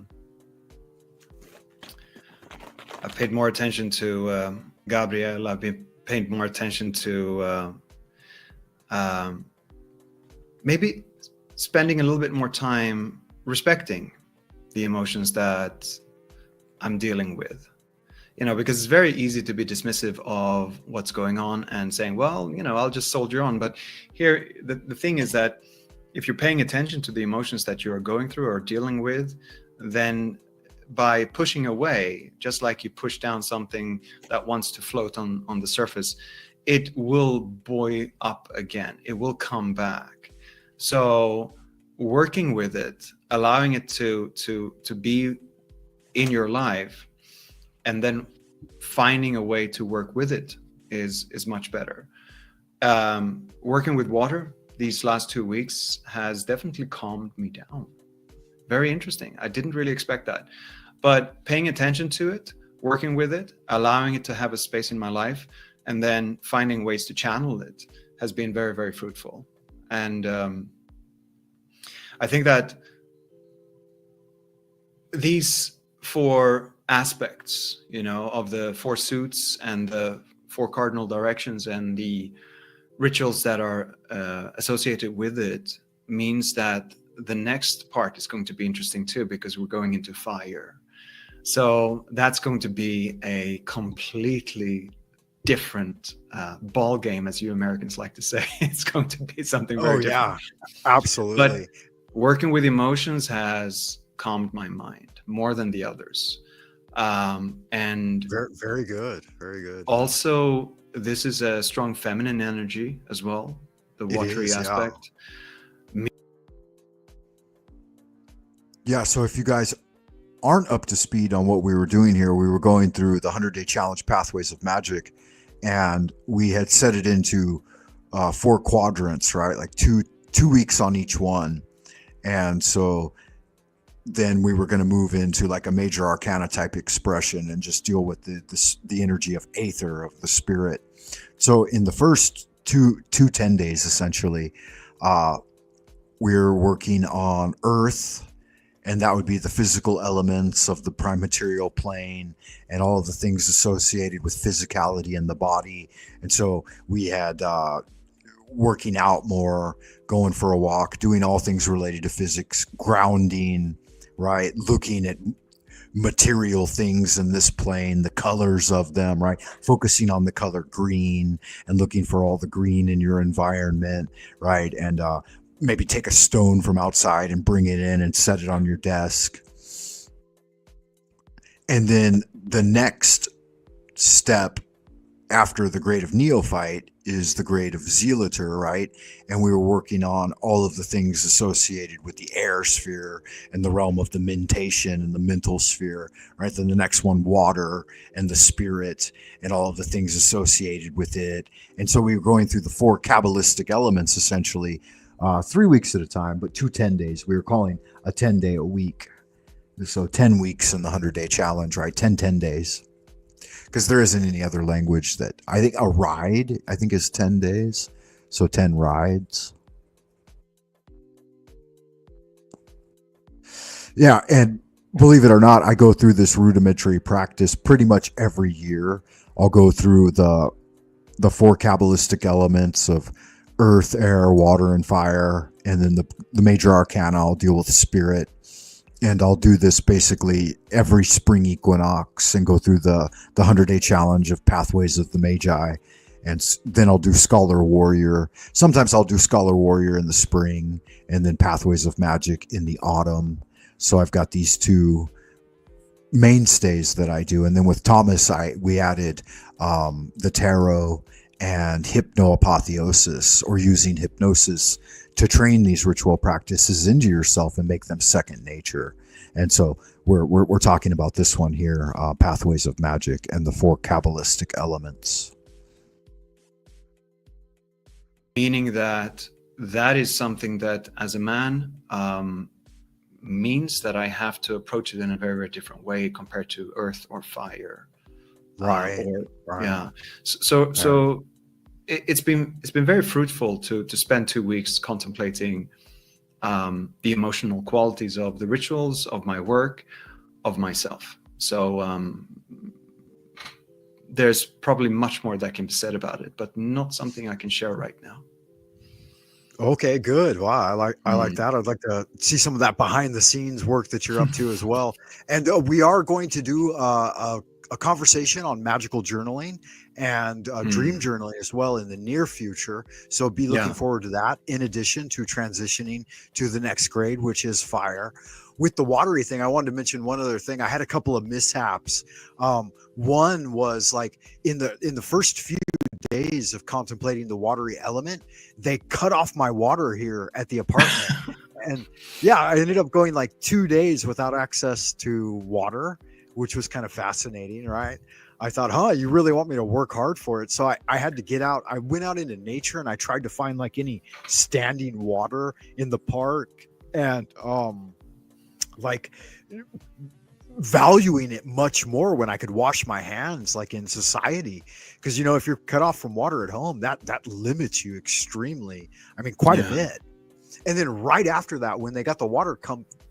Gabrielle. I've been paying more attention to maybe spending a little bit more time respecting the emotions that I'm dealing with. Because it's very easy to be dismissive of what's going on and saying, well, I'll just soldier on. But here, the thing is that if you're paying attention to the emotions that you're going through or dealing with, then by pushing away, just like you push down something that wants to float on the surface, it will buoy up again. It will come back. So working with it, allowing it to be in your life, and then finding a way to work with it is much better. Working with water these last 2 weeks has definitely calmed me down very interesting. I didn't really expect that. But paying attention to it, working with it, allowing it to have a space in my life, and then finding ways to channel it has been very, very fruitful. And I think that these 4 aspects, of the 4 suits and the 4 cardinal directions and the rituals that are associated with it means that the next part is going to be interesting too, because we're going into fire. So that's going to be a completely different ball game, as you Americans like to say. It's going to be something very different. Yeah, absolutely. But working with emotions has calmed my mind more than the others. And very, very good. Very good. Also, this is a strong feminine energy as well, the watery aspect. Yeah, so if you guys aren't up to speed on what we were doing here, we were going through the 100-day challenge Pathways of Magic, and we had set it into 4 quadrants, right? Like two weeks on each one. And so then we were going to move into like a major arcana type expression and just deal with the energy of Aether, of the spirit. So in the first two 10 days, essentially, we're working on Earth, and that would be the physical elements of the prime material plane and all of the things associated with physicality in the body. And so we had working out more, going for a walk, doing all things related to physics, grounding, right? Looking at material things in this plane, the colors of them, right? Focusing on the color green and looking for all the green in your environment, right? And maybe take a stone from outside and bring it in and set it on your desk. And then the next step after the grade of Neophyte is the grade of Zealator, right? And we were working on all of the things associated with the air sphere and the realm of the mentation and the mental sphere, right? Then the next one, water and the spirit and all of the things associated with it. And so we were going through the 4 Kabbalistic elements, essentially, 3 weeks at a time, but 2 10 days. We were calling a 10-day a week. So 10 weeks in the 100-day challenge, right? 10 days. Because there isn't any other language that I think a ride, I think, is 10 days. So 10 rides. Yeah. And believe it or not, I go through this rudimentary practice pretty much every year. I'll go through the 4 Kabbalistic elements of earth, air, water, and fire. And then the major arcana, I'll deal with spirit. And I'll do this basically every spring equinox and go through the 100-day challenge of Pathways of the Magi. And then I'll do Scholar Warrior. Sometimes I'll do Scholar Warrior in the spring and then Pathways of Magic in the autumn. So I've got these 2 mainstays that I do. And then with Thomas, we added the tarot and hypnoapotheosis, or using hypnosis to train these ritual practices into yourself and make them second nature. And so we're talking about this one here, Pathways of Magic and the 4 Kabbalistic elements. Meaning that is something that as a man means that I have to approach it in a very, very different way compared to earth or fire. Right. Right. Yeah. So it's been very fruitful to spend 2 weeks contemplating the emotional qualities of the rituals, of my work, of myself. So there's probably much more that can be said about it, but not something I can share right now. Okay, good. Wow, I like that. I'd like to see some of that behind the scenes work that you're up to as well. And we are going to do a conversation on magical journaling and dream journaling as well in the near future. So be looking forward to that, in addition to transitioning to the next grade, which is fire. With the watery thing, I wanted to mention one other thing. I had a couple of mishaps. One was like in the first few days of contemplating the watery element, they cut off my water here at the apartment. And yeah, I ended up going like 2 days without access to water, which was kind of fascinating, right? I thought, you really want me to work hard for it? So I had to get out. I went out into nature and I tried to find like any standing water in the park. And like valuing it much more when I could wash my hands like in society. Because if you're cut off from water at home, that limits you extremely. I mean, quite a bit. And then right after that, when they got the water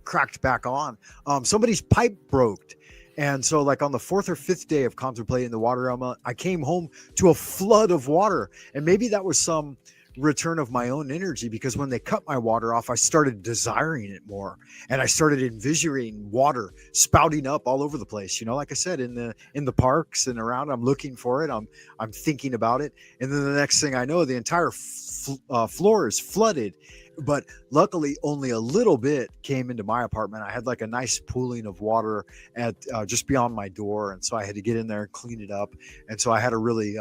cracked back on, somebody's pipe broke. And so like on the 4th or 5th day of contemplating the water element, I came home to a flood of water. And maybe that was some return of my own energy, because when they cut my water off, I started desiring it more, and I started envisioning water spouting up all over the place. Like I said, in the parks and around, I'm looking for it. I'm thinking about it, and then the next thing I know, the entire floor is flooded. But luckily, only a little bit came into my apartment. I had like a nice pooling of water at just beyond my door, and so I had to get in there and clean it up. And so I had a really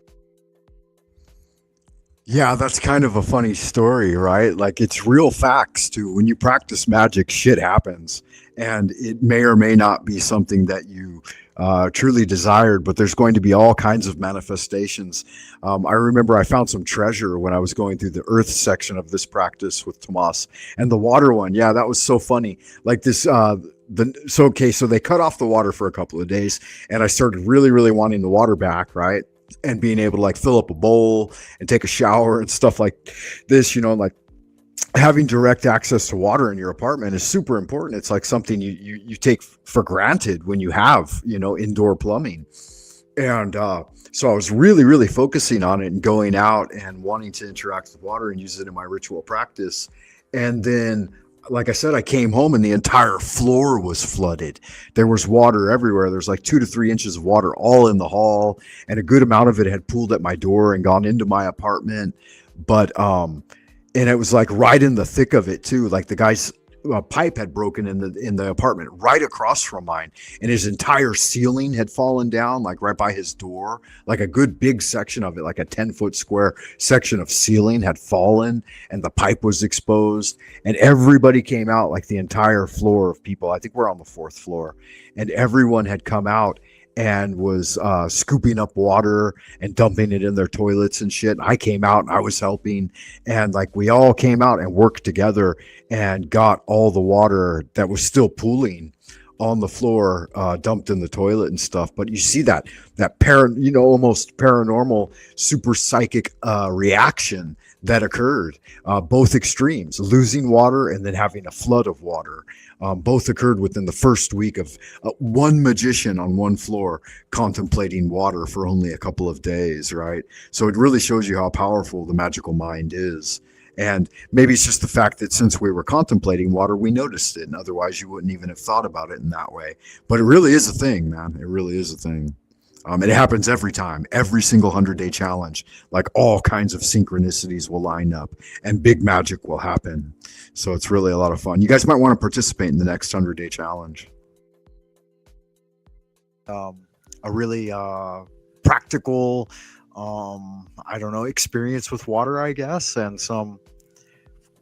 Yeah, that's kind of a funny story, right? Like, it's real facts too. When you practice magic, shit happens, and it may or may not be something that you truly desired, but there's going to be all kinds of manifestations. I remember I found some treasure when I was going through the earth section of this practice with Tomas, and the water one. Yeah, that was so funny. Like this, so they cut off the water for a couple of days, and I started really, really wanting the water back, right? And being able to like fill up a bowl and take a shower and stuff like this, like having direct access to water in your apartment is super important. It's like something you take for granted when you have, indoor plumbing. And so I was really, really focusing on it and going out and wanting to interact with water and use it in my ritual practice. And then, like I said, I came home and the entire floor was flooded. There was water everywhere. There's like 2 to 3 inches of water all in the hall, and a good amount of it had pooled at my door and gone into my apartment. But and it was like right in the thick of it too. Like the guy's pipe had broken in the apartment right across from mine, and his entire ceiling had fallen down like right by his door. Like a good big section of it, like a 10-foot square section of ceiling had fallen, and the pipe was exposed, and everybody came out, like the entire floor of people. I think we're on the 4th floor, and everyone had come out and was scooping up water and dumping it in their toilets and shit. I came out and I was helping, and like we all came out and worked together and got all the water that was still pooling on the floor dumped in the toilet and stuff. But you see that almost paranormal, super psychic reaction that occurred, both extremes, losing water and then having a flood of water. Both occurred within the first week of one magician on one floor contemplating water for only a couple of days, right? So it really shows you how powerful the magical mind is. And maybe it's just the fact that since we were contemplating water, we noticed it, and otherwise you wouldn't even have thought about it in that way. But it really is a thing, man. It really is a thing. It happens every time, every single 100-day challenge. Like all kinds of synchronicities will line up and big magic will happen. So it's really a lot of fun. You guys might want to participate in the next 100-day challenge. A really practical, experience with water, I guess, and some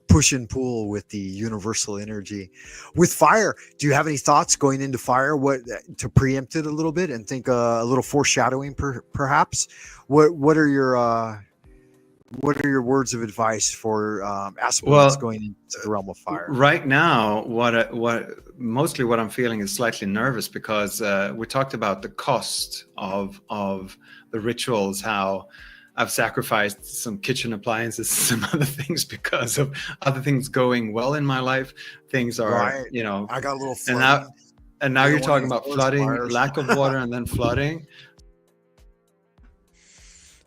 push and pull with the universal energy. With fire, do you have any thoughts going into fire? What to preempt it a little bit and think a little foreshadowing, perhaps? What are your words of advice for aspirants going into the realm of fire? Right now, what I'm feeling is slightly nervous because we talked about the cost of the rituals, how I've sacrificed some kitchen appliances, some other things because of other things going well in my life. Things are, right. I got a little flooding. And now you're talking about flooding, lack of water, and then flooding.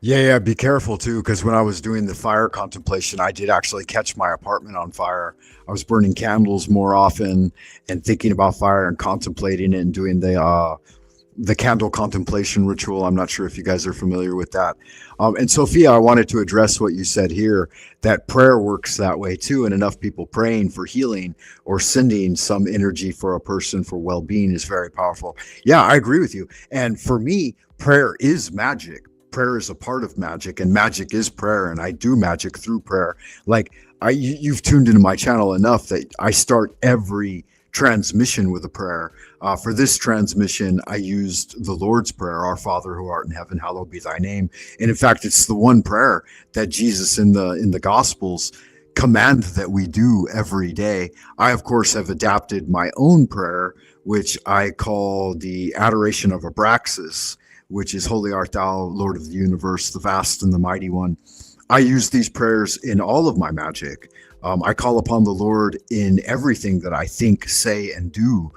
Yeah, be careful too, because when I was doing the fire contemplation, I did actually catch my apartment on fire. I was burning candles more often and thinking about fire and contemplating it and doing the candle contemplation ritual. I'm not sure if you guys are familiar with that. And Sophia, I wanted to address what you said here, that prayer works that way too. And enough people praying for healing or sending some energy for a person for well-being is very powerful. Yeah, I agree with you. And for me, prayer is magic. Prayer is a part of magic, and magic is prayer. And I do magic through prayer. Like you've tuned into my channel enough that I start every transmission with a prayer. For this transmission, I used the Lord's Prayer, Our Father who art in heaven, hallowed be thy name. And in fact, it's the one prayer that Jesus in the Gospels command that we do every day. I, of course, have adapted my own prayer, which I call the Adoration of Abraxas, which is Holy art thou, Lord of the universe, the vast and the mighty one. I use these prayers in all of my magic. I call upon the Lord in everything that I think, say, and do.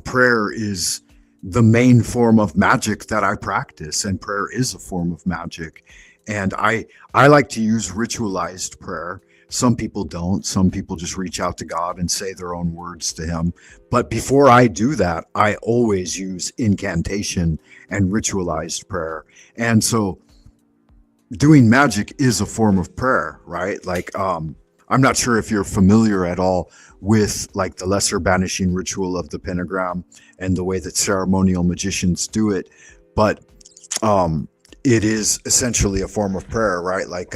Prayer is the main form of magic that I practice, and prayer is a form of magic. And I like to use ritualized prayer. Some people don't. Some people just reach out to God and say their own words to him. But before I do that, I always use incantation and ritualized prayer. And so doing magic is a form of prayer, right? Like, I'm not sure if you're familiar at all with like the lesser banishing ritual of the pentagram and the way that ceremonial magicians do it, but it is essentially a form of prayer, right? Like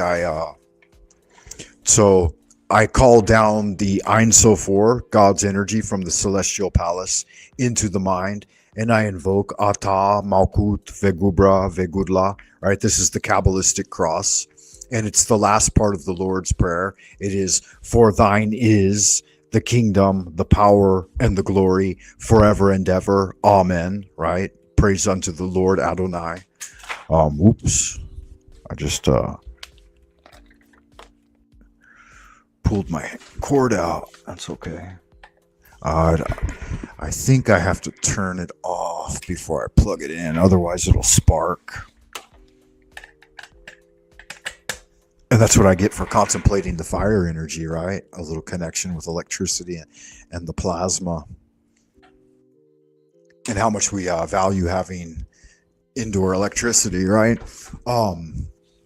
so I call down the Ein Sofor, God's energy from the celestial palace, into the mind, and I invoke Ata, Malkut, Vegubra, Vegudla, right? This is the Kabbalistic cross, and it's the last part of the Lord's Prayer. It is, for thine is the kingdom, the power, and the glory forever and ever. Amen, right? Praise unto the Lord Adonai. Oops. I just pulled my cord out. That's okay. I think I have to turn it off before I plug it in. Otherwise, it'll spark. And that's what I get for contemplating the fire energy, right? A little connection with electricity and the plasma. And how much we value having indoor electricity, right?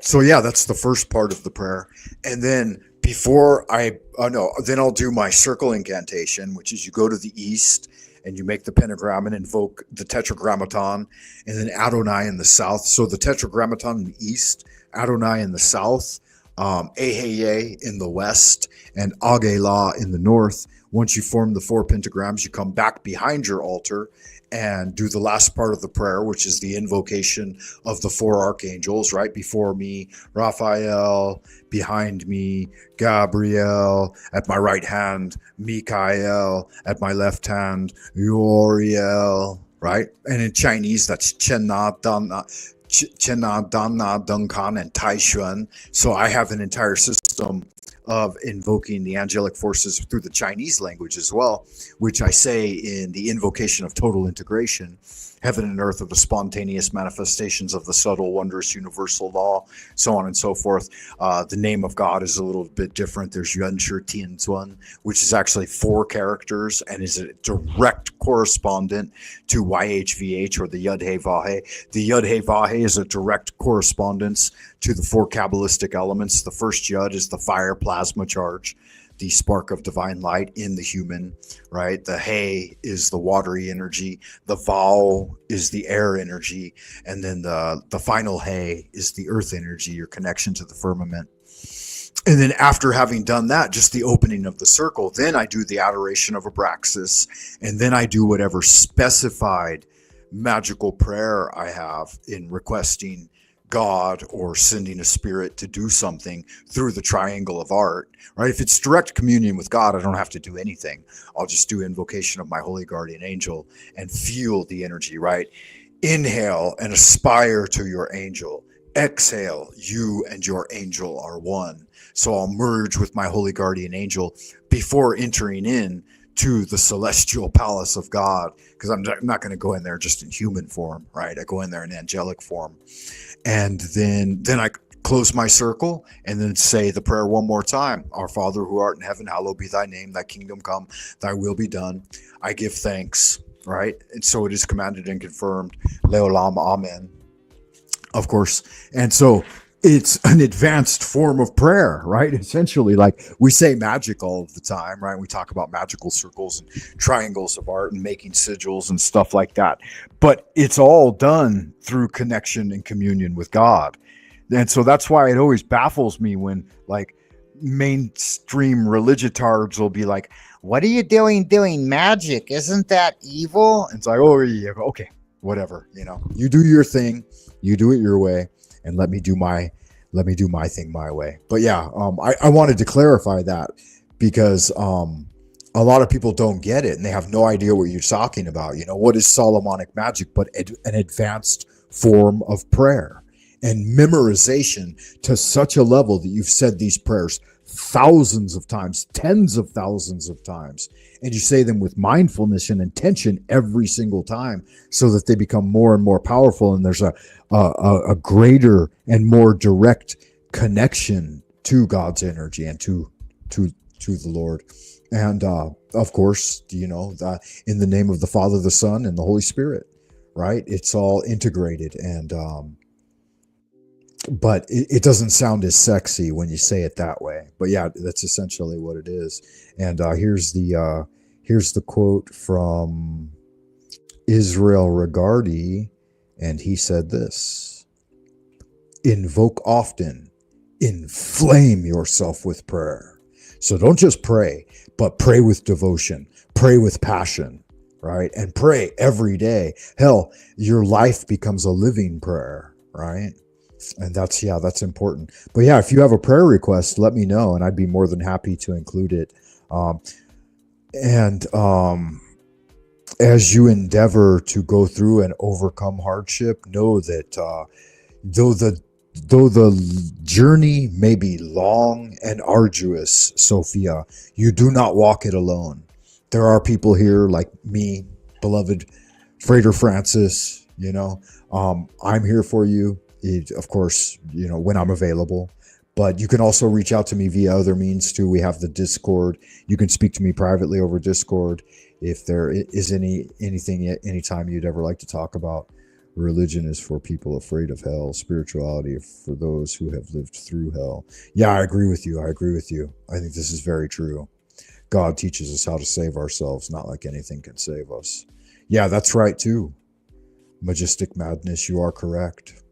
So yeah, that's the first part of the prayer. And then before then I'll do my circle incantation, which is you go to the east and you make the pentagram and invoke the tetragrammaton, and then Adonai in the south. So the tetragrammaton in the east, Adonai in the south, Eheye in the west, and Agela in the north. Once you form the 4 pentagrams, you come back behind your altar and do the last part of the prayer, which is the invocation of the 4 archangels, right? Before me, Raphael; behind me, Gabriel; at my right hand, Michael; at my left hand, Uriel, right? And in Chinese, that's Chenna, Dana, Dunkan, and Taishuan. So I have an entire system of invoking the angelic forces through the Chinese language as well, which I say in the invocation of total integration. Heaven and earth are the spontaneous manifestations of the subtle, wondrous, universal law, so on and so forth. The name of God is a little bit different. There's Yuan Shi Tian Zun, which is actually 4 characters and is a direct correspondent to YHVH, or the Yud He Vahe. The Yud He Vahe is a direct correspondence to the 4 Kabbalistic elements. The first Yud is the fire plasma charge, the spark of divine light in the human, right? The He is the watery energy. The Vau is the air energy. And then the final He is the earth energy, your connection to the firmament. And then after having done that, just the opening of the circle, then I do the adoration of Abraxas. And then I do whatever specified magical prayer I have in requesting God or sending a spirit to do something through the triangle of art, right? If it's direct communion with God, I don't have to do anything. I'll just do invocation of my holy guardian angel and feel the energy, right? Inhale and aspire to your angel. Exhale, you and your angel are one. So I'll merge with my holy guardian angel before entering in to the celestial palace of God, because I'm not going to go in there just in human form, right? I go in there in angelic form. And then I close my circle and then say the prayer one more time. Our Father who art in heaven, hallowed be thy name. Thy kingdom come, thy will be done. I give thanks, right? And so it is commanded and confirmed. Leolam, amen. Of course. And so it's an advanced form of prayer, right? Essentially, like we say magic all of the time, right? We talk about magical circles and triangles of art and making sigils and stuff like that. But it's all done through connection and communion with God. And so that's why it always baffles me when like mainstream religitards will be like, what are you doing magic? Isn't that evil? And it's like, oh, yeah, okay, whatever. You know, you do your thing, you do it your way, and let me do my let me do my thing my way. But yeah, I wanted to clarify that because a lot of people don't get it and they have no idea what you're talking about. You know, what is Solomonic magic but an advanced form of prayer and memorization to such a level that you've said these prayers thousands of times, tens of thousands of times, and you say them with mindfulness and intention every single time so that they become more and more powerful, and there's a greater and more direct connection to God's energy and to the Lord. And of course, you know, in the name of the Father, the Son, and the Holy Spirit, right? It's all integrated. And but it doesn't sound as sexy when you say it that way. But yeah, that's essentially what it is. And here's the quote from Israel Regardi, and he said this: "Invoke often, inflame yourself with prayer." So don't just pray, but pray with devotion, pray with passion, right? And pray every day. Hell, your life becomes a living prayer, right? And that's important. But yeah, if you have a prayer request, let me know, and I'd be more than happy to include it. As you endeavor to go through and overcome hardship, know that though the journey may be long and arduous, Sophia, you do not walk it alone. There are people here like me, beloved Frater Francis, you know, I'm here for you. Of course, you know, when I'm available, but you can also reach out to me via other means too. We have the Discord. You can speak to me privately over Discord if there is anytime you'd ever like to talk about. Religion is for people afraid of hell. Spirituality for those who have lived through hell. Yeah, I agree with you. I think this is very true. God teaches us how to save ourselves, not like anything can save us. Yeah, that's right too. Majestic Madness, you are correct.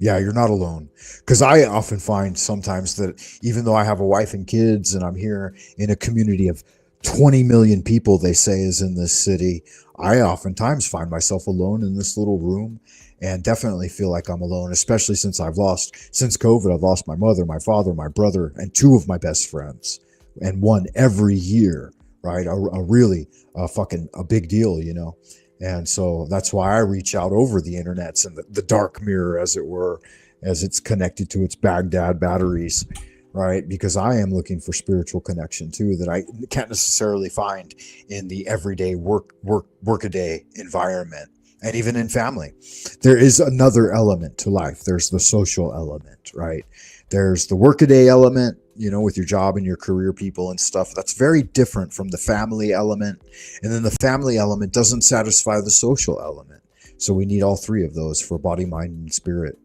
Yeah, you're not alone. Because I often find sometimes that even though I have a wife and kids and I'm here in a community of 20 million people, they say, is in this city, I oftentimes find myself alone in this little room and definitely feel like I'm alone, especially since COVID, I've lost my mother, my father, my brother, and two of my best friends, and one every year, right? A big deal, you know? And so that's why I reach out over the internets and the dark mirror, as it were, as it's connected to its Baghdad batteries, right? Because I am looking for spiritual connection too, that I can't necessarily find in the everyday workaday environment, and even in family. There is another element to life. There's the social element, right? There's the workaday element, you know, with your job and your career people and stuff. That's very different from the family element. And then the family element doesn't satisfy the social element. So we need all three of those for body, mind, and spirit.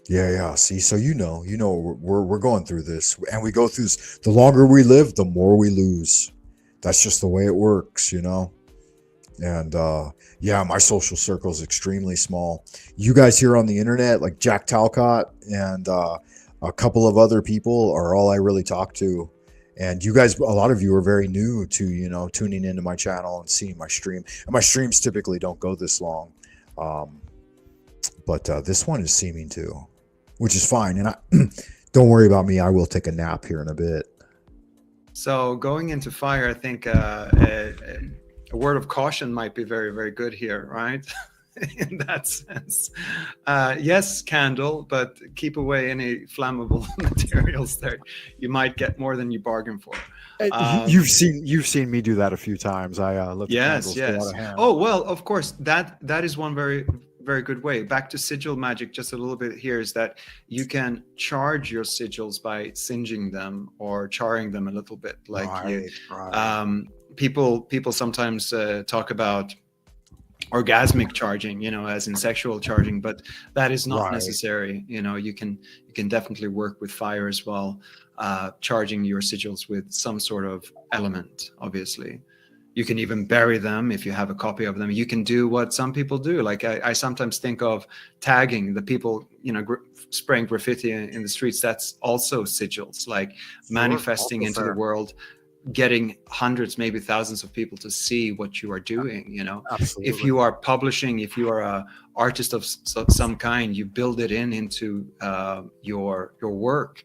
Yeah. See, so you know, we're going through this, and we go through this. The longer we live, the more we lose. That's just the way it works, you know? And yeah, my social circle is extremely small. You guys here on the internet, like Jack Talcott and a couple of other people, are all I really talk to. And you guys, a lot of you are very new to, you know, tuning into my channel and seeing my stream. And my streams typically don't go this long. But this one is seeming to, which is fine. And don't worry about me. I will take a nap here in a bit. So going into fire, I think a word of caution might be very, very good here, right? In that sense. Yes, candle, but keep away any flammable materials there. You might get more than you bargain for. You've seen me do that a few times. I let the candles go out of hand. Oh, well, of course, that is one very, very good way. Back to sigil magic, just a little bit here, is that you can charge your sigils by singeing them or charring them a little bit. Like people sometimes talk about orgasmic charging, you know, as in sexual charging, but that is not necessary. You know, you can definitely work with fire as well, charging your sigils with some sort of element. Obviously, you can even bury them if you have a copy of them. You can do what some people do. Like I sometimes think of tagging the people, you know, spraying graffiti in the streets. That's also sigils, like manifesting into the world getting hundreds, maybe thousands of people to see what you are doing. You know, Absolutely. if you are publishing, if you are a artist of some kind, you build it into your work.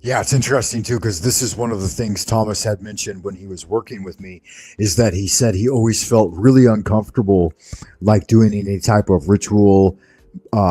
Yeah, it's interesting too, because this is one of the things Thomas had mentioned when he was working with me, is that he said he always felt really uncomfortable, like doing any type of ritual,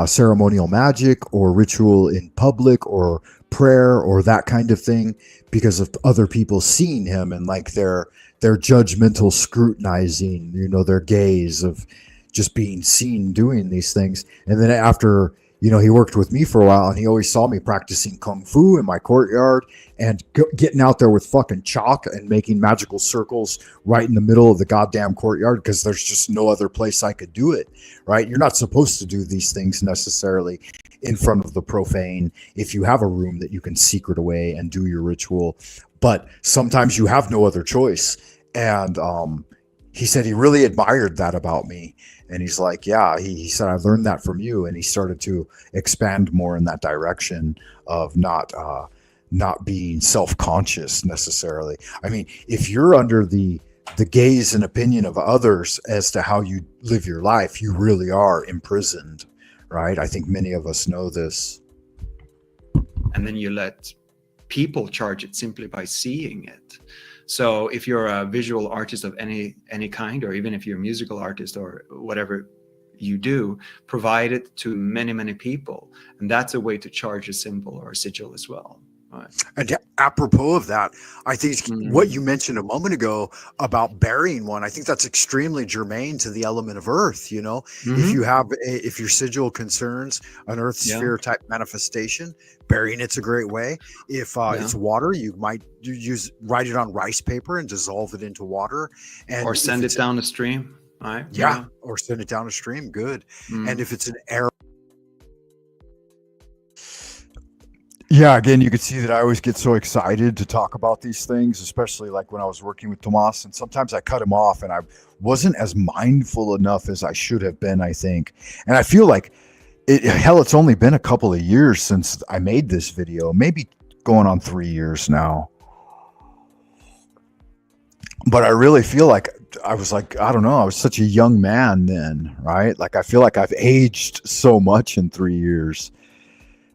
ceremonial magic or ritual in public or prayer or that kind of thing, because of other people seeing him and like their judgmental scrutinizing, you know, their gaze of just being seen doing these things. And then after, you know, he worked with me for a while and he always saw me practicing kung fu in my courtyard and getting out there with fucking chalk and making magical circles right in the middle of the goddamn courtyard, because there's just no other place I could do it, right? You're not supposed to do these things necessarily in front of the profane if you have a room that you can secret away and do your ritual. But sometimes you have no other choice. And he said he really admired that about me. And he's like, yeah, he said, I learned that from you. And he started to expand more in that direction of not being self-conscious necessarily. I mean, if you're under the gaze and opinion of others as to how you live your life, you really are imprisoned, right? I think many of us know this. And then you let people charge it simply by seeing it. So if you're a visual artist of any kind, or even if you're a musical artist or whatever you do, provide it to many people. And that's a way to charge a symbol or a sigil as well. Right. And apropos of that, I think what you mentioned a moment ago about burying one, I think that's extremely germane to the element of earth. You know, if your sigil concerns an earth sphere type manifestation, burying it's a great way. If it's water, you might write it on rice paper and dissolve it into water, and or send it down the stream. Right? Yeah, or send it down a stream. Good. And if it's an air. Yeah, again, you could see that I always get so excited to talk about these things, especially like when I was working with Tomas, and sometimes I cut him off and I wasn't as mindful enough as I should have been, I think. And I feel like, it's only been a couple of years since I made this video, maybe going on 3 years now. But I really feel like I was like, I don't know, I was such a young man then, right? Like I feel like I've aged so much in 3 years.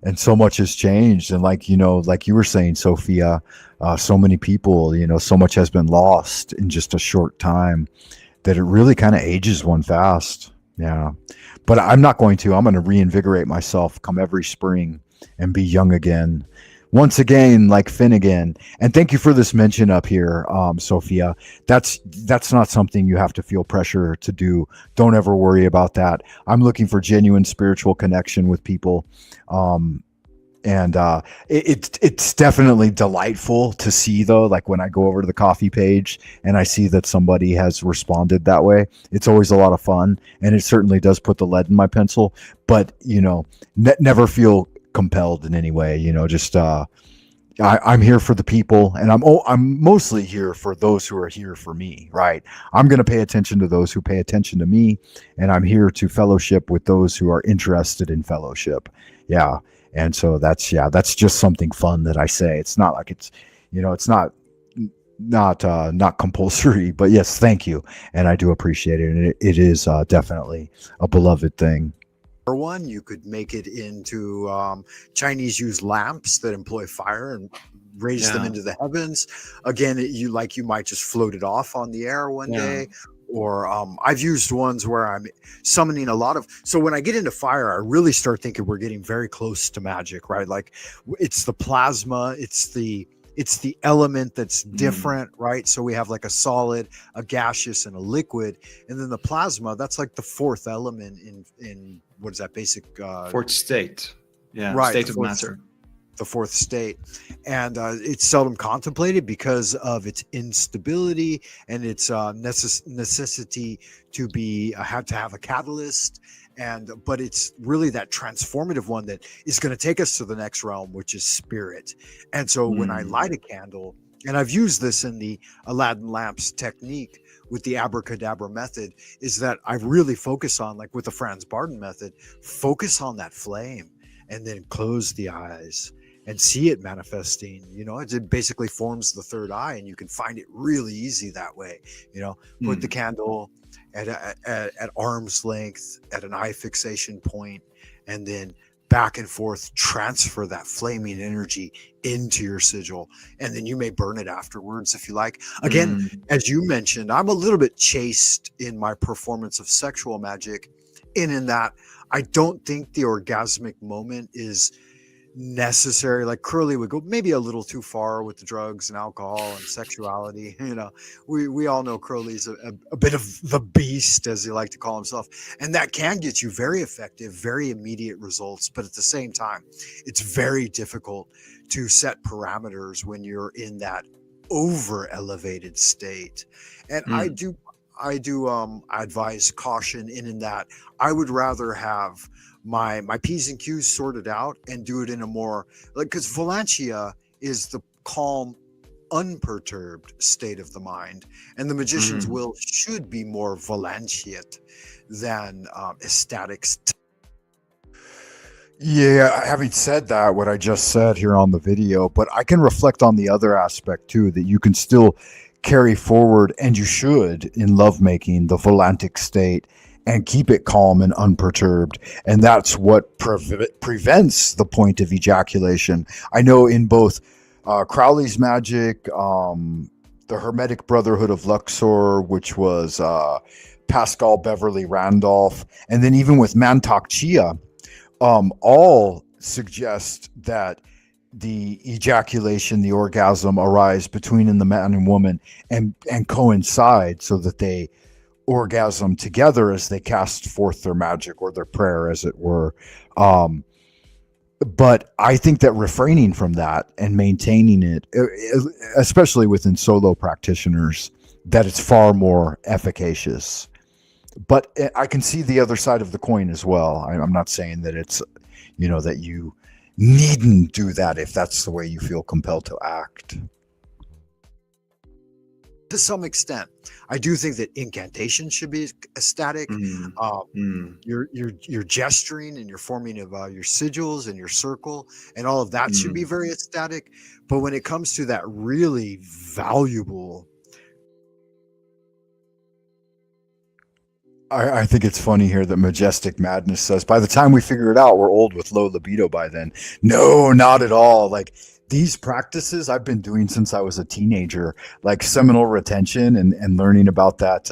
And so much has changed. And like, you know, like you were saying, Sophia, so many people, you know, so much has been lost in just a short time that it really kind of ages one fast. Yeah. But I'm going to reinvigorate myself come every spring and be young again. Once again, like Finnegan. And thank you for this mention up here, Sophia. That's not something you have to feel pressure to do. Don't ever worry about that. I'm looking for genuine spiritual connection with people. It's definitely delightful to see, though, like when I go over to the coffee page and I see that somebody has responded that way. It's always a lot of fun, and it certainly does put the lead in my pencil. But, you know, never feel compelled in any way, you know, just I'm here for the people, and I'm mostly here for those who are here for me, right? I'm going to pay attention to those who pay attention to me, and I'm here to fellowship with those who are interested in fellowship. Yeah. And so that's just something fun that I say. It's not like it's, you know, it's not compulsory, but yes, thank you. And I do appreciate it. And it is definitely a beloved thing. One, you could make it into Chinese use lamps that employ fire and raise them into the heavens. Again, you might just float it off on the air one day. Or I've used ones where I'm summoning a lot of. So when I get into fire, I really start thinking we're getting very close to magic, right? Like it's the plasma, it's the element that's different, right? So we have like a solid, a gaseous, and a liquid, and then the plasma. That's like the fourth element in what is that basic? Fourth state, right? State of matter. The fourth state, and it's seldom contemplated because of its instability and its necessity to have a catalyst, but it's really that transformative one that is going to take us to the next realm, which is spirit. And so when I light a candle, and I've used this in the Aladdin lamps technique with the abracadabra method, is that I really focus on, like with the Franz Barden method, focus on that flame and then close the eyes and see it manifesting. It basically forms the third eye, and you can find it really easy that way. Put the candle at arm's length at an eye fixation point, and then back and forth transfer that flaming energy into your sigil, and then you may burn it afterwards if you like. Again, as you mentioned, I'm a little bit chaste in my performance of sexual magic, in that I don't think the orgasmic moment is necessary. Like Curly would go maybe a little too far with the drugs and alcohol and sexuality. We all know Curly's a bit of the beast, as he liked to call himself, and that can get you very effective, very immediate results. But at the same time, it's very difficult to set parameters when you're in that over elevated state. And I do advise caution in that I would rather have my P's and Q's sorted out and do it in a more, because Volantia is the calm, unperturbed state of the mind, and the magician's will should be more Volantiate than ecstatic. Yeah, having said that, what I just said here on the video, but I can reflect on the other aspect too, that you can still carry forward, and you should, in lovemaking, the volantic state, and keep it calm and unperturbed. And that's what prevents the point of ejaculation. I know in both Crowley's magic, the Hermetic Brotherhood of Luxor, which was Pascal Beverly Randolph, and then even with Mantak Chia, all suggest that the ejaculation, the orgasm arise between the man and woman and coincide so that they orgasm together as they cast forth their magic or their prayer, as it were. But I think that refraining from that and maintaining it, especially within solo practitioners, that it's far more efficacious. But I can see the other side of the coin as well. I'm not saying that it's, that you needn't do that if that's the way you feel compelled to act. To some extent, I do think that incantation should be ecstatic. Your gesturing and your forming of your sigils and your circle and all of that should be very ecstatic. But when it comes to that really valuable, I think it's funny here that Majestic Madness says, by the time we figure it out, we're old with low libido by then. No, not at all. Like, these practices I've been doing since I was a teenager, like seminal retention and learning about that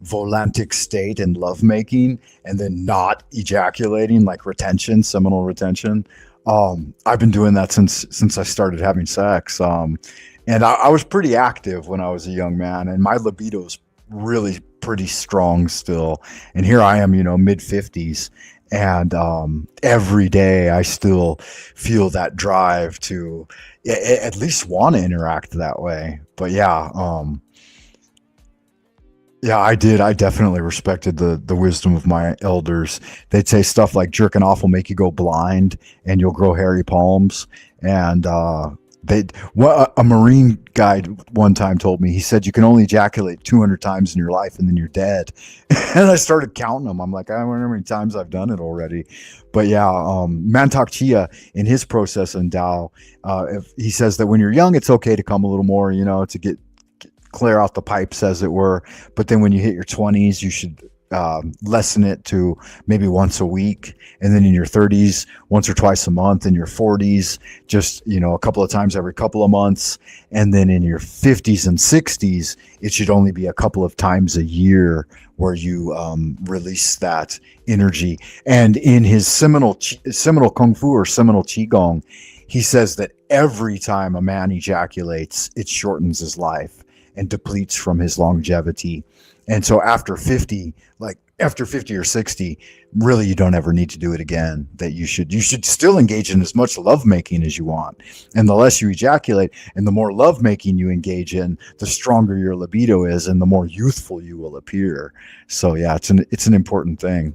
volantic state and lovemaking, and then not ejaculating, like retention, seminal retention. I've been doing that since I started having sex. And I was pretty active when I was a young man, and my libido's really pretty strong still. And here I am, mid 50s. And every day I still feel that drive to at least want to interact that way. But yeah, I did. I definitely respected the wisdom of my elders. They'd say stuff like jerking off will make you go blind and you'll grow hairy palms. And a Marine guide one time told me, he said, you can only ejaculate 200 times in your life and then you're dead. And I started counting them. I'm like, I wonder how many times I've done it already. But yeah, Mantak Chia in his process in Tao, he says that when you're young, it's okay to come a little more, to clear out the pipes, as it were. But then when you hit your 20s, you should lessen it to maybe once a week, and then in your 30s once or twice a month, in your 40s just a couple of times every couple of months, and then in your 50s and 60s it should only be a couple of times a year where you release that energy. And in his seminal kung fu or seminal qigong, he says that every time a man ejaculates, it shortens his life and depletes from his longevity. And so after 50 or 60, really you don't ever need to do it again. That you should still engage in as much lovemaking as you want. And the less you ejaculate and the more lovemaking you engage in, the stronger your libido is and the more youthful you will appear. So yeah, it's an important thing.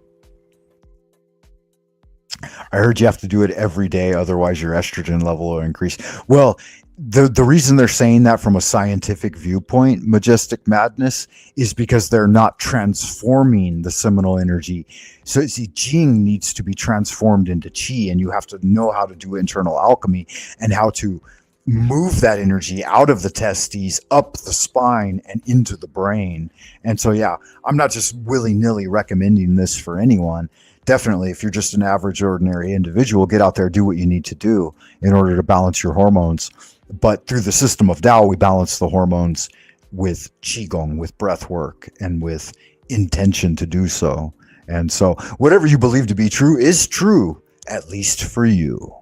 I heard you have to do it every day, otherwise your estrogen level will increase. Well, the reason they're saying that from a scientific viewpoint, Majestic Madness, is because they're not transforming the seminal energy. So see, Jing needs to be transformed into Qi, and you have to know how to do internal alchemy and how to move that energy out of the testes, up the spine, and into the brain. And so, yeah, I'm not just willy-nilly recommending this for anyone. Definitely, if you're just an average, ordinary individual, get out there, do what you need to do in order to balance your hormones. But through the system of Tao, we balance the hormones with Qigong, with breath work, and with intention to do so. And so whatever you believe to be true is true, at least for you.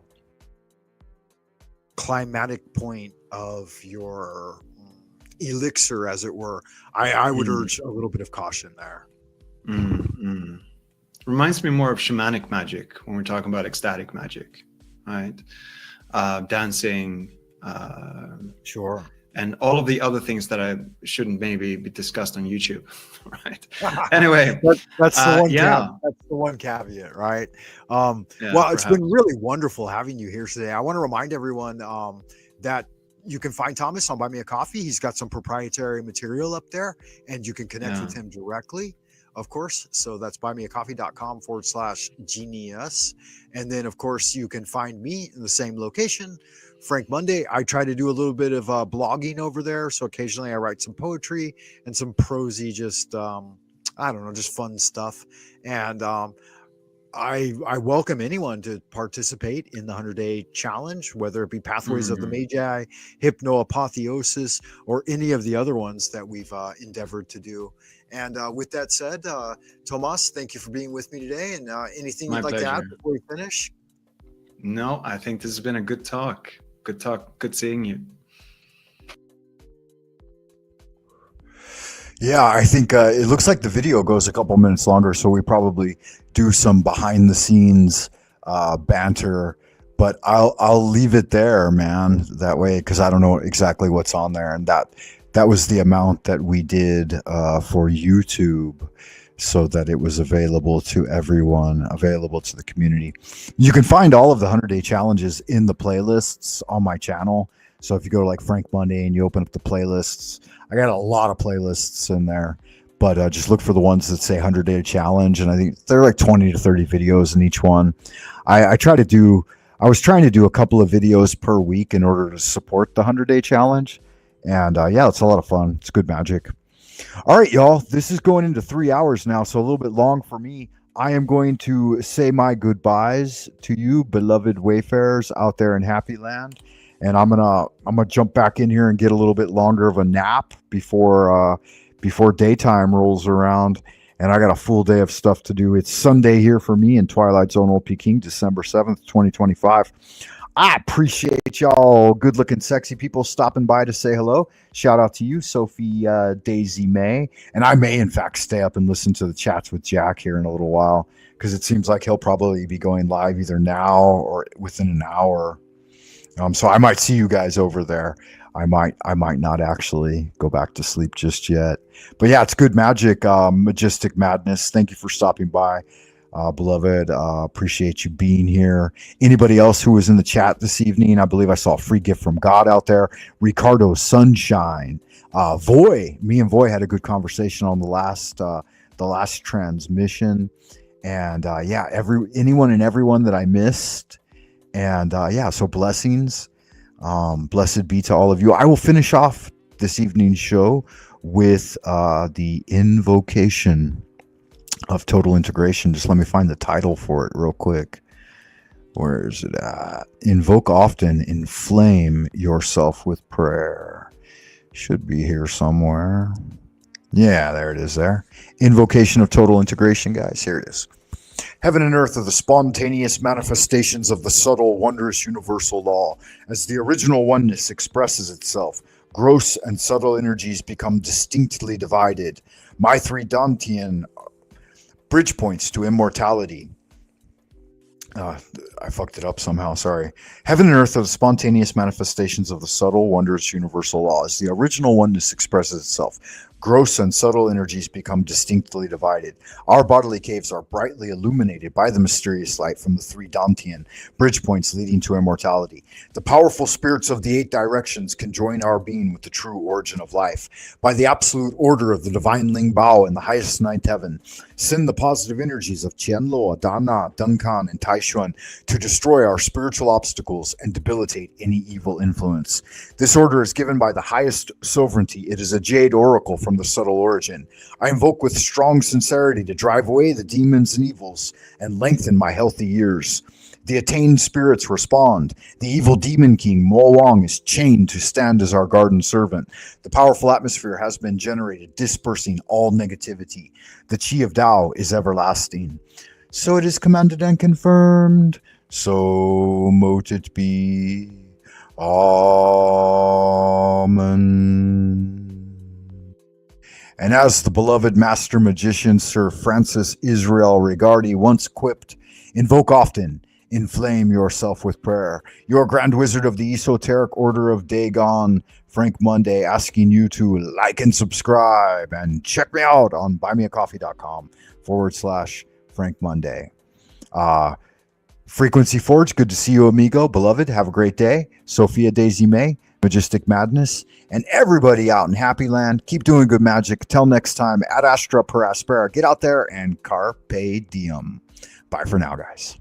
Climatic point of your elixir, as it were, I would urge a little bit of caution there. Reminds me more of shamanic magic when we're talking about ecstatic magic, right? Dancing, sure, and all of the other things that I shouldn't maybe be discussed on YouTube, right? Anyway, that's the one. Yeah, that's the one caveat, right? Yeah, well, it's perhaps. been really wonderful having you here today. I want to remind everyone that you can find Thomas on Buy Me a Coffee. He's got some proprietary material up there, and you can connect with him directly, of course. So that's buymeacoffee.com/genius. And then, of course, you can find me in the same location, Frank Monday. I try to do a little bit of blogging over there. So occasionally I write some poetry and some prosy, just, I don't know, just fun stuff. And I welcome anyone to participate in the 100-day challenge, whether it be Pathways of the Magi, Hypnoapotheosis, or any of the other ones that we've endeavored to do. And with that said, Tomas, thank you for being with me today. And anything My you'd like to add pleasure. before we finish? No, I think this has been a good talk. Good talk. Good seeing you. Yeah, I think it looks like the video goes a couple minutes longer, so we probably do some behind the scenes banter, but I'll leave it there, man, that way, because I don't know exactly what's on there. And that was the amount that we did for YouTube, so that it was available to everyone, available to the community. You can find all of the 100-day challenges in the playlists on my channel. So if you go to like Frank Monday and you open up the playlists, I got a lot of playlists in there, but just look for the ones that say 100-day challenge. And I think there are like 20 to 30 videos in each one. I was trying to do a couple of videos per week in order to support the 100-day challenge. And yeah, it's a lot of fun. It's good magic. All right, y'all, this is going into 3 hours now, so a little bit long for me. I am going to say my goodbyes to you, beloved wayfarers out there in Happy Land. And I'm gonna jump back in here and get a little bit longer of a nap before daytime rolls around. And I got a full day of stuff to do. It's Sunday here for me in Twilight Zone Old Peking, December 7th, 2025. I appreciate y'all good looking sexy people stopping by to say hello. Shout out to you, Sophie Daisy May. And I may in fact stay up and listen to the chats with Jack here in a little while, because it seems like he'll probably be going live either now or within an hour. So I might see you guys over there. I might not actually go back to sleep just yet. But yeah, it's good magic, Majestic Madness. Thank you for stopping by, beloved. Appreciate you being here. Anybody else who was in the chat this evening? I believe I saw a free gift from God out there. Ricardo Sunshine, Voy. Me and Voy had a good conversation on the last transmission. And yeah, anyone and everyone that I missed. And yeah, so blessings. Blessed be to all of you. I will finish off this evening's show with the invocation of total integration. Just let me find the title for it real quick. Where is it at? Invoke often, inflame yourself with prayer. Should be here somewhere. Yeah, there it is there. Invocation of total integration, guys. Here it is. Heaven and earth are the spontaneous manifestations of the subtle, wondrous universal law. As the original oneness expresses itself, gross and subtle energies become distinctly divided. My three Dantian bridge points to immortality. I fucked it up somehow, sorry. Heaven and earth are the spontaneous manifestations of the subtle, wondrous universal law. As the original oneness expresses itself, Gross and subtle energies become distinctly divided. Our bodily caves are brightly illuminated by the mysterious light from the 3 Dantian bridge points leading to immortality. The powerful spirits of the 8 directions can join our being with the true origin of life. By the absolute order of the divine Ling Bao in the highest 9th heaven, send the positive energies of Qianluo, Dana, Dunkan, and Taishuan to destroy our spiritual obstacles and debilitate any evil influence. This order is given by the highest sovereignty. It is a jade oracle from the subtle origin. I invoke with strong sincerity to drive away the demons and evils and lengthen my healthy years. The attained spirits respond. The evil demon king, Mo Wang, is chained to stand as our garden servant. The powerful atmosphere has been generated, dispersing all negativity. The Qi of Tao is everlasting. So it is commanded and confirmed. So mote it be. Amen. And as the beloved master magician Sir Francis Israel Rigardi once quipped, invoke often, inflame yourself with prayer. Your Grand Wizard of the Esoteric Order of Dagon, Frank Monday, asking you to like and subscribe and check me out on buymeacoffee.com/Frank Monday. Frequency Forge, good to see you, amigo, beloved. Have a great day. Sophia Daisy May, Magistic Madness, and everybody out in Happy Land. Keep doing good magic. Till next time, ad astra per aspera. Get out there and carpe diem. Bye for now, guys.